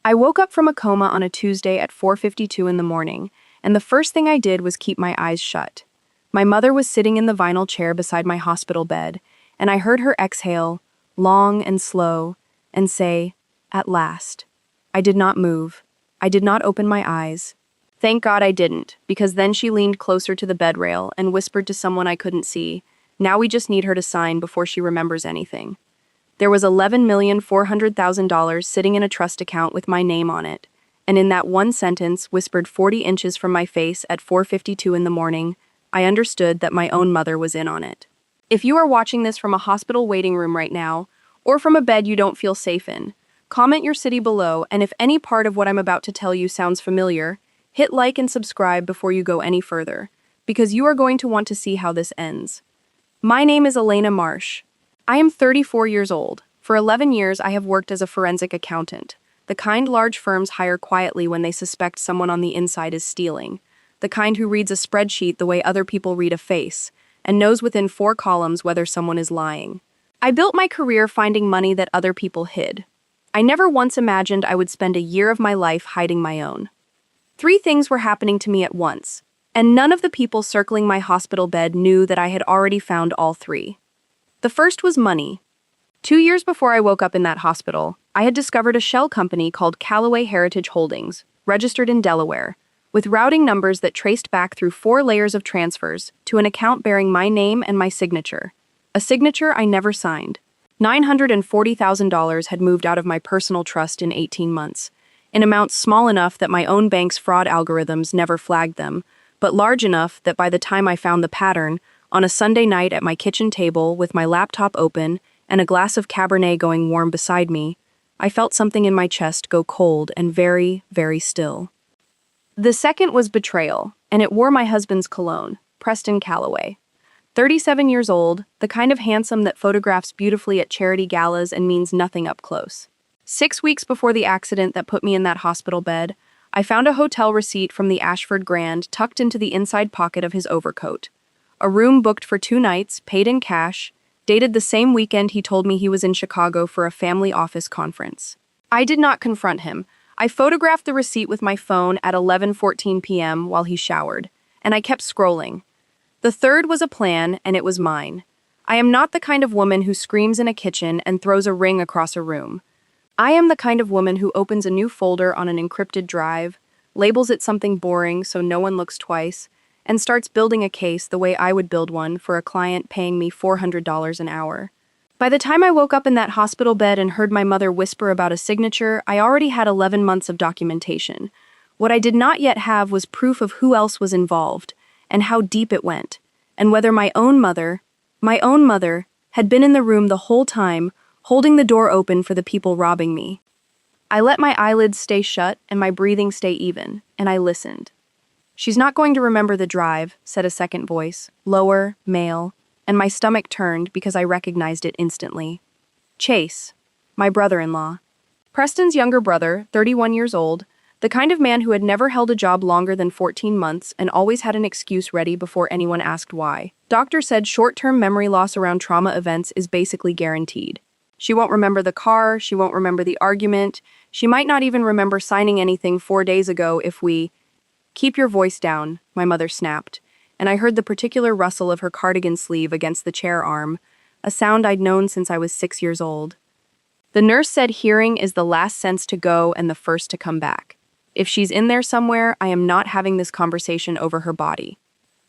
I woke up from a coma on a Tuesday at 4:52 in the morning, and the first thing I did was keep my eyes shut. My mother was sitting in the vinyl chair beside my hospital bed, and I heard her exhale, long and slow, and say, "At last." I did not move. I did not open my eyes. Thank God I didn't, because then she leaned closer to the bed rail and whispered to someone I couldn't see, "Now we just need her to sign before she remembers anything." There was $11,400,000 sitting in a trust account with my name on it, and in that one sentence, whispered 40 inches from my face at 4:52 in the morning, I understood that my own mother was in on it. If you are watching this from a hospital waiting room right now, or from a bed you don't feel safe in, comment your city below, and if any part of what I'm about to tell you sounds familiar, hit like and subscribe before you go any further, because you are going to want to see how this ends. My name is Elena Marsh. I am 34 years old. For 11 years, I have worked as a forensic accountant, the kind large firms hire quietly when they suspect someone on the inside is stealing, the kind who reads a spreadsheet the way other people read a face, and knows within 4 columns whether someone is lying. I built my career finding money that other people hid. I never once imagined I would spend a year of my life hiding my own. 3 things were happening to me at once, and none of the people circling my hospital bed knew that I had already found all 3. The first was money. 2 years before I woke up in that hospital, I had discovered a shell company called Callaway Heritage Holdings, registered in Delaware, with routing numbers that traced back through 4 layers of transfers to an account bearing my name and my signature. A signature I never signed. $940,000 had moved out of my personal trust in 18 months, in amounts small enough that my own bank's fraud algorithms never flagged them, but large enough that by the time I found the pattern, on a Sunday night at my kitchen table with my laptop open and a glass of Cabernet going warm beside me, I felt something in my chest go cold and very, very still. The second was betrayal, and it wore my husband's cologne, Preston Callaway. 37 years old, the kind of handsome that photographs beautifully at charity galas and means nothing up close. 6 weeks before the accident that put me in that hospital bed, I found a hotel receipt from the Ashford Grand tucked into the inside pocket of his overcoat. A room booked for 2 nights, paid in cash, dated the same weekend he told me he was in Chicago for a family office conference. I did not confront him. I photographed the receipt with my phone at 11:14 p.m. while he showered, and I kept scrolling. The third was a plan, and it was mine. I am not the kind of woman who screams in a kitchen and throws a ring across a room. I am the kind of woman who opens a new folder on an encrypted drive, labels it something boring so no one looks twice, and starts building a case the way I would build one for a client paying me $400 an hour. By the time I woke up in that hospital bed and heard my mother whisper about a signature, I already had 11 months of documentation. What I did not yet have was proof of who else was involved, and how deep it went, and whether my own mother, had been in the room the whole time, holding the door open for the people robbing me. I let my eyelids stay shut and my breathing stay even, and I listened. "She's not going to remember the drive," said a second voice, lower, male, and my stomach turned because I recognized it instantly. Chase, my brother-in-law. Preston's younger brother, 31 years old, the kind of man who had never held a job longer than 14 months and always had an excuse ready before anyone asked why. Doctor said short-term memory loss around trauma events is basically guaranteed. She won't remember the car, she won't remember the argument, she might not even remember signing anything 4 days ago if we... "Keep your voice down," my mother snapped, and I heard the particular rustle of her cardigan sleeve against the chair arm, a sound I'd known since I was 6 years old. The nurse said hearing is the last sense to go and the first to come back. If she's in there somewhere, I am not having this conversation over her body.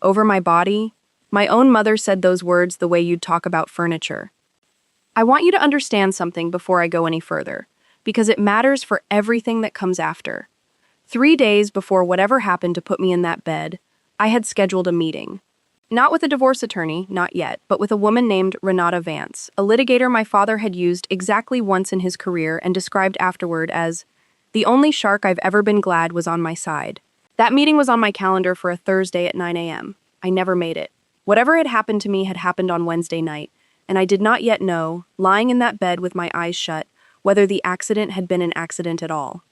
Over my body? My own mother said those words the way you'd talk about furniture. I want you to understand something before I go any further, because it matters for everything that comes after. 3 days before whatever happened to put me in that bed, I had scheduled a meeting. Not with a divorce attorney, not yet, but with a woman named Renata Vance, a litigator my father had used exactly once in his career and described afterward as, "The only shark I've ever been glad was on my side." That meeting was on my calendar for a Thursday at 9 a.m. I never made it. Whatever had happened to me had happened on Wednesday night, and I did not yet know, lying in that bed with my eyes shut, whether the accident had been an accident at all.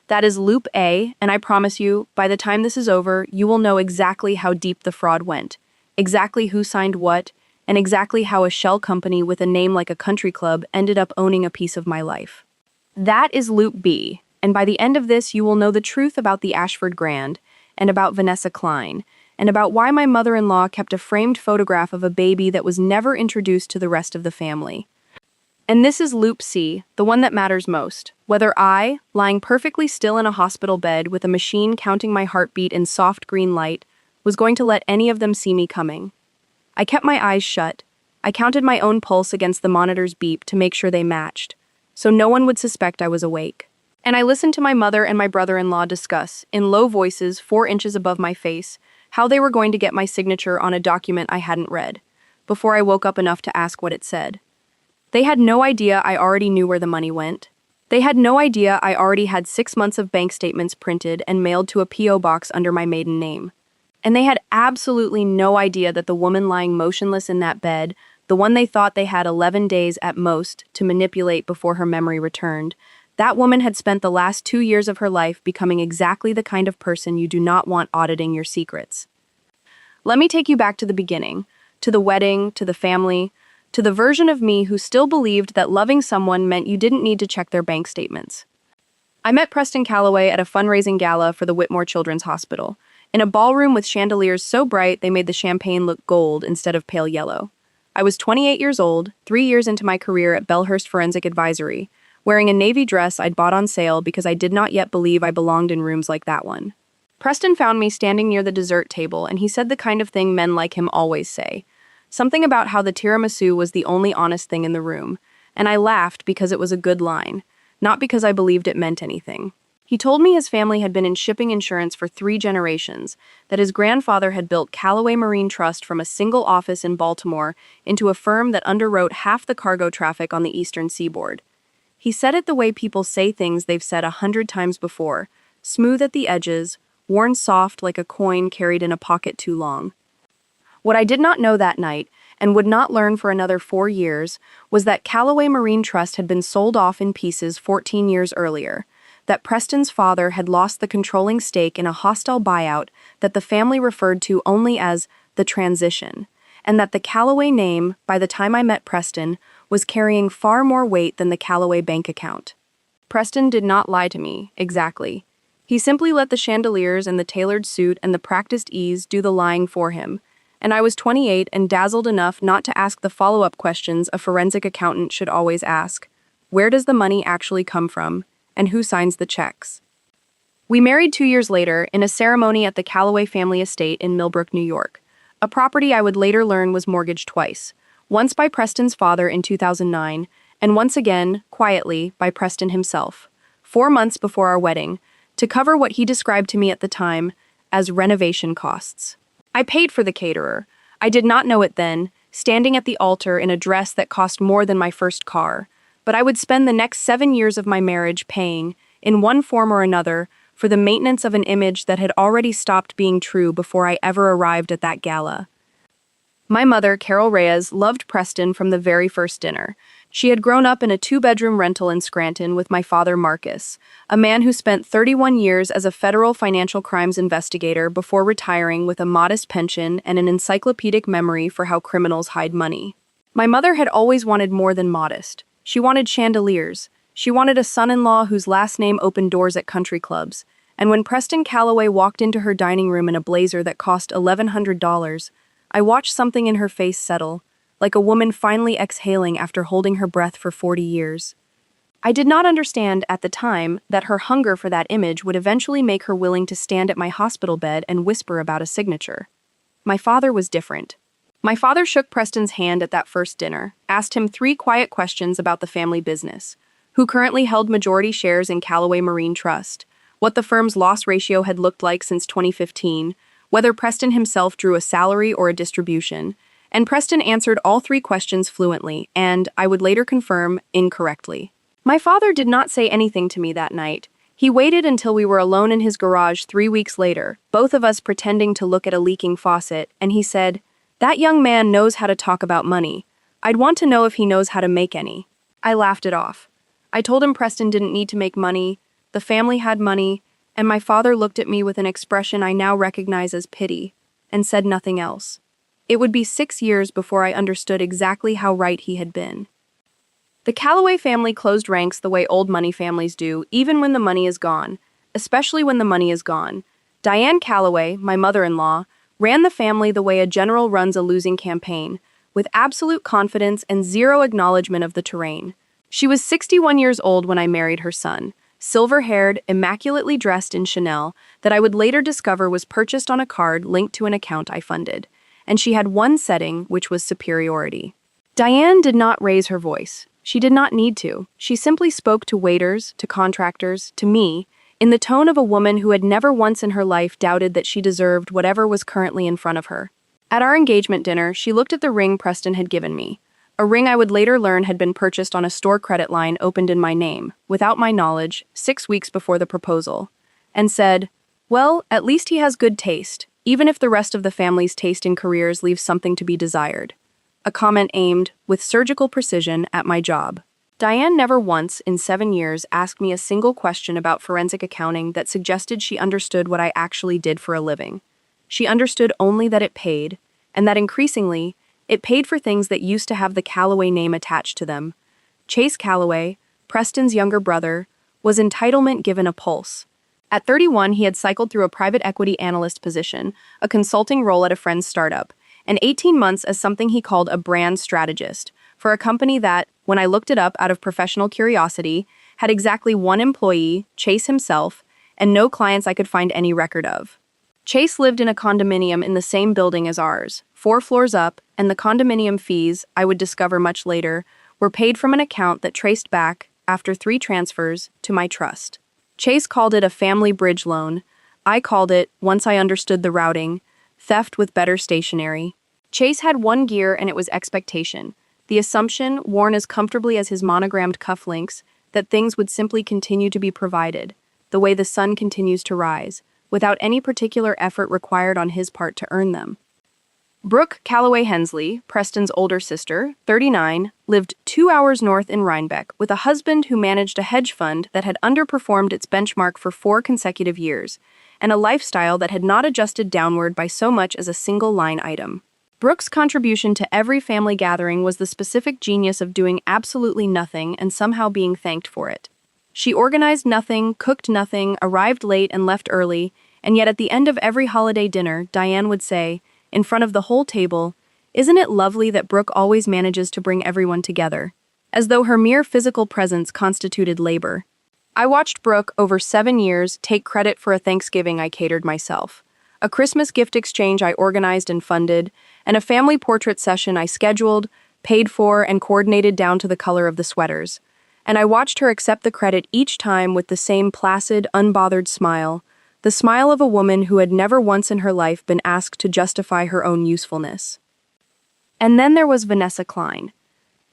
That is Loop A, and I promise you, by the time this is over, you will know exactly how deep the fraud went, exactly who signed what, and exactly how a shell company with a name like a country club ended up owning a piece of my life. That is Loop B, And by the end of this, you will know the truth about the Ashford Grand, and about Vanessa Klein, and about why my mother-in-law kept a framed photograph of a baby that was never introduced to the rest of the family. And this is Loop C, the one that matters most. Whether I, lying perfectly still in a hospital bed with a machine counting my heartbeat in soft green light, was going to let any of them see me coming. I kept my eyes shut. I counted my own pulse against the monitor's beep to make sure they matched, so no one would suspect I was awake. And I listened to my mother and my brother-in-law discuss, in low voices 4 inches above my face, how they were going to get my signature on a document I hadn't read, before I woke up enough to ask what it said. They had no idea I already knew where the money went. They had no idea I already had 6 months of bank statements printed and mailed to a P.O. box under my maiden name. And they had absolutely no idea that the woman lying motionless in that bed, the one they thought they had 11 days at most to manipulate before her memory returned, that woman had spent the last 2 years of her life becoming exactly the kind of person you do not want auditing your secrets. Let me take you back to the beginning, to the wedding, to the family, to the version of me who still believed that loving someone meant you didn't need to check their bank statements. I met Preston Calloway at a fundraising gala for the Whitmore Children's Hospital, in a ballroom with chandeliers so bright they made the champagne look gold instead of pale yellow. I was 28 years old, 3 years into my career at Bellhurst Forensic Advisory, wearing a navy dress I'd bought on sale because I did not yet believe I belonged in rooms like that one. Preston found me standing near the dessert table, and he said the kind of thing men like him always say. Something about how the tiramisu was the only honest thing in the room, and I laughed because it was a good line, not because I believed it meant anything. He told me his family had been in shipping insurance for 3 generations, that his grandfather had built Callaway Marine Trust from a single office in Baltimore into a firm that underwrote half the cargo traffic on the eastern seaboard. He said it the way people say things they've said 100 times before, smooth at the edges, worn soft like a coin carried in a pocket too long. What I did not know that night, and would not learn for another 4 years, was that Callaway Marine Trust had been sold off in pieces 14 years earlier, that Preston's father had lost the controlling stake in a hostile buyout that the family referred to only as the transition, and that the Callaway name, by the time I met Preston, was carrying far more weight than the Callaway bank account. Preston did not lie to me, exactly. He simply let the chandeliers and the tailored suit and the practiced ease do the lying for him, and I was 28 and dazzled enough not to ask the follow-up questions a forensic accountant should always ask. Where does the money actually come from, and who signs the checks? We married 2 years later in a ceremony at the Callaway family estate in Millbrook, New York, a property I would later learn was mortgaged twice, once by Preston's father in 2009, and once again, quietly, by Preston himself, 4 months before our wedding, to cover what he described to me at the time as renovation costs. I paid for the caterer. I did not know it then, standing at the altar in a dress that cost more than my first car, but I would spend the next 7 years of my marriage paying, in one form or another, for the maintenance of an image that had already stopped being true before I ever arrived at that gala. My mother, Carol Reyes, loved Preston from the very first dinner. She had grown up in a 2-bedroom rental in Scranton with my father, Marcus, a man who spent 31 years as a federal financial crimes investigator before retiring with a modest pension and an encyclopedic memory for how criminals hide money. My mother had always wanted more than modest. She wanted chandeliers. She wanted a son-in-law whose last name opened doors at country clubs. And when Preston Calloway walked into her dining room in a blazer that cost $1,100, I watched something in her face settle, like a woman finally exhaling after holding her breath for 40 years. I did not understand at the time that her hunger for that image would eventually make her willing to stand at my hospital bed and whisper about a signature. My father was different. My father shook Preston's hand at that first dinner, asked him 3 quiet questions about the family business, who currently held majority shares in Callaway Marine Trust, what the firm's loss ratio had looked like since 2015, whether Preston himself drew a salary or a distribution, and Preston answered all 3 questions fluently and, I would later confirm, incorrectly. My father did not say anything to me that night. He waited until we were alone in his garage 3 weeks later, both of us pretending to look at a leaking faucet, and he said, "That young man knows how to talk about money. I'd want to know if he knows how to make any." I laughed it off. I told him Preston didn't need to make money, the family had money, and my father looked at me with an expression I now recognize as pity, and said nothing else. It would be 6 years before I understood exactly how right he had been. The Calloway family closed ranks the way old money families do, even when the money is gone, especially when the money is gone. Diane Calloway, my mother-in-law, ran the family the way a general runs a losing campaign, with absolute confidence and zero acknowledgement of the terrain. She was 61 years old when I married her son, silver-haired, immaculately dressed in Chanel that I would later discover was purchased on a card linked to an account I funded. And she had one setting, which was superiority. Diane did not raise her voice. She did not need to. She simply spoke to waiters, to contractors, to me, in the tone of a woman who had never once in her life doubted that she deserved whatever was currently in front of her. At our engagement dinner, she looked at the ring Preston had given me, a ring I would later learn had been purchased on a store credit line opened in my name, without my knowledge, 6 weeks before the proposal, and said, "Well, at least he has good taste, even if the rest of the family's taste in careers leaves something to be desired." A comment aimed, with surgical precision, at my job. Diane never once, in 7 years, asked me a single question about forensic accounting that suggested she understood what I actually did for a living. She understood only that it paid, and that increasingly, it paid for things that used to have the Calloway name attached to them. Chase Calloway, Preston's younger brother, was entitlement given a pulse. At 31, he had cycled through a private equity analyst position, a consulting role at a friend's startup, and 18 months as something he called a brand strategist, for a company that, when I looked it up out of professional curiosity, had exactly one employee, Chase himself, and no clients I could find any record of. Chase lived in a condominium in the same building as ours, 4 floors up, and the condominium fees, I would discover much later, were paid from an account that traced back, after 3 transfers, to my trust. Chase called it a family bridge loan. I called it, once I understood the routing, theft with better stationery. Chase had one gear and it was expectation. The assumption, worn as comfortably as his monogrammed cufflinks, that things would simply continue to be provided, the way the sun continues to rise, without any particular effort required on his part to earn them. Brooke Calloway Hensley, Preston's older sister, 39, lived 2 hours north in Rhinebeck with a husband who managed a hedge fund that had underperformed its benchmark for 4 consecutive years, and a lifestyle that had not adjusted downward by so much as a single line item. Brooke's contribution to every family gathering was the specific genius of doing absolutely nothing and somehow being thanked for it. She organized nothing, cooked nothing, arrived late and left early, and yet at the end of every holiday dinner, Diane would say, in front of the whole table, "Isn't it lovely that Brooke always manages to bring everyone together?" As though her mere physical presence constituted labor. I watched Brooke, over 7 years, take credit for a Thanksgiving I catered myself, a Christmas gift exchange I organized and funded, and a family portrait session I scheduled, paid for, and coordinated down to the color of the sweaters. And I watched her accept the credit each time with the same placid, unbothered smile, the smile of a woman who had never once in her life been asked to justify her own usefulness. And then there was Vanessa Klein.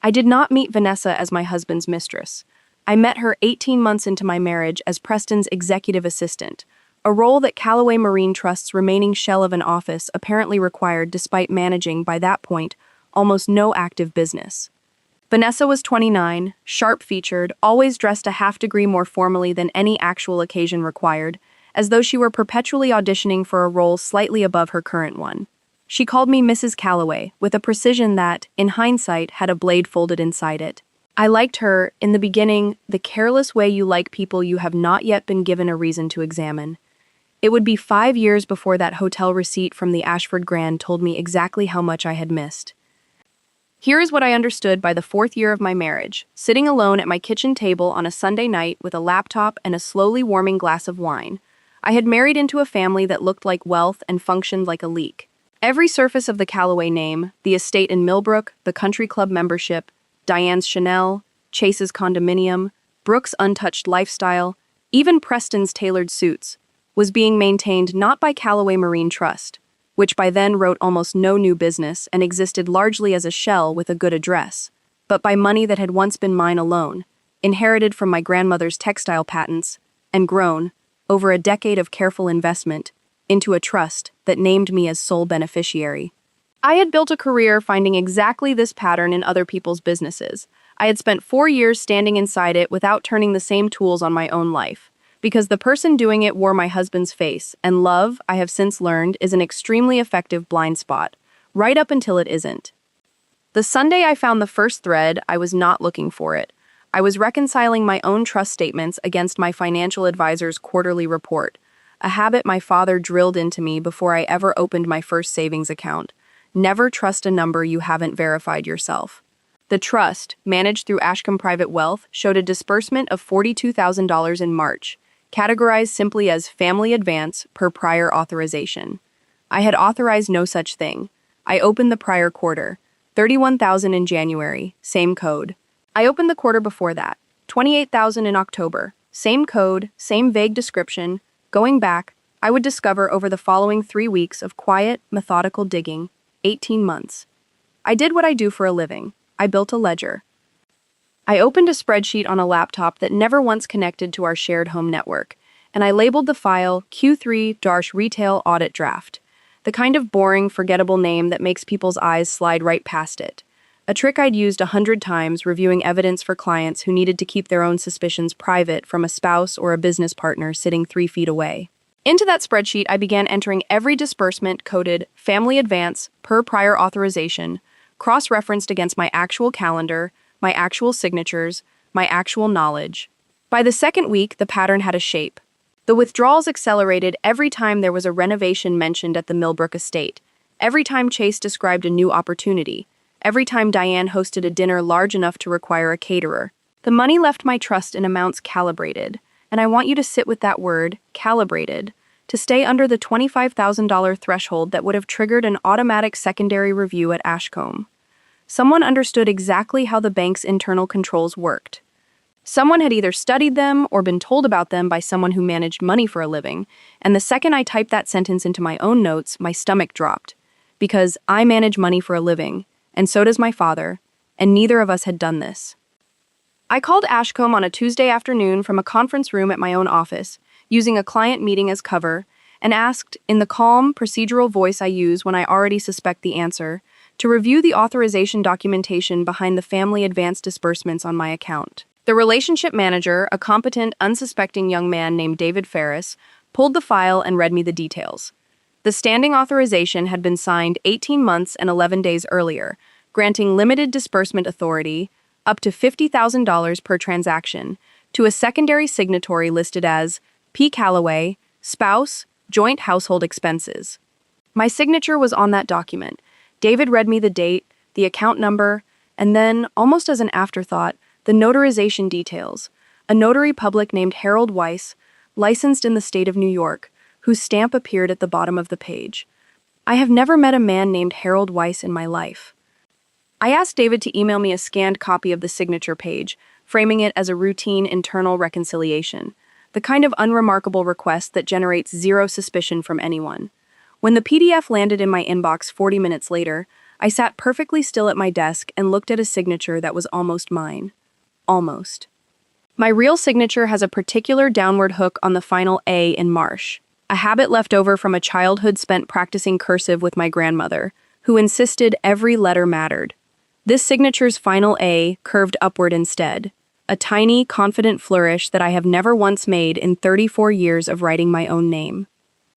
I did not meet Vanessa as my husband's mistress. I met her 18 months into my marriage as Preston's executive assistant, a role that Calloway Marine Trust's remaining shell of an office apparently required despite managing, by that point, almost no active business. Vanessa was 29, sharp-featured, always dressed a half-degree more formally than any actual occasion required, as though she were perpetually auditioning for a role slightly above her current one. She called me Mrs. Calloway, with a precision that, in hindsight, had a blade folded inside it. I liked her, in the beginning, the careless way you like people you have not yet been given a reason to examine. It would be 5 years before that hotel receipt from the Ashford Grand told me exactly how much I had missed. Here is what I understood by the 4th year of my marriage, sitting alone at my kitchen table on a Sunday night with a laptop and a slowly warming glass of wine. I had married into a family that looked like wealth and functioned like a leak. Every surface of the Calloway name, the estate in Millbrook, the country club membership, Diane's Chanel, Chase's condominium, Brooke's untouched lifestyle, even Preston's tailored suits, was being maintained not by Calloway Marine Trust, which by then wrote almost no new business and existed largely as a shell with a good address, but by money that had once been mine alone, inherited from my grandmother's textile patents, and grown, over a decade of careful investment, into a trust that named me as sole beneficiary. I had built a career finding exactly this pattern in other people's businesses. I had spent 4 years standing inside it without turning the same tools on my own life, because the person doing it wore my husband's face, and love, I have since learned, is an extremely effective blind spot, right up until it isn't. The Sunday I found the first thread, I was not looking for it. I was reconciling my own trust statements against my financial advisor's quarterly report, a habit my father drilled into me before I ever opened my first savings account. Never trust a number you haven't verified yourself. The trust, managed through Ashcombe Private Wealth, showed a disbursement of $42,000 in March, categorized simply as family advance per prior authorization. I had authorized no such thing. I opened the prior quarter, $31,000 in January, same code. I opened the quarter before that, $28,000 in October, same code, same vague description. Going back, I would discover over the following 3 weeks of quiet, methodical digging, 18 months. I did what I do for a living. I built a ledger. I opened a spreadsheet on a laptop that never once connected to our shared home network, and I labeled the file Q3-Retail Audit Draft, the kind of boring, forgettable name that makes people's eyes slide right past it. A trick I'd used 100 times reviewing evidence for clients who needed to keep their own suspicions private from a spouse or a business partner sitting 3 feet away. Into that spreadsheet, I began entering every disbursement coded family advance per prior authorization, cross-referenced against my actual calendar, my actual signatures, my actual knowledge. By the second week, the pattern had a shape. The withdrawals accelerated every time there was a renovation mentioned at the Millbrook estate, every time Chase described a new opportunity, every time Diane hosted a dinner large enough to require a caterer. The money left my trust in amounts calibrated, and I want you to sit with that word, calibrated, to stay under the $25,000 threshold that would have triggered an automatic secondary review at Ashcombe. Someone understood exactly how the bank's internal controls worked. Someone had either studied them or been told about them by someone who managed money for a living, and the second I typed that sentence into my own notes, my stomach dropped. Because I manage money for a living, and so does my father, and neither of us had done this. I called Ashcombe on a Tuesday afternoon from a conference room at my own office, using a client meeting as cover, and asked, in the calm, procedural voice I use when I already suspect the answer, to review the authorization documentation behind the family advance disbursements on my account. The relationship manager, a competent, unsuspecting young man named David Ferris, pulled the file and read me the details. The standing authorization had been signed 18 months and 11 days earlier, granting limited disbursement authority, up to $50,000 per transaction, to a secondary signatory listed as P. Calloway, spouse, joint household expenses. My signature was on that document. David read me the date, the account number, and then, almost as an afterthought, the notarization details. A notary public named Harold Weiss, licensed in the state of New York, whose stamp appeared at the bottom of the page. I have never met a man named Harold Weiss in my life. I asked David to email me a scanned copy of the signature page, framing it as a routine internal reconciliation, the kind of unremarkable request that generates zero suspicion from anyone. When the PDF landed in my inbox 40 minutes later, I sat perfectly still at my desk and looked at a signature that was almost mine. Almost. My real signature has a particular downward hook on the final A in Marsh, a habit left over from a childhood spent practicing cursive with my grandmother, who insisted every letter mattered. This signature's final A curved upward instead, a tiny, confident flourish that I have never once made in 34 years of writing my own name.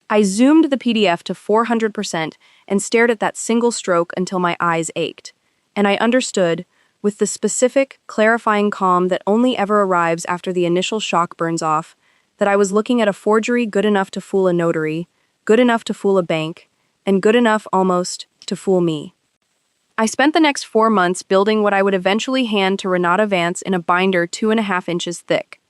I zoomed the PDF to 400% and stared at that single stroke until my eyes ached, and I understood, with the specific, clarifying calm that only ever arrives after the initial shock burns off, that I was looking at a forgery good enough to fool a notary, good enough to fool a bank, and good enough, almost, to fool me. I spent the next 4 months building what I would eventually hand to Renata Vance in a binder 2.5 inches thick.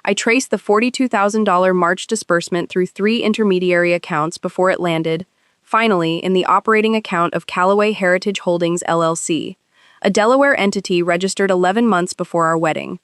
I traced the $42,000 March disbursement through 3 intermediary accounts before it landed, finally, in the operating account of Callaway Heritage Holdings, LLC, a Delaware entity registered 11 months before our wedding,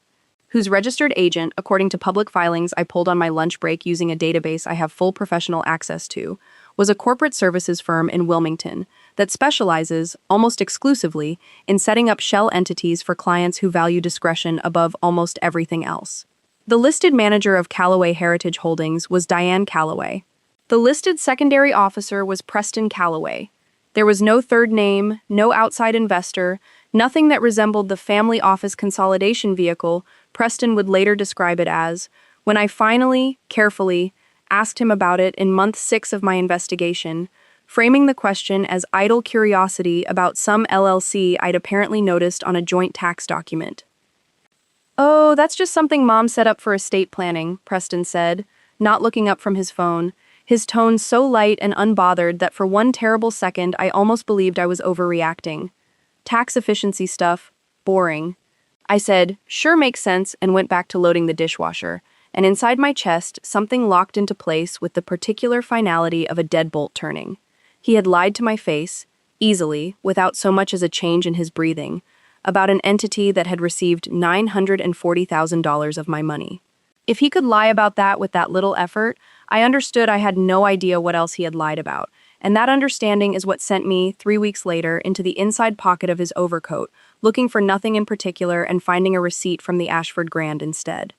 whose registered agent, according to public filings I pulled on my lunch break using a database I have full professional access to, was a corporate services firm in Wilmington that specializes, almost exclusively, in setting up shell entities for clients who value discretion above almost everything else. The listed manager of Callaway Heritage Holdings was Diane Calloway. The listed secondary officer was Preston Calloway. There was no third name, no outside investor, nothing that resembled the family office consolidation vehicle Preston would later describe it as, when I finally, carefully, asked him about it in month 6 of my investigation, framing the question as idle curiosity about some LLC I'd apparently noticed on a joint tax document. "Oh, that's just something Mom set up for estate planning," Preston said, not looking up from his phone, his tone so light and unbothered that for one terrible second I almost believed I was overreacting. "Tax efficiency stuff. Boring." I said, "Sure, makes sense," and went back to loading the dishwasher, and inside my chest, something locked into place with the particular finality of a deadbolt turning. He had lied to my face, easily, without so much as a change in his breathing, about an entity that had received $940,000 of my money. If he could lie about that with that little effort, I understood I had no idea what else he had lied about, and that understanding is what sent me, 3 weeks later, into the inside pocket of his overcoat, looking for nothing in particular and finding a receipt from the Ashford Grand instead.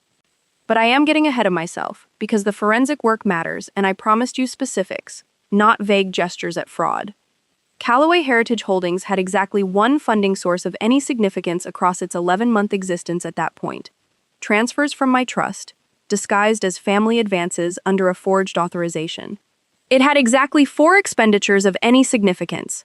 But I am getting ahead of myself, because the forensic work matters, and I promised you specifics, not vague gestures at fraud. Callaway Heritage Holdings had exactly one funding source of any significance across its 11-month existence at that point: transfers from my trust, disguised as family advances under a forged authorization. It had exactly 4 expenditures of any significance: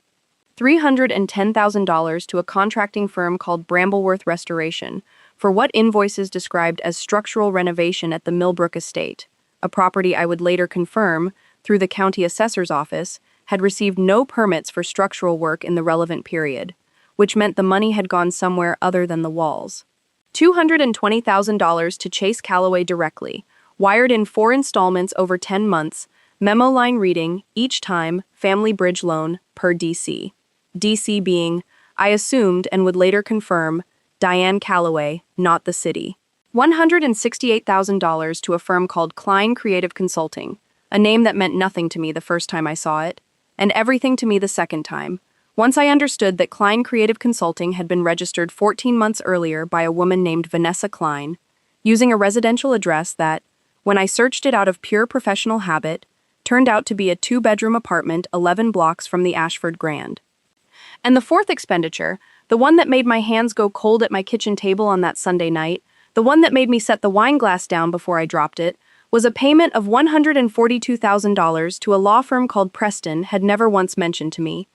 $310,000 to a contracting firm called Brambleworth Restoration for what invoices described as structural renovation at the Millbrook Estate, a property I would later confirm, through the county assessor's office, had received no permits for structural work in the relevant period, which meant the money had gone somewhere other than the walls. $220,000 to Chase Callaway directly, wired in 4 installments over 10 months, memo line reading, each time, family bridge loan, per DC. DC being, I assumed and would later confirm, Diane Callaway, not the city. $168,000 to a firm called Klein Creative Consulting, a name that meant nothing to me the first time I saw it, and everything to me the second time, once I understood that Klein Creative Consulting had been registered 14 months earlier by a woman named Vanessa Klein, using a residential address that, when I searched it out of pure professional habit, turned out to be a 2-bedroom apartment 11 blocks from the Ashford Grand. And the 4th expenditure, the one that made my hands go cold at my kitchen table on that Sunday night, the one that made me set the wine glass down before I dropped it, was a payment of $142,000 to a law firm called Preston had never once mentioned to me.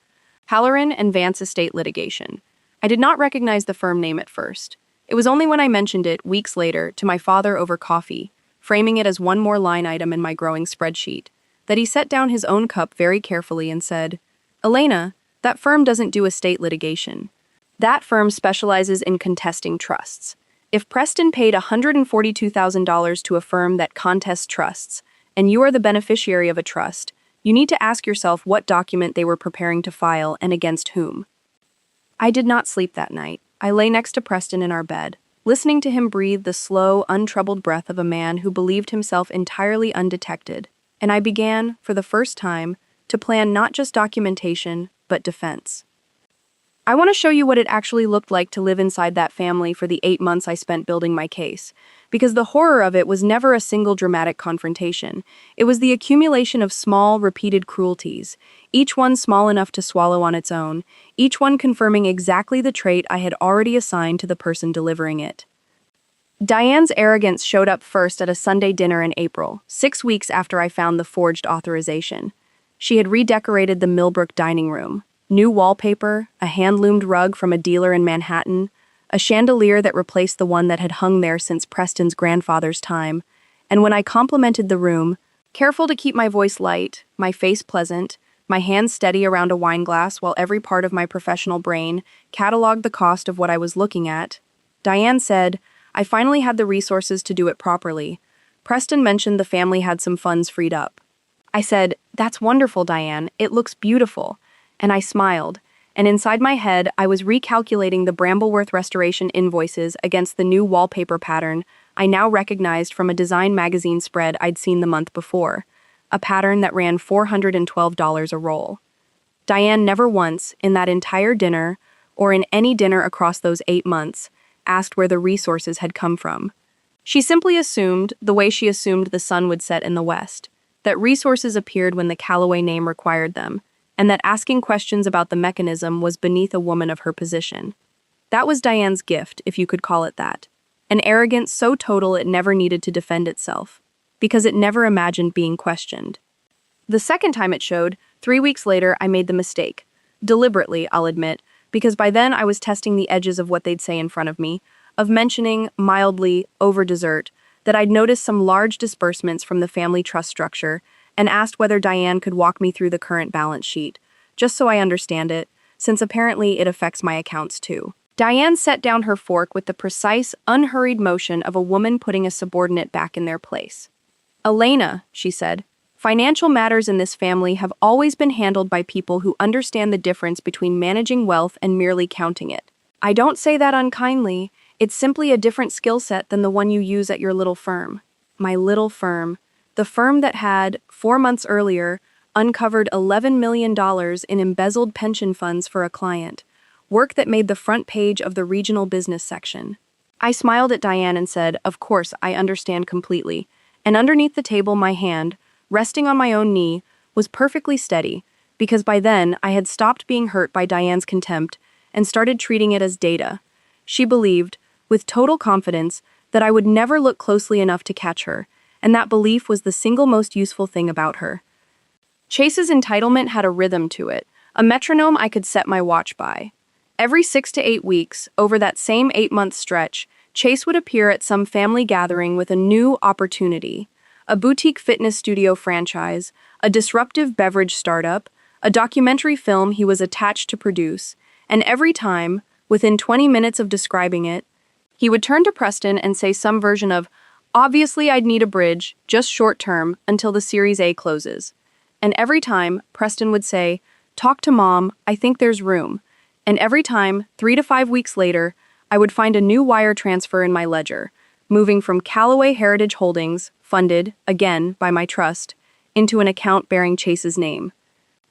Halloran and Vance Estate Litigation. I did not recognize the firm name at first. It was only when I mentioned it, weeks later, to my father over coffee, framing it as one more line item in my growing spreadsheet, that he set down his own cup very carefully and said, "Elena, that firm doesn't do estate litigation. That firm specializes in contesting trusts. If Preston paid $142,000 to a firm that contests trusts, and you are the beneficiary of a trust, you need to ask yourself what document they were preparing to file and against whom." I did not sleep that night. I lay next to Preston in our bed, listening to him breathe the slow, untroubled breath of a man who believed himself entirely undetected, and I began, for the first time, to plan not just documentation, but defense. I want to show you what it actually looked like to live inside that family for the 8 months I spent building my case, because the horror of it was never a single dramatic confrontation. It was the accumulation of small, repeated cruelties, each one small enough to swallow on its own, each one confirming exactly the trait I had already assigned to the person delivering it. Diane's arrogance showed up first at a Sunday dinner in April, 6 weeks after I found the forged authorization. She had redecorated the Millbrook dining room. New wallpaper, a hand-loomed rug from a dealer in Manhattan, a chandelier that replaced the one that had hung there since Preston's grandfather's time, and when I complimented the room, careful to keep my voice light, my face pleasant, my hands steady around a wine glass while every part of my professional brain cataloged the cost of what I was looking at, Diane said, "I finally had the resources to do it properly. Preston mentioned the family had some funds freed up." I said, "That's wonderful, Diane. It looks beautiful." And I smiled, and inside my head, I was recalculating the Brambleworth Restoration invoices against the new wallpaper pattern I now recognized from a design magazine spread I'd seen the month before, a pattern that ran $412 a roll. Diane never once, in that entire dinner, or in any dinner across those 8 months, asked where the resources had come from. She simply assumed, the way she assumed the sun would set in the west, that resources appeared when the Callaway name required them, and that asking questions about the mechanism was beneath a woman of her position. That was Diane's gift, if you could call it that. An arrogance so total it never needed to defend itself, because it never imagined being questioned. The second time it showed, 3 weeks later, I made the mistake. Deliberately, I'll admit, because by then I was testing the edges of what they'd say in front of me, of mentioning, mildly, over dessert, that I'd noticed some large disbursements from the family trust structure and asked whether Diane could walk me through the current balance sheet, just so I understand it, since apparently it affects my accounts too. Diane set down her fork with the precise, unhurried motion of a woman putting a subordinate back in their place. "Elena," she said, "financial matters in this family have always been handled by people who understand the difference between managing wealth and merely counting it. I don't say that unkindly, it's simply a different skill set than the one you use at your little firm." My little firm. The firm that had, 4 months earlier, uncovered $11 million in embezzled pension funds for a client, work that made the front page of the regional business section. I smiled at Diane and said, "Of course, I understand completely," and underneath the table my hand, resting on my own knee, was perfectly steady, because by then I had stopped being hurt by Diane's contempt and started treating it as data. She believed, with total confidence, that I would never look closely enough to catch her, and that belief was the single most useful thing about her. Chase's entitlement had a rhythm to it, a metronome I could set my watch by. Every 6 to 8 weeks, over that same 8-month stretch, Chase would appear at some family gathering with a new opportunity: a boutique fitness studio franchise, a disruptive beverage startup, a documentary film he was attached to produce, and every time, within 20 minutes of describing it, he would turn to Preston and say some version of, "Obviously I'd need a bridge, just short term, until the Series A closes." And every time, Preston would say, "Talk to Mom, I think there's room." And every time, 3 to 5 weeks later, I would find a new wire transfer in my ledger, moving from Callaway Heritage Holdings, funded, again, by my trust, into an account bearing Chase's name.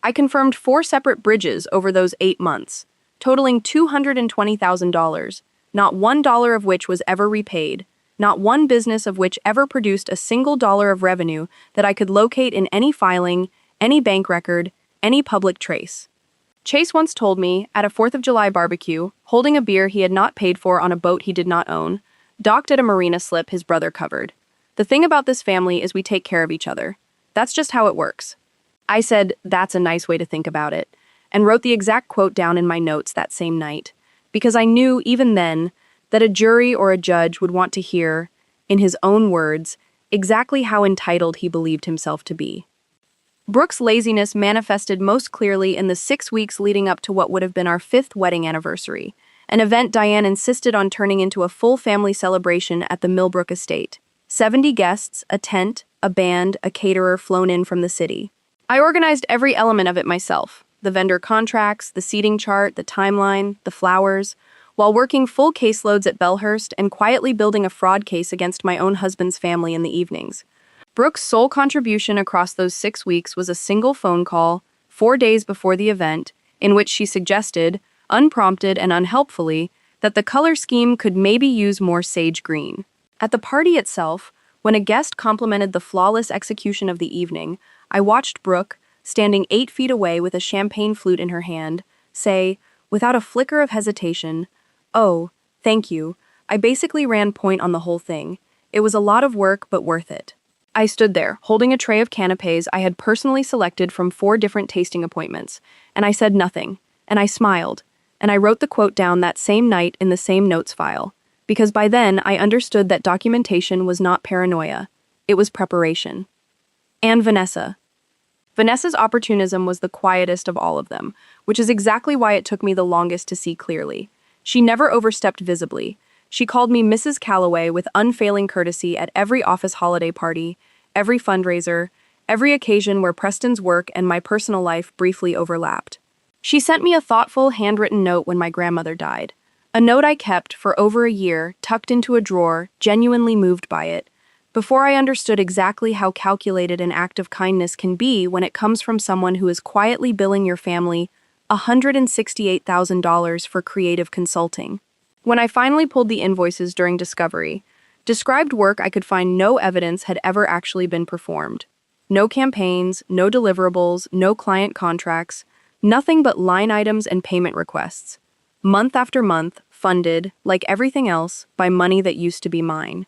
I confirmed 4 separate bridges over those 8 months, totaling $220,000, not $1 of which was ever repaid, not one business of which ever produced a single dollar of revenue that I could locate in any filing, any bank record, any public trace. Chase once told me, at a 4th of July barbecue, holding a beer he had not paid for on a boat he did not own, docked at a marina slip his brother covered, "The thing about this family is we take care of each other. That's just how it works." I said, "That's a nice way to think about it," and wrote the exact quote down in my notes that same night, because I knew, even then, that a jury or a judge would want to hear, in his own words, exactly how entitled he believed himself to be. Brooke's laziness manifested most clearly in the 6 weeks leading up to what would have been our 5th wedding anniversary, an event Diane insisted on turning into a full family celebration at the Millbrook estate. 70 guests, a tent, a band, a caterer flown in from the city. I organized every element of it myself: the vendor contracts, the seating chart, the timeline, the flowers, while working full caseloads at Bellhurst and quietly building a fraud case against my own husband's family in the evenings. Brooke's sole contribution across those 6 weeks was a single phone call, 4 days before the event, in which she suggested, unprompted and unhelpfully, that the color scheme could maybe use more sage green. At the party itself, when a guest complimented the flawless execution of the evening, I watched Brooke, standing 8 feet away with a champagne flute in her hand, say, without a flicker of hesitation, "Oh, thank you. I basically ran point on the whole thing. It was a lot of work, but worth it." I stood there, holding a tray of canapés I had personally selected from 4 different tasting appointments, and I said nothing, and I smiled, and I wrote the quote down that same night in the same notes file, because by then I understood that documentation was not paranoia, it was preparation. And Vanessa. Vanessa's opportunism was the quietest of all of them, which is exactly why it took me the longest to see clearly. She never overstepped visibly. She called me Mrs. Callaway with unfailing courtesy at every office holiday party, every fundraiser, every occasion where Preston's work and my personal life briefly overlapped. She sent me a thoughtful, handwritten note when my grandmother died. A note I kept for over a year, tucked into a drawer, genuinely moved by it, before I understood exactly how calculated an act of kindness can be when it comes from someone who is quietly billing your family $168,000 for creative consulting. When I finally pulled the invoices during discovery, described work I could find no evidence had ever actually been performed. No campaigns, no deliverables, no client contracts, nothing but line items and payment requests. Month after month, funded, like everything else, by money that used to be mine.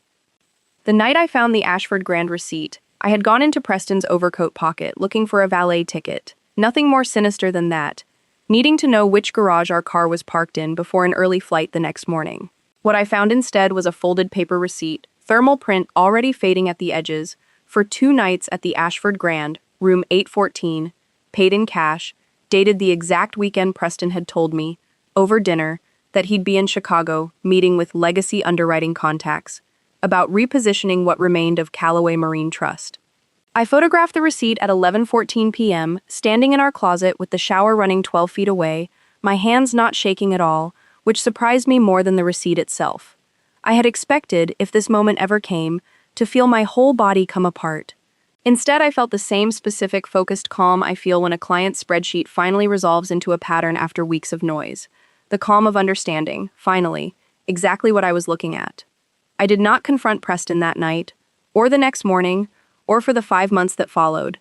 The night I found the Ashford Grand receipt, I had gone into Preston's overcoat pocket looking for a valet ticket, Nothing more sinister than that. Needing to know which garage our car was parked in before an early flight the next morning. What I found instead was a folded paper receipt, thermal print already fading at the edges, for 2 nights at the Ashford Grand, room 814, paid in cash, dated the exact weekend Preston had told me, over dinner, that he'd be in Chicago, meeting with legacy underwriting contacts, about repositioning what remained of Callaway Marine Trust. I photographed the receipt at 11:14 p.m., standing in our closet with the shower running 12 feet away, my hands not shaking at all, which surprised me more than the receipt itself. I had expected, if this moment ever came, to feel my whole body come apart. Instead, I felt the same specific, focused calm I feel when a client's spreadsheet finally resolves into a pattern after weeks of noise. The calm of understanding, finally, exactly what I was looking at. I did not confront Preston that night, or the next morning, or for the 5 months that followed.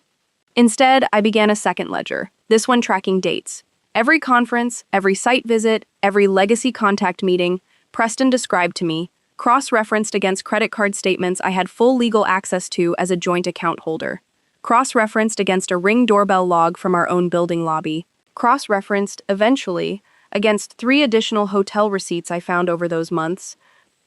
Instead, I began a second ledger, this one tracking dates. Every conference, every site visit, every legacy contact meeting, Preston described to me, cross-referenced against credit card statements I had full legal access to as a joint account holder. Cross-referenced against a Ring doorbell log from our own building lobby. Cross-referenced, eventually, against 3 additional hotel receipts I found over those months,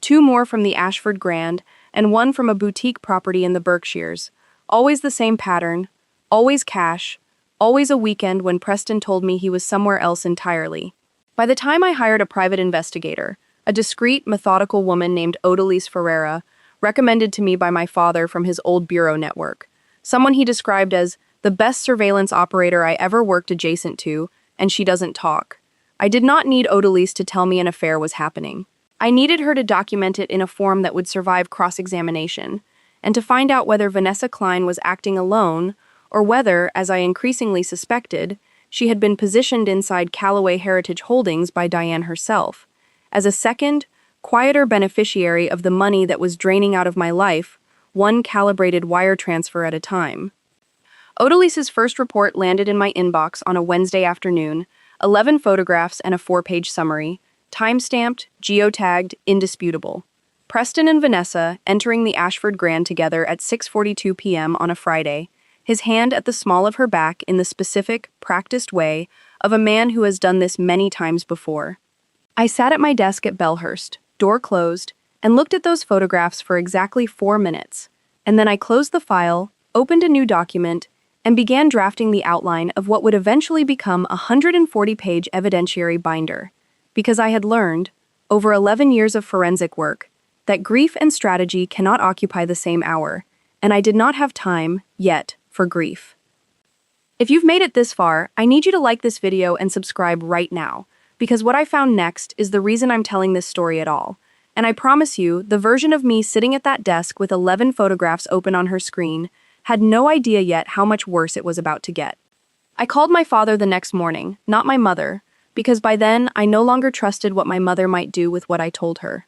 2 more from the Ashford Grand, and 1 from a boutique property in the Berkshires. Always the same pattern, always cash, always a weekend when Preston told me he was somewhere else entirely. By the time I hired a private investigator, a discreet, methodical woman named Odalise Ferreira, recommended to me by my father from his old bureau network, someone he described as the best surveillance operator I ever worked adjacent to, and she doesn't talk. I did not need Odalise to tell me an affair was happening. I needed her to document it in a form that would survive cross-examination, and to find out whether Vanessa Klein was acting alone, or whether, as I increasingly suspected, she had been positioned inside Callaway Heritage Holdings by Diane herself, as a second, quieter beneficiary of the money that was draining out of my life, one calibrated wire transfer at a time. Odalise's first report landed in my inbox on a Wednesday afternoon, 11 photographs and a 4-page summary, time-stamped, geotagged, indisputable. Preston and Vanessa entering the Ashford Grand together at 6:42 p.m. on a Friday, his hand at the small of her back in the specific, practiced way of a man who has done this many times before. I sat at my desk at Bellhurst, door closed, and looked at those photographs for exactly 4 minutes, and then I closed the file, opened a new document, and began drafting the outline of what would eventually become a 140-page evidentiary binder, because I had learned, over 11 years of forensic work, that grief and strategy cannot occupy the same hour, and I did not have time, yet, for grief. If you've made it this far, I need you to like this video and subscribe right now, because what I found next is the reason I'm telling this story at all. And I promise you, the version of me sitting at that desk with 11 photographs open on her screen had no idea yet how much worse it was about to get. I called my father the next morning, not my mother, because by then I no longer trusted what my mother might do with what I told her.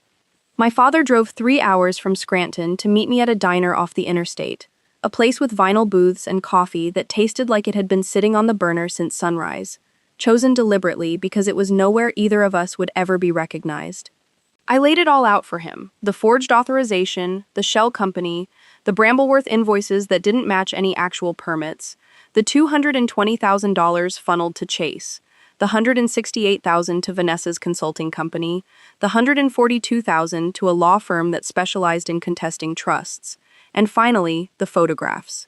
My father drove 3 hours from Scranton to meet me at a diner off the interstate, a place with vinyl booths and coffee that tasted like it had been sitting on the burner since sunrise, chosen deliberately because it was nowhere either of us would ever be recognized. I laid it all out for him, the forged authorization, the shell company, the Brambleworth invoices that didn't match any actual permits, the $220,000 funneled to Chase, the $168,000 to Vanessa's consulting company, the $142,000 to a law firm that specialized in contesting trusts, and finally, the photographs.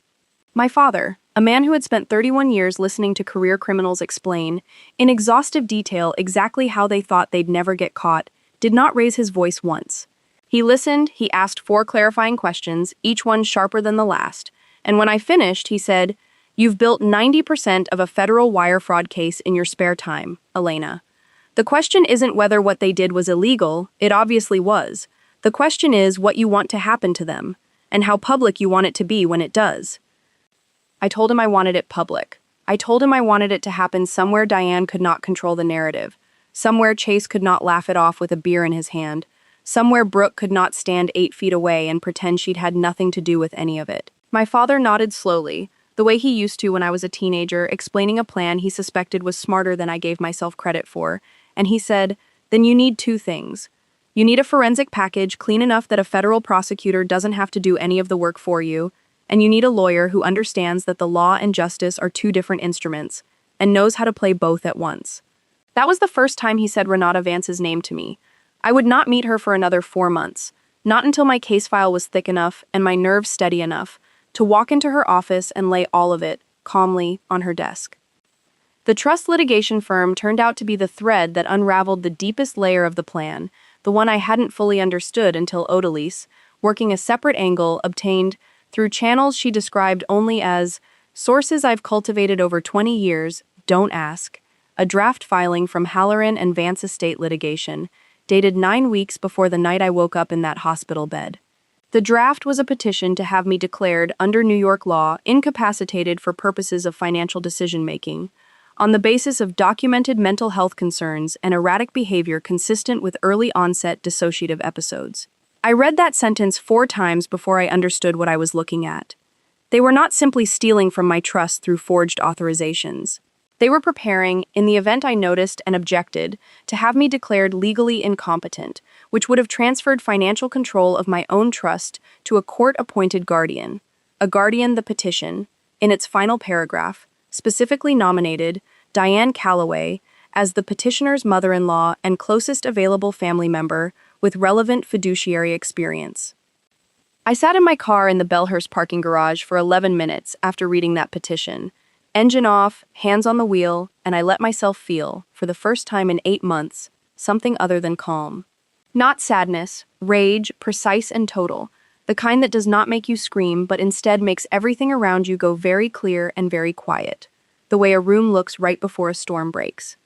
My father, a man who had spent 31 years listening to career criminals explain, in exhaustive detail exactly how they thought they'd never get caught, did not raise his voice once. He listened, he asked 4 clarifying questions, each one sharper than the last, and when I finished, he said, "You've built 90% of a federal wire fraud case in your spare time, Elena. The question isn't whether what they did was illegal, it obviously was. The question is what you want to happen to them, and how public you want it to be when it does." I told him I wanted it public. I told him I wanted it to happen somewhere Diane could not control the narrative, somewhere Chase could not laugh it off with a beer in his hand, somewhere Brooke could not stand 8 feet away and pretend she'd had nothing to do with any of it. My father nodded slowly, the way he used to when I was a teenager, explaining a plan he suspected was smarter than I gave myself credit for, and he said, "Then you need 2 things. You need a forensic package clean enough that a federal prosecutor doesn't have to do any of the work for you, and you need a lawyer who understands that the law and justice are two different instruments and knows how to play both at once. That was the first time he said Renata Vance's name to me. I would not meet her for another 4 months, not until my case file was thick enough and my nerves steady enough to walk into her office and lay all of it, calmly, on her desk. The trust litigation firm turned out to be the thread that unraveled the deepest layer of the plan, the one I hadn't fully understood until Odalise, working a separate angle, obtained, through channels she described only as sources I've cultivated over 20 years, don't ask, a draft filing from Halloran and Vance estate litigation, dated 9 weeks before the night I woke up in that hospital bed. The draft was a petition to have me declared, under New York law, incapacitated for purposes of financial decision-making, on the basis of documented mental health concerns and erratic behavior consistent with early-onset dissociative episodes. I read that sentence 4 times before I understood what I was looking at. They were not simply stealing from my trust through forged authorizations. They were preparing, in the event I noticed and objected, to have me declared legally incompetent, which would have transferred financial control of my own trust to a court-appointed guardian. A guardian the petition, in its final paragraph, specifically nominated Diane Calloway as the petitioner's mother-in-law and closest available family member with relevant fiduciary experience. I sat in my car in the Belhurst parking garage for 11 minutes after reading that petition. Engine off, hands on the wheel, and I let myself feel, for the first time in 8 months, something other than calm. Not sadness, rage, precise and total, the kind that does not make you scream but instead makes everything around you go very clear and very quiet, the way a room looks right before a storm breaks.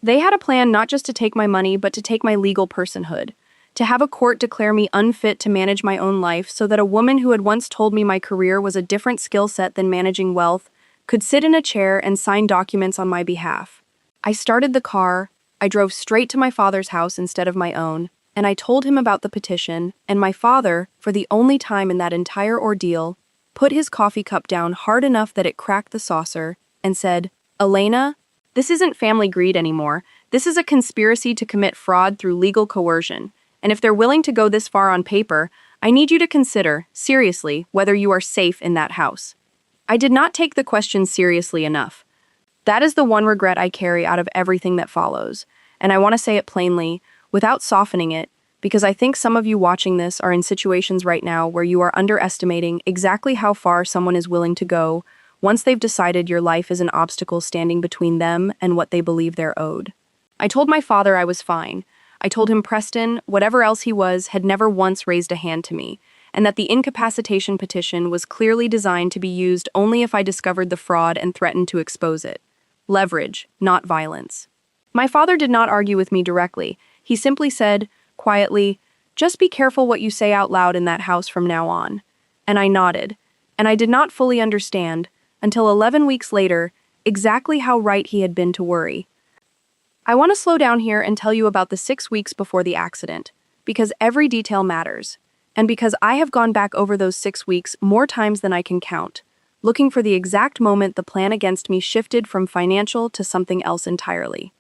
They had a plan not just to take my money but to take my legal personhood, to have a court declare me unfit to manage my own life so that a woman who had once told me my career was a different skill set than managing wealth could sit in a chair and sign documents on my behalf. I started the car, I drove straight to my father's house instead of my own, and I told him about the petition, and my father, for the only time in that entire ordeal, put his coffee cup down hard enough that it cracked the saucer, and said, "Elena, this isn't family greed anymore. This is a conspiracy to commit fraud through legal coercion, and if they're willing to go this far on paper, I need you to consider, seriously, whether you are safe in that house." I did not take the question seriously enough. That is the one regret I carry out of everything that follows, and I want to say it plainly, without softening it, because I think some of you watching this are in situations right now where you are underestimating exactly how far someone is willing to go once they've decided your life is an obstacle standing between them and what they believe they're owed. I told my father I was fine. I told him Preston, whatever else he was, had never once raised a hand to me, and that the incapacitation petition was clearly designed to be used only if I discovered the fraud and threatened to expose it. Leverage, not violence. My father did not argue with me directly. He simply said, quietly, "Just be careful what you say out loud in that house from now on." And I nodded, and I did not fully understand, until 11 weeks later, exactly how right he had been to worry. I want to slow down here and tell you about the 6 weeks before the accident, because every detail matters, and because I have gone back over those 6 weeks more times than I can count, looking for the exact moment the plan against me shifted from financial to something else entirely.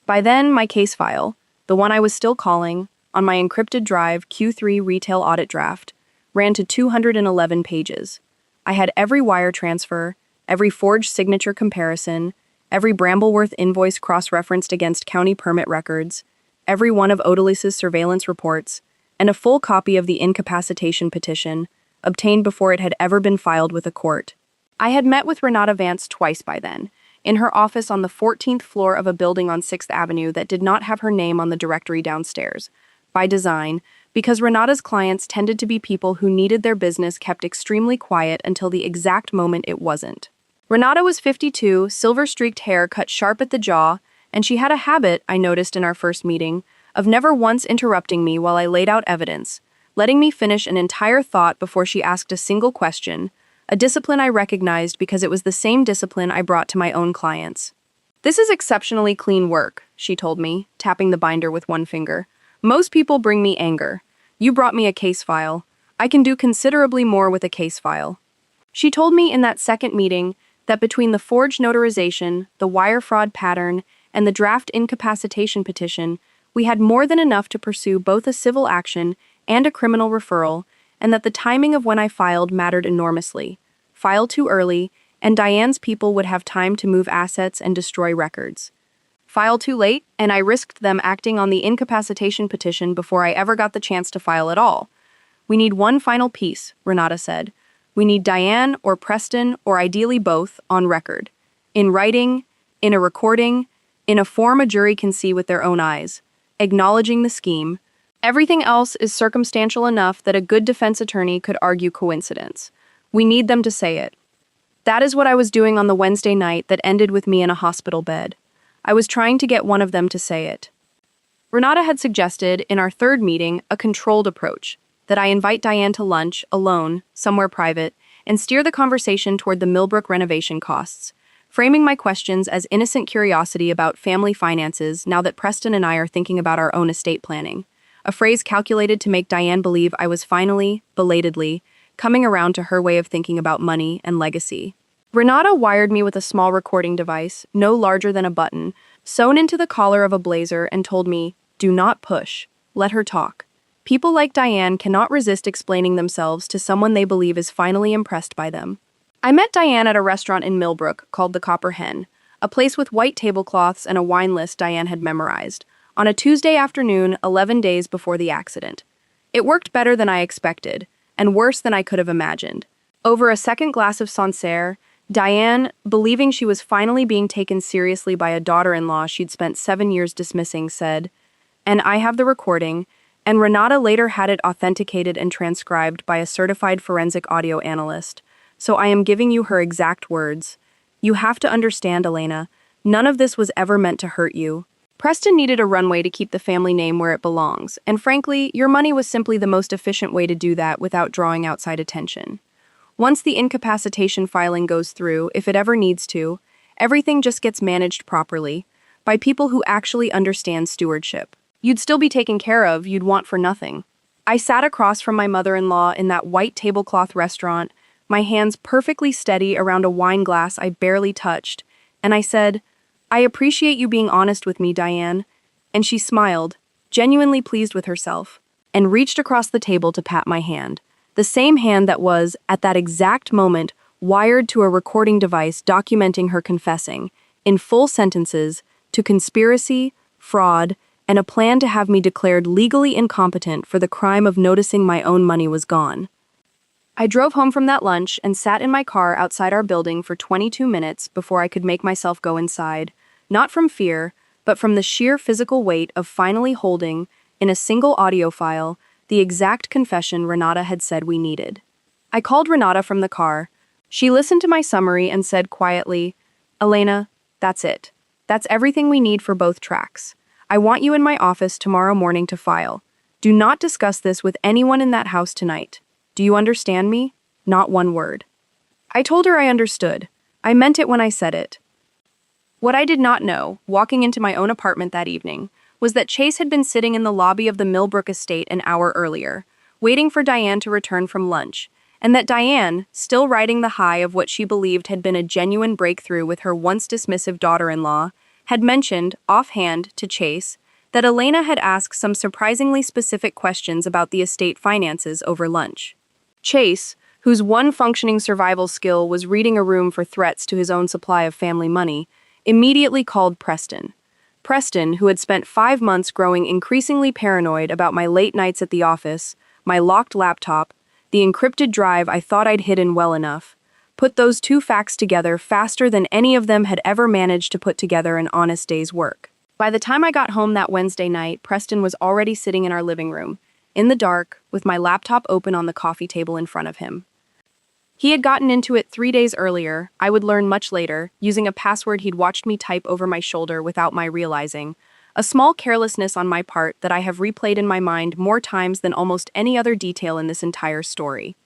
By then, my case file, the one I was still calling, on my encrypted drive Q3 retail audit draft, ran to 211 pages. I had every wire transfer, every forged signature comparison, every Brambleworth invoice cross-referenced against county permit records, every one of Odalise's surveillance reports, and a full copy of the incapacitation petition, obtained before it had ever been filed with a court. I had met with Renata Vance twice by then, in her office on the 14th floor of a building on 6th Avenue that did not have her name on the directory downstairs, by design, because Renata's clients tended to be people who needed their business kept extremely quiet until the exact moment it wasn't. Renata was 52, silver-streaked hair cut sharp at the jaw, and she had a habit, I noticed in our first meeting, of never once interrupting me while I laid out evidence, letting me finish an entire thought before she asked a single question, a discipline I recognized because it was the same discipline I brought to my own clients. "This is exceptionally clean work," she told me, tapping the binder with one finger. "Most people bring me anger. You brought me a case file. I can do considerably more with a case file." She told me in that second meeting that between the forged notarization, the wire fraud pattern, and the draft incapacitation petition, we had more than enough to pursue both a civil action and a criminal referral, and that the timing of when I filed mattered enormously. File too early, and Diane's people would have time to move assets and destroy records. File too late, and I risked them acting on the incapacitation petition before I ever got the chance to file at all. We need one final piece, Renata said. We need Diane or Preston, or ideally both, on record. In writing, in a recording, in a form a jury can see with their own eyes, acknowledging the scheme. Everything else is circumstantial enough that a good defense attorney could argue coincidence. We need them to say it. That is what I was doing on the Wednesday night that ended with me in a hospital bed. I was trying to get one of them to say it. Renata had suggested, in our third meeting, a controlled approach, that I invite Diane to lunch, alone, somewhere private, and steer the conversation toward the Millbrook renovation costs, framing my questions as innocent curiosity about family finances now that Preston and I are thinking about our own estate planning, a phrase calculated to make Diane believe I was finally, belatedly, coming around to her way of thinking about money and legacy. Renata wired me with a small recording device, no larger than a button, sewn into the collar of a blazer and told me, "Do not push. Let her talk." People like Diane cannot resist explaining themselves to someone they believe is finally impressed by them. I met Diane at a restaurant in Millbrook called the Copper Hen, a place with white tablecloths and a wine list Diane had memorized, on a Tuesday afternoon 11 days before the accident. It worked better than I expected, and worse than I could have imagined. Over a second glass of Sancerre, Diane, believing she was finally being taken seriously by a daughter-in-law she'd spent 7 years dismissing, said, "And I have the recording," and Renata later had it authenticated and transcribed by a certified forensic audio analyst. So I am giving you her exact words. "You have to understand, Elena, none of this was ever meant to hurt you. Preston needed a runway to keep the family name where it belongs, and frankly, your money was simply the most efficient way to do that without drawing outside attention. Once the incapacitation filing goes through, if it ever needs to, everything just gets managed properly, by people who actually understand stewardship. You'd still be taken care of, you'd want for nothing." I sat across from my mother-in-law in that white tablecloth restaurant, my hands perfectly steady around a wine glass I barely touched, and I said, "I appreciate you being honest with me, Diane," and she smiled, genuinely pleased with herself, and reached across the table to pat my hand, the same hand that was, at that exact moment, wired to a recording device documenting her confessing, in full sentences, to conspiracy, fraud, and a plan to have me declared legally incompetent for the crime of noticing my own money was gone. I drove home from that lunch and sat in my car outside our building for 22 minutes before I could make myself go inside, not from fear, but from the sheer physical weight of finally holding, in a single audio file, the exact confession Renata had said we needed. I called Renata from the car. She listened to my summary and said quietly, "Elena, that's it. That's everything we need for both tracks. I want you in my office tomorrow morning to file. Do not discuss this with anyone in that house tonight. Do you understand me? Not one word." I told her I understood. I meant it when I said it. What I did not know, walking into my own apartment that evening, was that Chase had been sitting in the lobby of the Millbrook estate an hour earlier, waiting for Diane to return from lunch, and that Diane, still riding the high of what she believed had been a genuine breakthrough with her once dismissive daughter-in-law, had mentioned, offhand, to Chase, that Elena had asked some surprisingly specific questions about the estate finances over lunch. Chase, whose one functioning survival skill was reading a room for threats to his own supply of family money, immediately called Preston. Preston, who had spent 5 months growing increasingly paranoid about my late nights at the office, my locked laptop, the encrypted drive I thought I'd hidden well enough, put those two facts together faster than any of them had ever managed to put together an honest day's work. By the time I got home that Wednesday night, Preston was already sitting in our living room, in the dark, with my laptop open on the coffee table in front of him. He had gotten into it 3 days earlier, I would learn much later, using a password he'd watched me type over my shoulder without my realizing, a small carelessness on my part that I have replayed in my mind more times than almost any other detail in this entire story.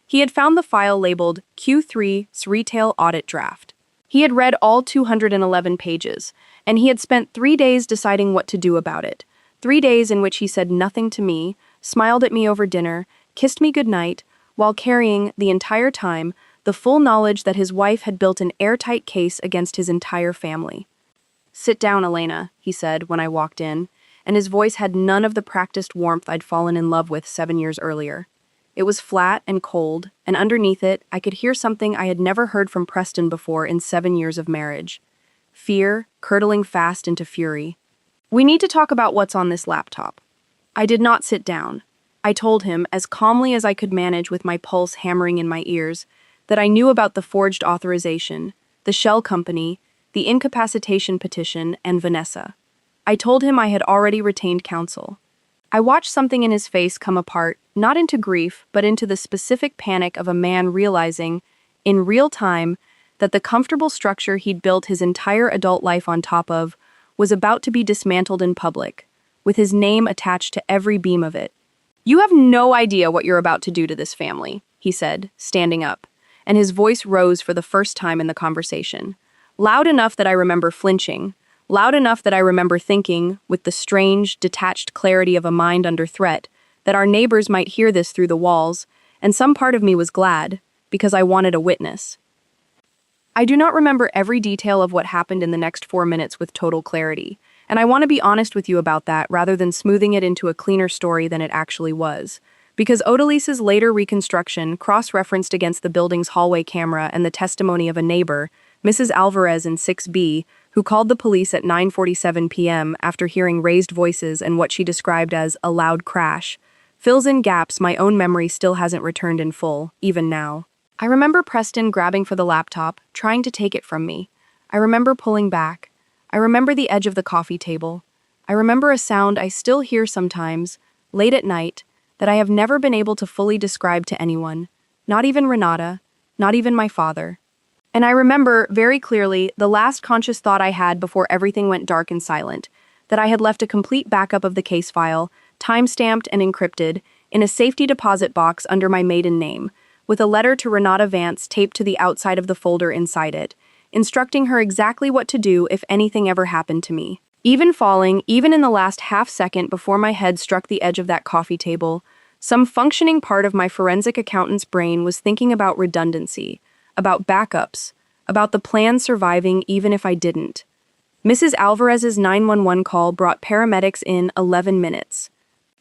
He had found the file labeled Q3's Retail Audit Draft. He had read all 211 pages, and he had spent 3 days deciding what to do about it. 3 days in which he said nothing to me, smiled at me over dinner, kissed me goodnight, while carrying, the entire time, the full knowledge that his wife had built an airtight case against his entire family. "Sit down, Elena," he said when I walked in, and his voice had none of the practiced warmth I'd fallen in love with 7 years earlier. It was flat and cold, and underneath it, I could hear something I had never heard from Preston before in 7 years of marriage. Fear, curdling fast into fury. "We need to talk about what's on this laptop." I did not sit down. I told him, as calmly as I could manage with my pulse hammering in my ears, that I knew about the forged authorization, the shell company, the incapacitation petition, and Vanessa. I told him I had already retained counsel. I watched something in his face come apart, not into grief, but into the specific panic of a man realizing, in real time, that the comfortable structure he'd built his entire adult life on top of was about to be dismantled in public, with his name attached to every beam of it. "You have no idea what you're about to do to this family," he said, standing up, and his voice rose for the first time in the conversation. Loud enough that I remember flinching, loud enough that I remember thinking, with the strange, detached clarity of a mind under threat, that our neighbors might hear this through the walls, and some part of me was glad, because I wanted a witness. I do not remember every detail of what happened in the next 4 minutes with total clarity, and I want to be honest with you about that rather than smoothing it into a cleaner story than it actually was. Because Odalise's later reconstruction, cross-referenced against the building's hallway camera and the testimony of a neighbor, Mrs. Alvarez in 6B, who called the police at 9:47 p.m. after hearing raised voices and what she described as a loud crash, fills in gaps my own memory still hasn't returned in full, even now. I remember Preston grabbing for the laptop, trying to take it from me. I remember pulling back. I remember the edge of the coffee table. I remember a sound I still hear sometimes, late at night, that I have never been able to fully describe to anyone, not even Renata, not even my father. And I remember, very clearly, the last conscious thought I had before everything went dark and silent, that I had left a complete backup of the case file, time-stamped and encrypted, in a safety deposit box under my maiden name, with a letter to Renata Vance taped to the outside of the folder inside it, instructing her exactly what to do if anything ever happened to me. Even in the last half second before my head struck the edge of that coffee table, some functioning part of my forensic accountant's brain was thinking about redundancy, about backups, about the plan surviving even if I didn't. Mrs. Alvarez's 911 call brought paramedics in 11 minutes.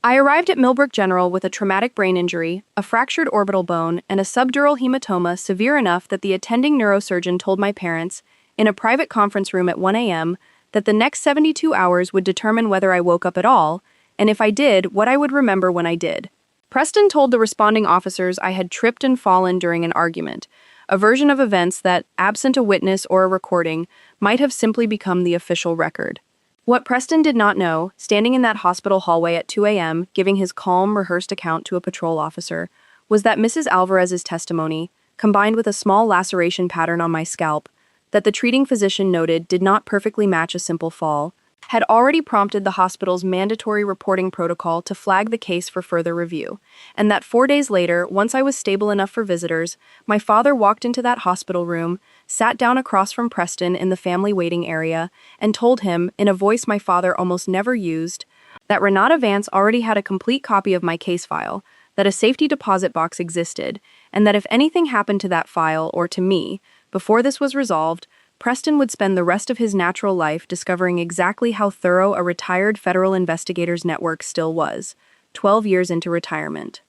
I arrived at Millbrook General with a traumatic brain injury, a fractured orbital bone, and a subdural hematoma severe enough that the attending neurosurgeon told my parents, in a private conference room at 1 a.m., that the next 72 hours would determine whether I woke up at all, and if I did, what I would remember when I did. Preston told the responding officers I had tripped and fallen during an argument, a version of events that, absent a witness or a recording, might have simply become the official record. What Preston did not know, standing in that hospital hallway at 2 a.m., giving his calm, rehearsed account to a patrol officer, was that Mrs. Alvarez's testimony, combined with a small laceration pattern on my scalp, that the treating physician noted did not perfectly match a simple fall, had already prompted the hospital's mandatory reporting protocol to flag the case for further review, and that 4 days later, once I was stable enough for visitors, my father walked into that hospital room, sat down across from Preston in the family waiting area, and told him, in a voice my father almost never used, that Renata Vance already had a complete copy of my case file, that a safety deposit box existed, and that if anything happened to that file or to me, before this was resolved, Preston would spend the rest of his natural life discovering exactly how thorough a retired federal investigators network still was, 12 years into retirement.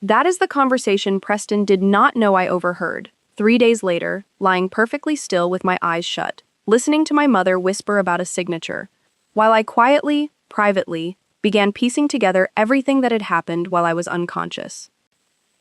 That is the conversation Preston did not know I overheard, 3 days later, lying perfectly still with my eyes shut, listening to my mother whisper about a signature, while I quietly, privately, began piecing together everything that had happened while I was unconscious.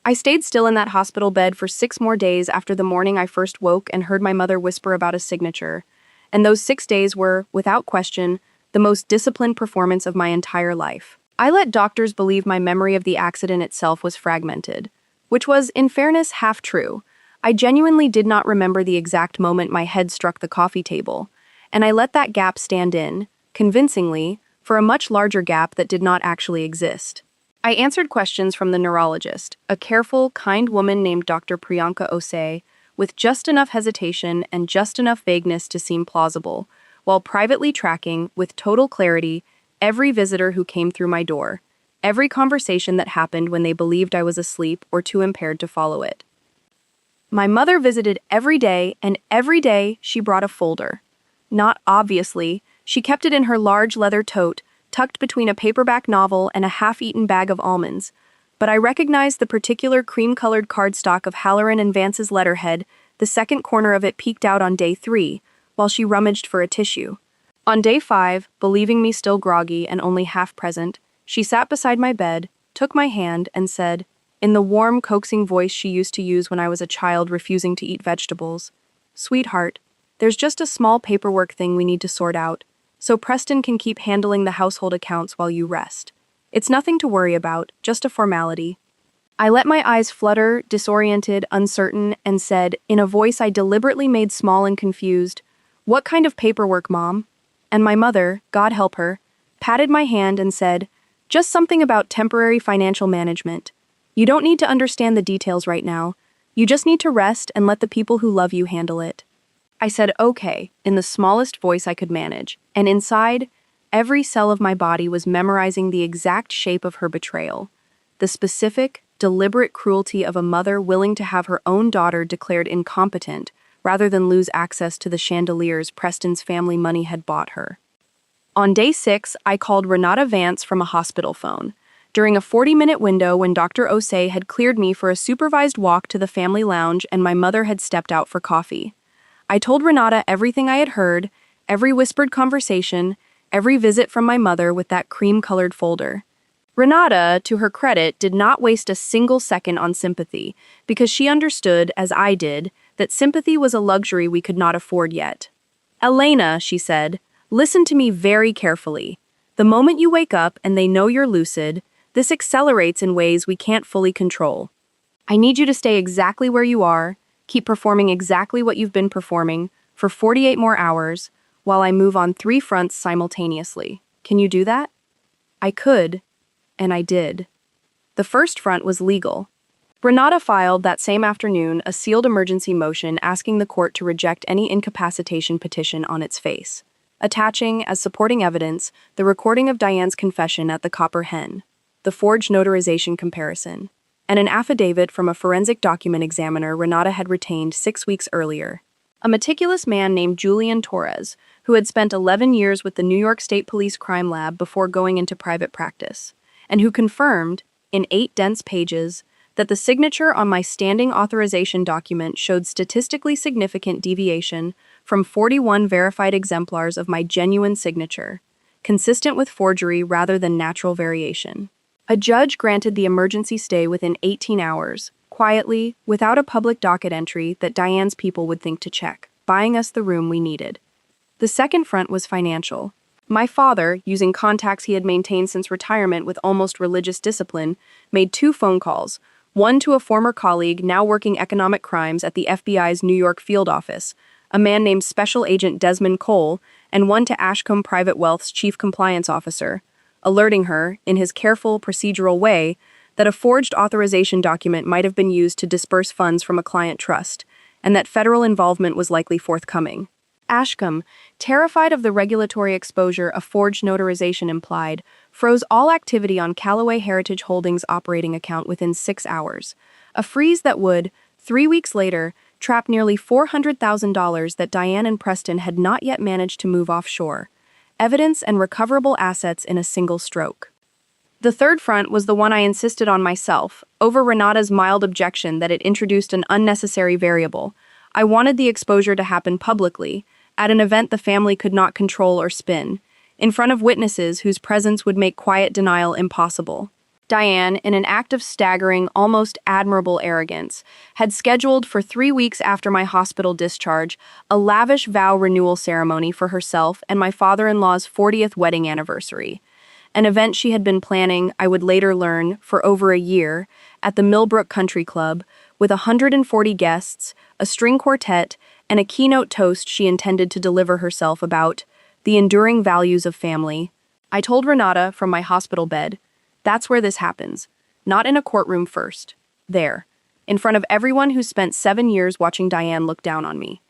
I stayed still in that hospital bed for 6 more days after the morning I first woke and heard my mother whisper about a signature, and those 6 days were, without question, the most disciplined performance of my entire life. I let doctors believe my memory of the accident itself was fragmented, which was, in fairness, half true. I genuinely did not remember the exact moment my head struck the coffee table, and I let that gap stand in, convincingly, for a much larger gap that did not actually exist. I answered questions from the neurologist, a careful, kind woman named Dr. Priyanka Osei, with just enough hesitation and just enough vagueness to seem plausible, while privately tracking, with total clarity, every visitor who came through my door, every conversation that happened when they believed I was asleep or too impaired to follow it. My mother visited every day, and every day she brought a folder. Not obviously, she kept it in her large leather tote, tucked between a paperback novel and a half-eaten bag of almonds, but I recognized the particular cream-colored cardstock of Halloran and Vance's letterhead. The second corner of it peeked out on day 3, while she rummaged for a tissue. On day 5, believing me still groggy and only half present, she sat beside my bed, took my hand, and said, in the warm, coaxing voice she used to use when I was a child refusing to eat vegetables, "Sweetheart, there's just a small paperwork thing we need to sort out, so Preston can keep handling the household accounts while you rest. It's nothing to worry about, just a formality." I let my eyes flutter, disoriented, uncertain, and said, in a voice I deliberately made small and confused, "What kind of paperwork, Mom?" And my mother, God help her, patted my hand and said, "Just something about temporary financial management. You don't need to understand the details right now. You just need to rest and let the people who love you handle it." I said okay, in the smallest voice I could manage, and inside, every cell of my body was memorizing the exact shape of her betrayal. The specific, deliberate cruelty of a mother willing to have her own daughter declared incompetent rather than lose access to the chandeliers Preston's family money had bought her. On day 6, I called Renata Vance from a hospital phone. During a 40-minute window when Dr. Osei had cleared me for a supervised walk to the family lounge and my mother had stepped out for coffee. I told Renata everything I had heard, every whispered conversation, every visit from my mother with that cream-colored folder. Renata, to her credit, did not waste a single second on sympathy, because she understood, as I did, that sympathy was a luxury we could not afford yet. "Elena," she said, "listen to me very carefully. The moment you wake up and they know you're lucid, this accelerates in ways we can't fully control. I need you to stay exactly where you are, keep performing exactly what you've been performing, for 48 more hours, while I move on 3 fronts simultaneously. Can you do that?" I could, and I did. The first front was legal. Renata filed that same afternoon a sealed emergency motion asking the court to reject any incapacitation petition on its face, attaching, as supporting evidence, the recording of Diane's confession at the Copper Hen, the forged notarization comparison, and an affidavit from a forensic document examiner Renata had retained 6 weeks earlier. A meticulous man named Julian Torres, who had spent 11 years with the New York State Police Crime Lab before going into private practice, and who confirmed, in 8 dense pages, that the signature on my standing authorization document showed statistically significant deviation from 41 verified exemplars of my genuine signature, consistent with forgery rather than natural variation. A judge granted the emergency stay within 18 hours, quietly, without a public docket entry that Diane's people would think to check, buying us the room we needed. The second front was financial. My father, using contacts he had maintained since retirement with almost religious discipline, made 2 phone calls, one to a former colleague now working economic crimes at the FBI's New York field office, a man named Special Agent Desmond Cole, and one to Ashcombe Private Wealth's chief compliance officer, alerting her, in his careful, procedural way, that a forged authorization document might have been used to disperse funds from a client trust, and that federal involvement was likely forthcoming. Ashcombe, terrified of the regulatory exposure a forged notarization implied, froze all activity on Callaway Heritage Holdings' operating account within 6 hours, a freeze that would, 3 weeks later, trap nearly $400,000 that Diane and Preston had not yet managed to move offshore, evidence and recoverable assets in a single stroke. The third front was the one I insisted on myself, over Renata's mild objection that it introduced an unnecessary variable. I wanted the exposure to happen publicly, at an event the family could not control or spin, in front of witnesses whose presence would make quiet denial impossible. Diane, in an act of staggering, almost admirable arrogance, had scheduled for 3 weeks after my hospital discharge a lavish vow renewal ceremony for herself and my father-in-law's 40th wedding anniversary, an event she had been planning, I would later learn, for over a year, at the Millbrook Country Club, with 140 guests, a string quartet, and a keynote toast she intended to deliver herself about the enduring values of family. I told Renata from my hospital bed, "That's where this happens. Not in a courtroom first. There. In front of everyone who spent 7 years watching Diane look down on me."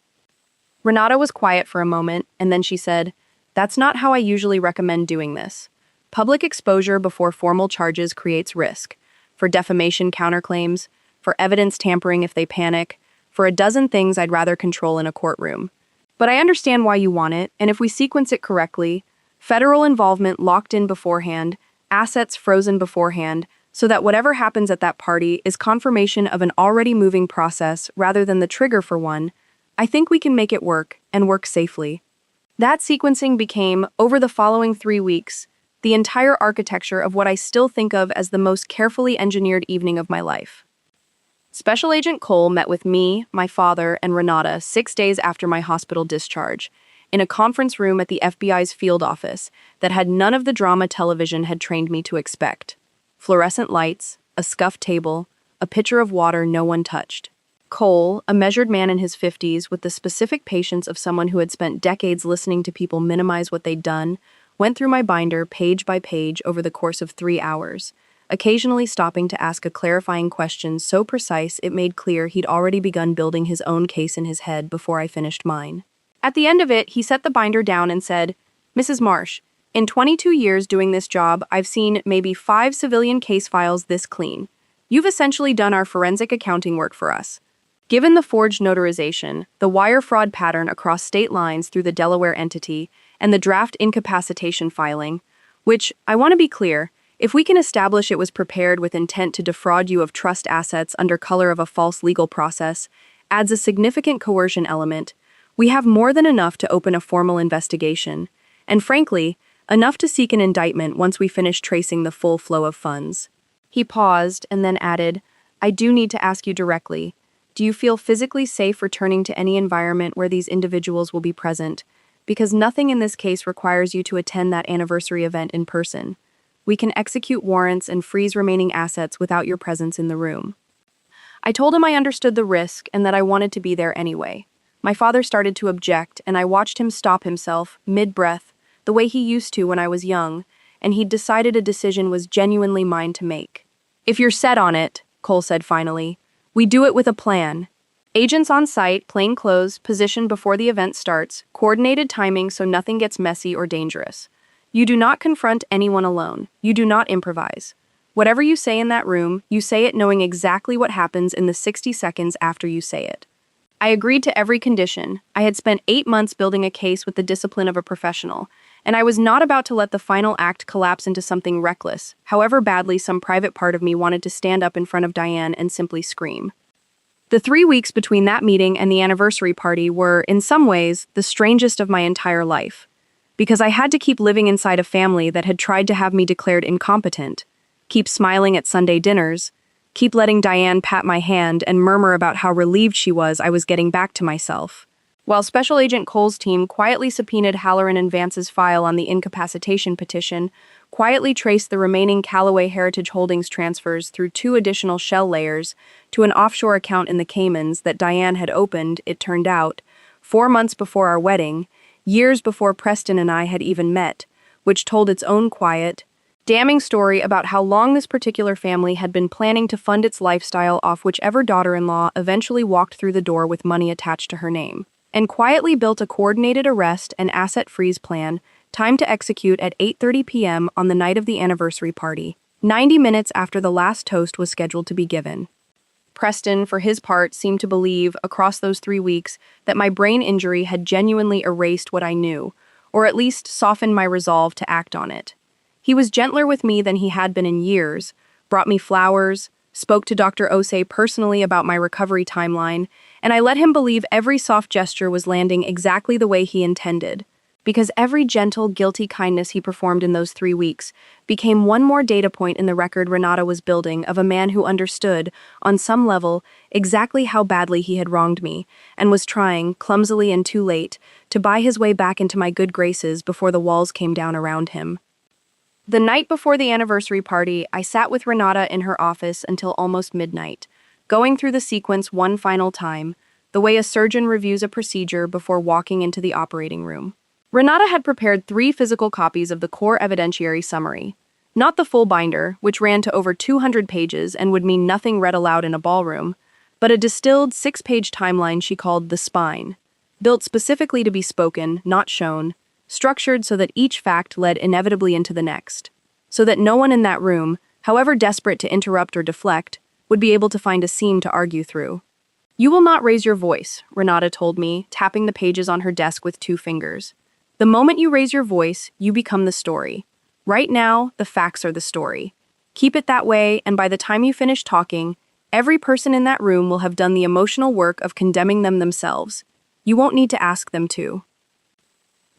Renata was quiet for a moment, and then she said, "That's not how I usually recommend doing this. Public exposure before formal charges creates risk. For defamation counterclaims, for evidence tampering if they panic, for a dozen things I'd rather control in a courtroom. But I understand why you want it, and if we sequence it correctly, federal involvement locked in beforehand, assets frozen beforehand, so that whatever happens at that party is confirmation of an already moving process rather than the trigger for one, I think we can make it work, and work safely. That sequencing became, over the following 3 weeks, the entire architecture of what I still think of as the most carefully engineered evening of my life. Special Agent Cole met with me, my father, and Renata 6 days after my hospital discharge, in a conference room at the FBI's field office that had none of the drama television had trained me to expect. Fluorescent lights, a scuffed table, a pitcher of water no one touched. Cole, a measured man in his 50s with the specific patience of someone who had spent decades listening to people minimize what they'd done, went through my binder page by page over the course of 3 hours, occasionally stopping to ask a clarifying question so precise it made clear he'd already begun building his own case in his head before I finished mine. At the end of it, he set the binder down and said, "Mrs. Marsh, in 22 years doing this job, I've seen maybe 5 civilian case files this clean. You've essentially done our forensic accounting work for us." Given the forged notarization, the wire fraud pattern across state lines through the Delaware entity, and the draft incapacitation filing, which, I want to be clear, if we can establish it was prepared with intent to defraud you of trust assets under color of a false legal process, adds a significant coercion element, we have more than enough to open a formal investigation, and frankly, enough to seek an indictment once we finish tracing the full flow of funds. He paused and then added, "I do need to ask you directly. Do you feel physically safe returning to any environment where these individuals will be present? Because nothing in this case requires you to attend that anniversary event in person. We can execute warrants and freeze remaining assets without your presence in the room." I told him I understood the risk and that I wanted to be there anyway. My father started to object, and I watched him stop himself, mid-breath, the way he used to when I was young, and he'd decided a decision was genuinely mine to make. "If you're set on it," Cole said finally, "we do it with a plan. Agents on site, plain clothes, positioned before the event starts, coordinated timing so nothing gets messy or dangerous. You do not confront anyone alone. You do not improvise. Whatever you say in that room, you say it knowing exactly what happens in the 60 seconds after you say it." I agreed to every condition. I had spent 8 months building a case with the discipline of a professional, and I was not about to let the final act collapse into something reckless, however badly some private part of me wanted to stand up in front of Diane and simply scream. The 3 weeks between that meeting and the anniversary party were, in some ways, the strangest of my entire life, because I had to keep living inside a family that had tried to have me declared incompetent, keep smiling at Sunday dinners, keep letting Diane pat my hand and murmur about how relieved she was I was getting back to myself, while Special Agent Cole's team quietly subpoenaed Halloran and Vance's file on the incapacitation petition, quietly traced the remaining Callaway Heritage Holdings transfers through 2 additional shell layers to an offshore account in the Caymans that Diane had opened, it turned out, 4 months before our wedding, years before Preston and I had even met, which told its own quiet, damning story about how long this particular family had been planning to fund its lifestyle off whichever daughter-in-law eventually walked through the door with money attached to her name, and quietly built a coordinated arrest and asset freeze plan timed to execute at 8:30 p.m. on the night of the anniversary party, 90 minutes after the last toast was scheduled to be given. Preston, for his part, seemed to believe, across those 3 weeks, that my brain injury had genuinely erased what I knew, or at least softened my resolve to act on it. He was gentler with me than he had been in years, brought me flowers, spoke to Dr. Osei personally about my recovery timeline, and I let him believe every soft gesture was landing exactly the way he intended, because every gentle, guilty kindness he performed in those 3 weeks became one more data point in the record Renata was building of a man who understood, on some level, exactly how badly he had wronged me, and was trying, clumsily and too late, to buy his way back into my good graces before the walls came down around him. The night before the anniversary party, I sat with Renata in her office until almost midnight, going through the sequence one final time, the way a surgeon reviews a procedure before walking into the operating room. Renata had prepared 3 physical copies of the core evidentiary summary, not the full binder, which ran to over 200 pages and would mean nothing read aloud in a ballroom, but a distilled 6-page timeline she called the spine, built specifically to be spoken, not shown, structured so that each fact led inevitably into the next, so that no one in that room, however desperate to interrupt or deflect, would be able to find a seam to argue through. "You will not raise your voice," Renata told me, tapping the pages on her desk with 2 fingers. "The moment you raise your voice, you become the story. Right now, the facts are the story. Keep it that way, and by the time you finish talking, every person in that room will have done the emotional work of condemning them themselves. You won't need to ask them to.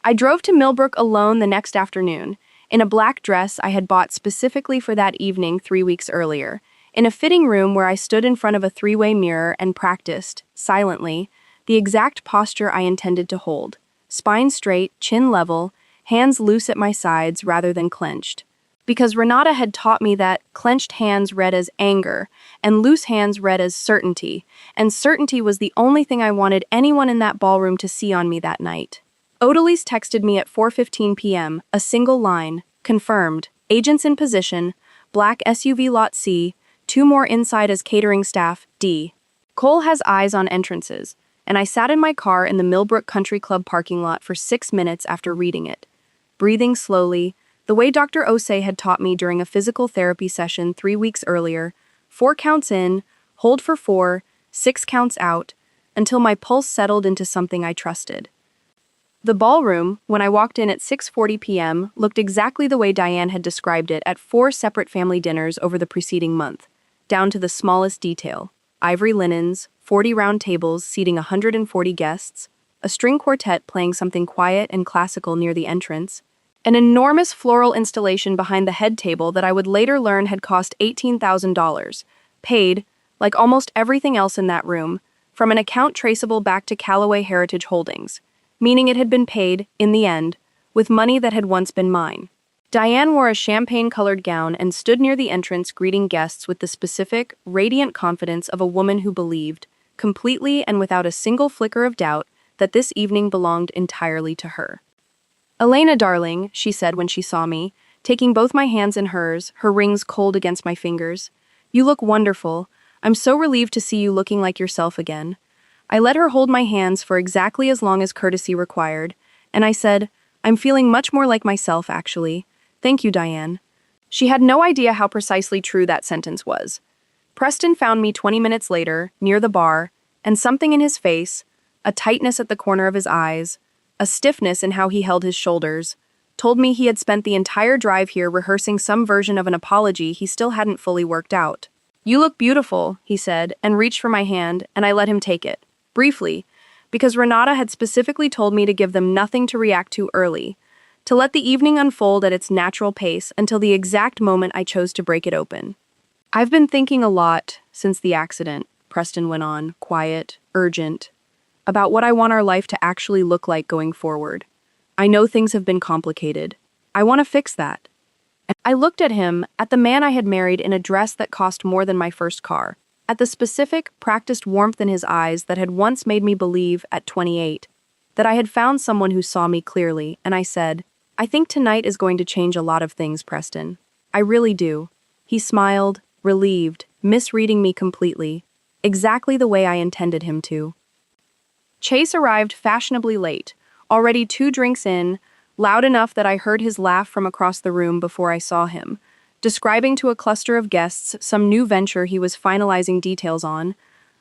I drove to Millbrook alone the next afternoon, in a black dress I had bought specifically for that evening 3 weeks earlier, in a fitting room where I stood in front of a three-way mirror and practiced, silently, the exact posture I intended to hold. Spine straight, chin level, hands loose at my sides rather than clenched. Because Renata had taught me that clenched hands read as anger, and loose hands read as certainty, and certainty was the only thing I wanted anyone in that ballroom to see on me that night. Odalise texted me at 4:15 p.m., a single line, confirmed, agents in position, black SUV lot C, 2 more inside as catering staff, D. Cole has eyes on entrances, and I sat in my car in the Millbrook Country Club parking lot for 6 minutes after reading it, breathing slowly, the way Dr. Osei had taught me during a physical therapy session 3 weeks earlier, 4 counts in, hold for 4, 6 counts out, until my pulse settled into something I trusted. The ballroom, when I walked in at 6:40 p.m., looked exactly the way Diane had described it at 4 separate family dinners over the preceding month, down to the smallest detail. Ivory linens, 40 round tables seating 140 guests, a string quartet playing something quiet and classical near the entrance, an enormous floral installation behind the head table that I would later learn had cost $18,000, paid, like almost everything else in that room, from an account traceable back to Callaway Heritage Holdings, meaning it had been paid, in the end, with money that had once been mine. Diane wore a champagne-colored gown and stood near the entrance greeting guests with the specific, radiant confidence of a woman who believed, completely and without a single flicker of doubt, that this evening belonged entirely to her. "Elena, darling," she said when she saw me, taking both my hands in hers, her rings cold against my fingers. "You look wonderful. I'm so relieved to see you looking like yourself again." I let her hold my hands for exactly as long as courtesy required, and I said, "I'm feeling much more like myself, actually. Thank you, Diane." She had no idea how precisely true that sentence was. Preston found me 20 minutes later, near the bar, and something in his face, a tightness at the corner of his eyes, a stiffness in how he held his shoulders, told me he had spent the entire drive here rehearsing some version of an apology he still hadn't fully worked out. "You look beautiful," he said, and reached for my hand, and I let him take it. Briefly, because Renata had specifically told me to give them nothing to react to early, to let the evening unfold at its natural pace until the exact moment I chose to break it open. "I've been thinking a lot since the accident," Preston went on, quiet, urgent, "about what I want our life to actually look like going forward. I know things have been complicated. I want to fix that." And I looked at him, at the man I had married in a dress that cost more than my first car, at the specific, practiced warmth in his eyes that had once made me believe, at 28, that I had found someone who saw me clearly, and I said, "I think tonight is going to change a lot of things, Preston. I really do." He smiled, relieved, misreading me completely, exactly the way I intended him to. Chase arrived fashionably late, already 2 drinks in, loud enough that I heard his laugh from across the room before I saw him, describing to a cluster of guests some new venture he was finalizing details on,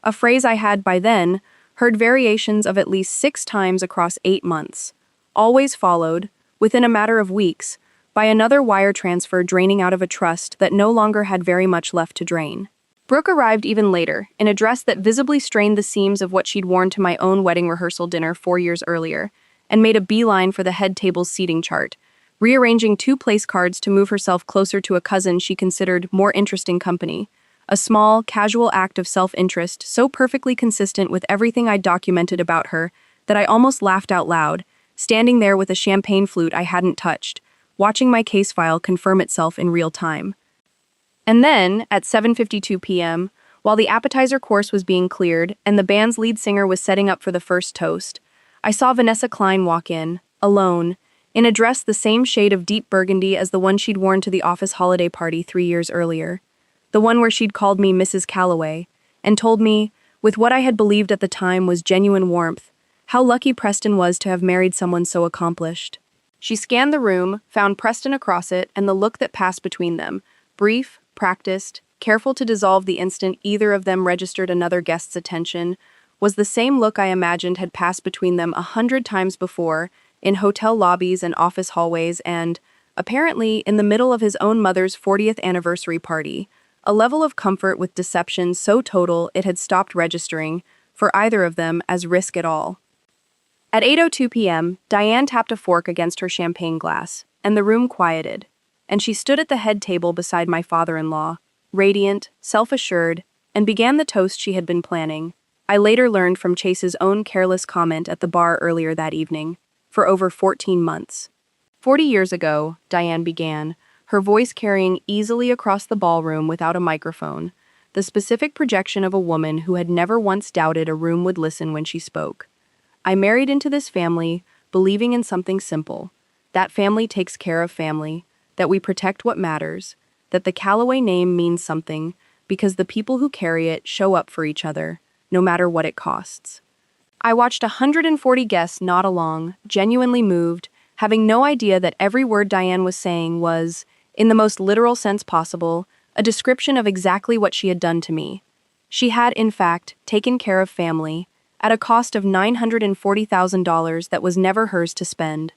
a phrase I had, by then, heard variations of at least 6 times across 8 months, always followed, within a matter of weeks, by another wire transfer draining out of a trust that no longer had very much left to drain. Brooke arrived even later, in a dress that visibly strained the seams of what she'd worn to my own wedding rehearsal dinner 4 years earlier, and made a beeline for the head table's seating chart, rearranging 2 place cards to move herself closer to a cousin she considered more interesting company, a small, casual act of self-interest so perfectly consistent with everything I'd documented about her that I almost laughed out loud, standing there with a champagne flute I hadn't touched, watching my case file confirm itself in real time. And then, at 7:52 p.m., while the appetizer course was being cleared and the band's lead singer was setting up for the first toast, I saw Vanessa Klein walk in, alone, in a dress the same shade of deep burgundy as the one she'd worn to the office holiday party 3 years earlier, the one where she'd called me Mrs. Calloway, and told me, with what I had believed at the time was genuine warmth, how lucky Preston was to have married someone so accomplished. She scanned the room, found Preston across it, and the look that passed between them, brief, practiced, careful to dissolve the instant either of them registered another guest's attention, was the same look I imagined had passed between them 100 times before, in hotel lobbies and office hallways and, apparently in the middle of his own mother's 40th anniversary party, a level of comfort with deception so total it had stopped registering, for either of them, as risk at all. At 8:02 p.m., Diane tapped a fork against her champagne glass, and the room quieted, and she stood at the head table beside my father-in-law, radiant, self-assured, and began the toast she had been planning. I later learned from Chase's own careless comment at the bar earlier that evening, for over 14 months. 40 years ago, Diane began, her voice carrying easily across the ballroom without a microphone, the specific projection of a woman who had never once doubted a room would listen when she spoke. I married into this family, believing in something simple. That family takes care of family, that we protect what matters, that the Calloway name means something, because the people who carry it show up for each other, no matter what it costs. I watched 140 guests nod along, genuinely moved, having no idea that every word Diane was saying was, in the most literal sense possible, a description of exactly what she had done to me. She had, in fact, taken care of family, at a cost of $940,000 that was never hers to spend.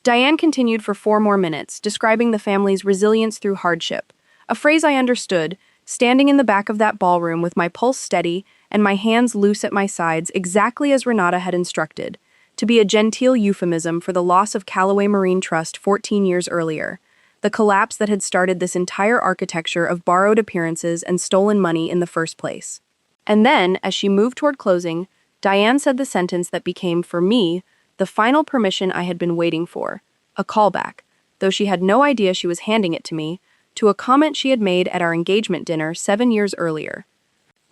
Diane continued for 4 more minutes, describing the family's resilience through hardship, a phrase I understood, standing in the back of that ballroom with my pulse steady and my hands loose at my sides exactly as Renata had instructed, to be a genteel euphemism for the loss of Callaway Marine Trust 14 years earlier, the collapse that had started this entire architecture of borrowed appearances and stolen money in the first place. And then, as she moved toward closing, Diane said the sentence that became, for me, the final permission I had been waiting for, a callback, though she had no idea she was handing it to me, to a comment she had made at our engagement dinner 7 years earlier.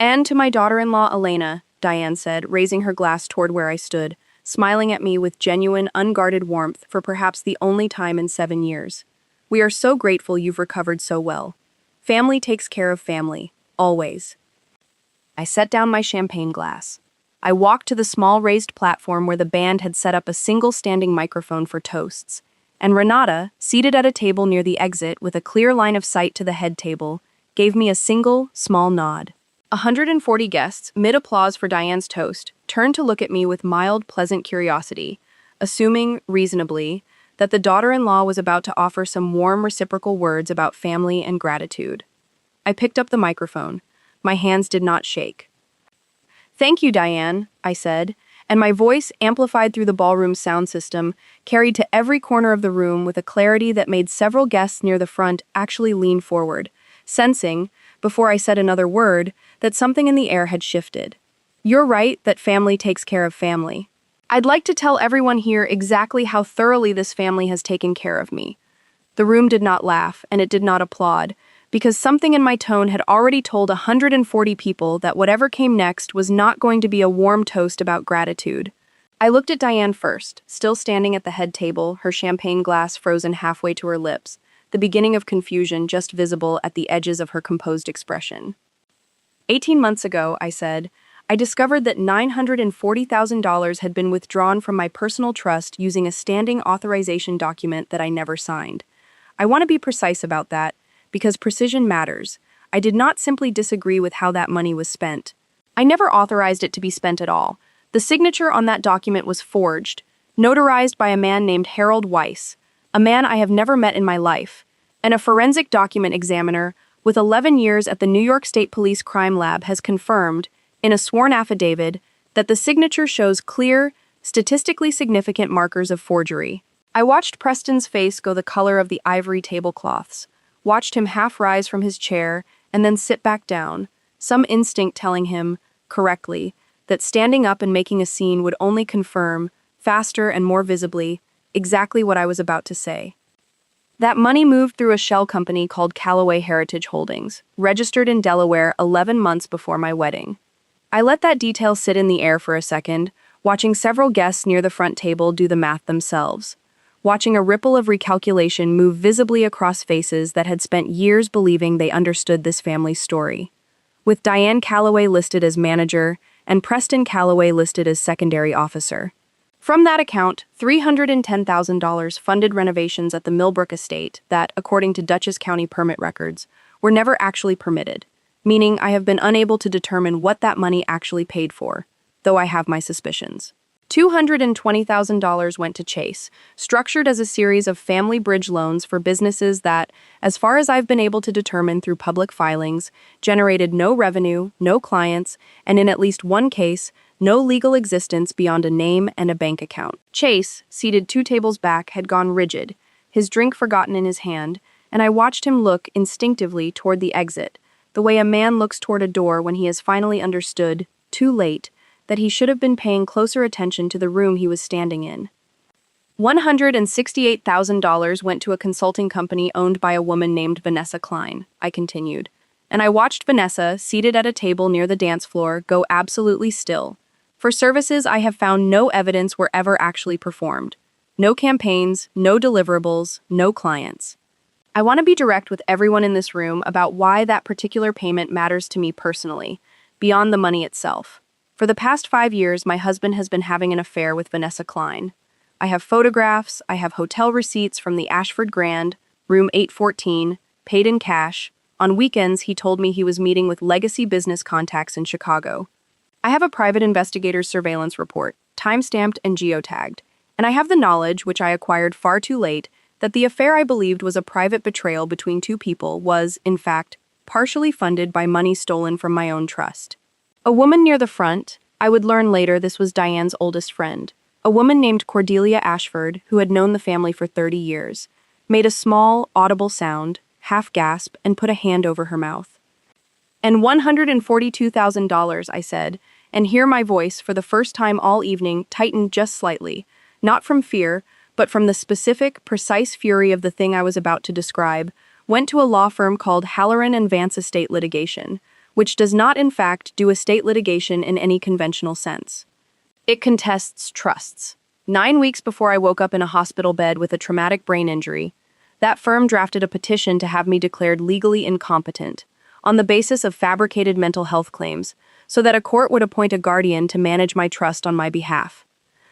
"And to my daughter-in-law Elena," Diane said, raising her glass toward where I stood, smiling at me with genuine, unguarded warmth for perhaps the only time in 7 years. "We are so grateful you've recovered so well. Family takes care of family, always." I set down my champagne glass. I walked to the small raised platform where the band had set up a single standing microphone for toasts, and Renata, seated at a table near the exit with a clear line of sight to the head table, gave me a single, small nod. 140 guests, mid-applause for Diane's toast, turned to look at me with mild, pleasant curiosity, assuming, reasonably, that the daughter-in-law was about to offer some warm reciprocal words about family and gratitude. I picked up the microphone. My hands did not shake. "Thank you, Diane," I said, and my voice, amplified through the ballroom sound system, carried to every corner of the room with a clarity that made several guests near the front actually lean forward, sensing, before I said another word, that something in the air had shifted. "You're right that family takes care of family. I'd like to tell everyone here exactly how thoroughly this family has taken care of me." The room did not laugh, and it did not applaud, because something in my tone had already told 140 people that whatever came next was not going to be a warm toast about gratitude. I looked at Diane first, still standing at the head table, her champagne glass frozen halfway to her lips, the beginning of confusion just visible at the edges of her composed expression. 18 months ago, I said, I discovered that $940,000 had been withdrawn from my personal trust using a standing authorization document that I never signed. I want to be precise about that, because precision matters. I did not simply disagree with how that money was spent. I never authorized it to be spent at all. The signature on that document was forged, notarized by a man named Harold Weiss, a man I have never met in my life, and a forensic document examiner with 11 years at the New York State Police Crime Lab has confirmed, in a sworn affidavit, that the signature shows clear, statistically significant markers of forgery. I watched Preston's face go the color of the ivory tablecloths, watched him half rise from his chair and then sit back down, some instinct telling him, correctly, that standing up and making a scene would only confirm, faster and more visibly, exactly what I was about to say. That money moved through a shell company called Callaway Heritage Holdings, registered in Delaware 11 months before my wedding. I let that detail sit in the air for a second, watching several guests near the front table do the math themselves, watching a ripple of recalculation move visibly across faces that had spent years believing they understood this family's story. With Diane Calloway listed as manager and Preston Calloway listed as secondary officer. From that account, $310,000 funded renovations at the Millbrook estate that, according to Dutchess County permit records, were never actually permitted, meaning I have been unable to determine what that money actually paid for, though I have my suspicions. $220,000 went to Chase, structured as a series of family bridge loans for businesses that, as far as I've been able to determine through public filings, generated no revenue, no clients, and in at least one case, no legal existence beyond a name and a bank account. Chase, seated 2 tables back, had gone rigid, his drink forgotten in his hand, and I watched him look instinctively toward the exit, the way a man looks toward a door when he has finally understood, too late, that he should have been paying closer attention to the room he was standing in. $168,000 went to a consulting company owned by a woman named Vanessa Klein, I continued, and I watched Vanessa, seated at a table near the dance floor, go absolutely still. For services I have found no evidence were ever actually performed. No campaigns, no deliverables, no clients. I want to be direct with everyone in this room about why that particular payment matters to me personally, beyond the money itself. For the past 5 years, my husband has been having an affair with Vanessa Klein. I have photographs, I have hotel receipts from the Ashford Grand, room 814, paid in cash. On weekends, he told me he was meeting with legacy business contacts in Chicago. I have a private investigator's surveillance report, time-stamped and geotagged, and I have the knowledge, which I acquired far too late, that the affair I believed was a private betrayal between two people was, in fact, partially funded by money stolen from my own trust. A woman near the front, I would learn later this was Diane's oldest friend, a woman named Cordelia Ashford, who had known the family for 30 years, made a small, audible sound, half gasp, and put a hand over her mouth. And $142,000, I said, and here my voice, for the first time all evening, tightened just slightly, not from fear, but from the specific, precise fury of the thing I was about to describe, went to a law firm called Halloran and Vance Estate Litigation, which does not in fact do estate litigation in any conventional sense. It contests trusts. 9 weeks before I woke up in a hospital bed with a traumatic brain injury, that firm drafted a petition to have me declared legally incompetent, on the basis of fabricated mental health claims, so that a court would appoint a guardian to manage my trust on my behalf.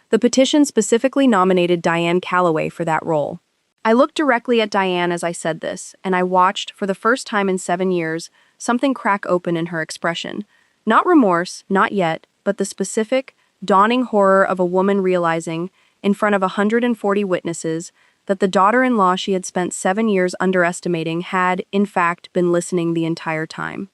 The petition specifically nominated Diane Calloway for that role. I looked directly at Diane as I said this, and I watched, for the first time in 7 years, something crack open in her expression. Not remorse, not yet, but the specific, dawning horror of a woman realizing, in front of 140 witnesses, that the daughter-in-law she had spent 7 years underestimating had, in fact, been listening the entire time.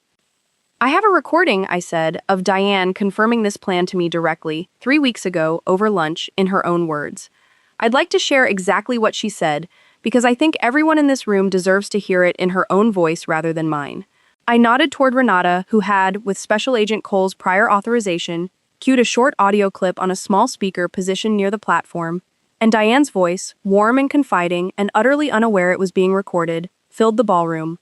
I have a recording, I said, of Diane confirming this plan to me directly, 3 weeks ago, over lunch, in her own words. I'd like to share exactly what she said, because I think everyone in this room deserves to hear it in her own voice rather than mine. I nodded toward Renata, who had, with Special Agent Cole's prior authorization, cued a short audio clip on a small speaker positioned near the platform, and Diane's voice, warm and confiding and utterly unaware it was being recorded, filled the ballroom.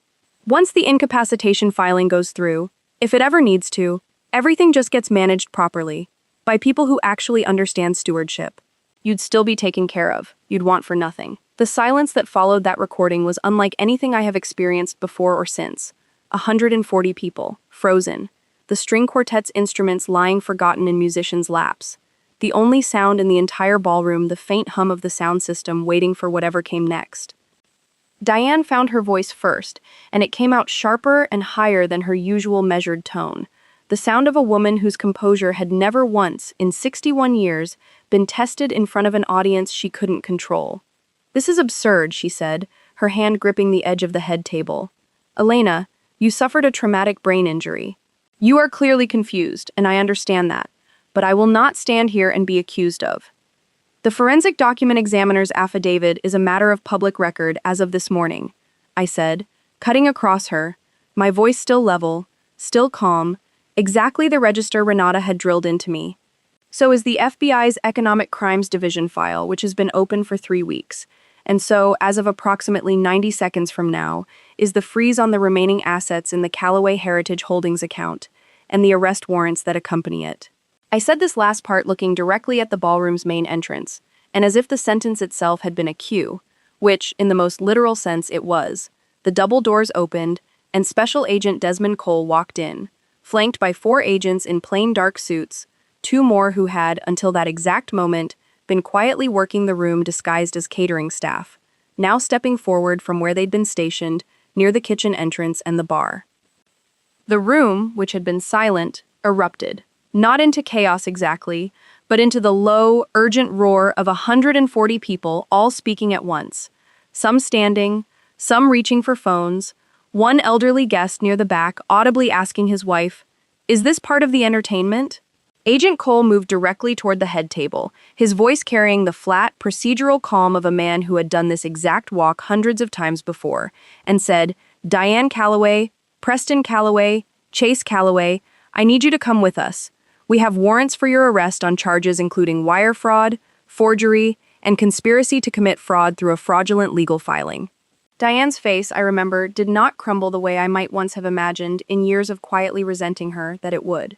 Once the incapacitation filing goes through, if it ever needs to, everything just gets managed properly, by people who actually understand stewardship. You'd still be taken care of, you'd want for nothing. The silence that followed that recording was unlike anything I have experienced before or since. 140 people, frozen. The string quartet's instruments lying forgotten in musicians' laps. The only sound in the entire ballroom, the faint hum of the sound system waiting for whatever came next. Diane found her voice first, and it came out sharper and higher than her usual measured tone. The sound of a woman whose composure had never once, in 61 years, been tested in front of an audience she couldn't control. "This is absurd," she said, her hand gripping the edge of the head table. "Elena, you suffered a traumatic brain injury. You are clearly confused, and I understand that, but I will not stand here and be accused of. The forensic document examiner's affidavit is a matter of public record as of this morning," I said, cutting across her, my voice still level, still calm, exactly the register Renata had drilled into me. "So is the FBI's Economic Crimes Division file, which has been open for 3 weeks. And so, as of approximately 90 seconds from now, is the freeze on the remaining assets in the Callaway Heritage Holdings account, and the arrest warrants that accompany it." I said this last part looking directly at the ballroom's main entrance, and as if the sentence itself had been a cue, which, in the most literal sense, it was. The double doors opened, and Special Agent Desmond Cole walked in, flanked by 4 agents in plain dark suits, 2 more who had, until that exact moment, been quietly working the room disguised as catering staff, now stepping forward from where they'd been stationed, near the kitchen entrance and the bar. The room, which had been silent, erupted, not into chaos exactly, but but into the low, urgent roar of 140 people all speaking at once. Some standing, some reaching for phones, one elderly guest near the back audibly asking his wife, "Is this part of the entertainment?" Agent Cole moved directly toward the head table, his voice carrying the flat, procedural calm of a man who had done this exact walk hundreds of times before, and said, "Diane Calloway, Preston Calloway, Chase Calloway, I need you to come with us. We have warrants for your arrest on charges including wire fraud, forgery, and conspiracy to commit fraud through a fraudulent legal filing." Diane's face, I remember, did not crumble the way I might once have imagined in years of quietly resenting her that it would.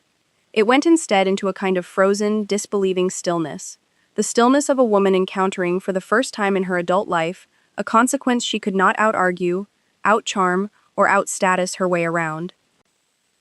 It went instead into a kind of frozen, disbelieving stillness. The stillness of a woman encountering, for the first time in her adult life, a consequence she could not out-argue, out-charm, or out-status her way around.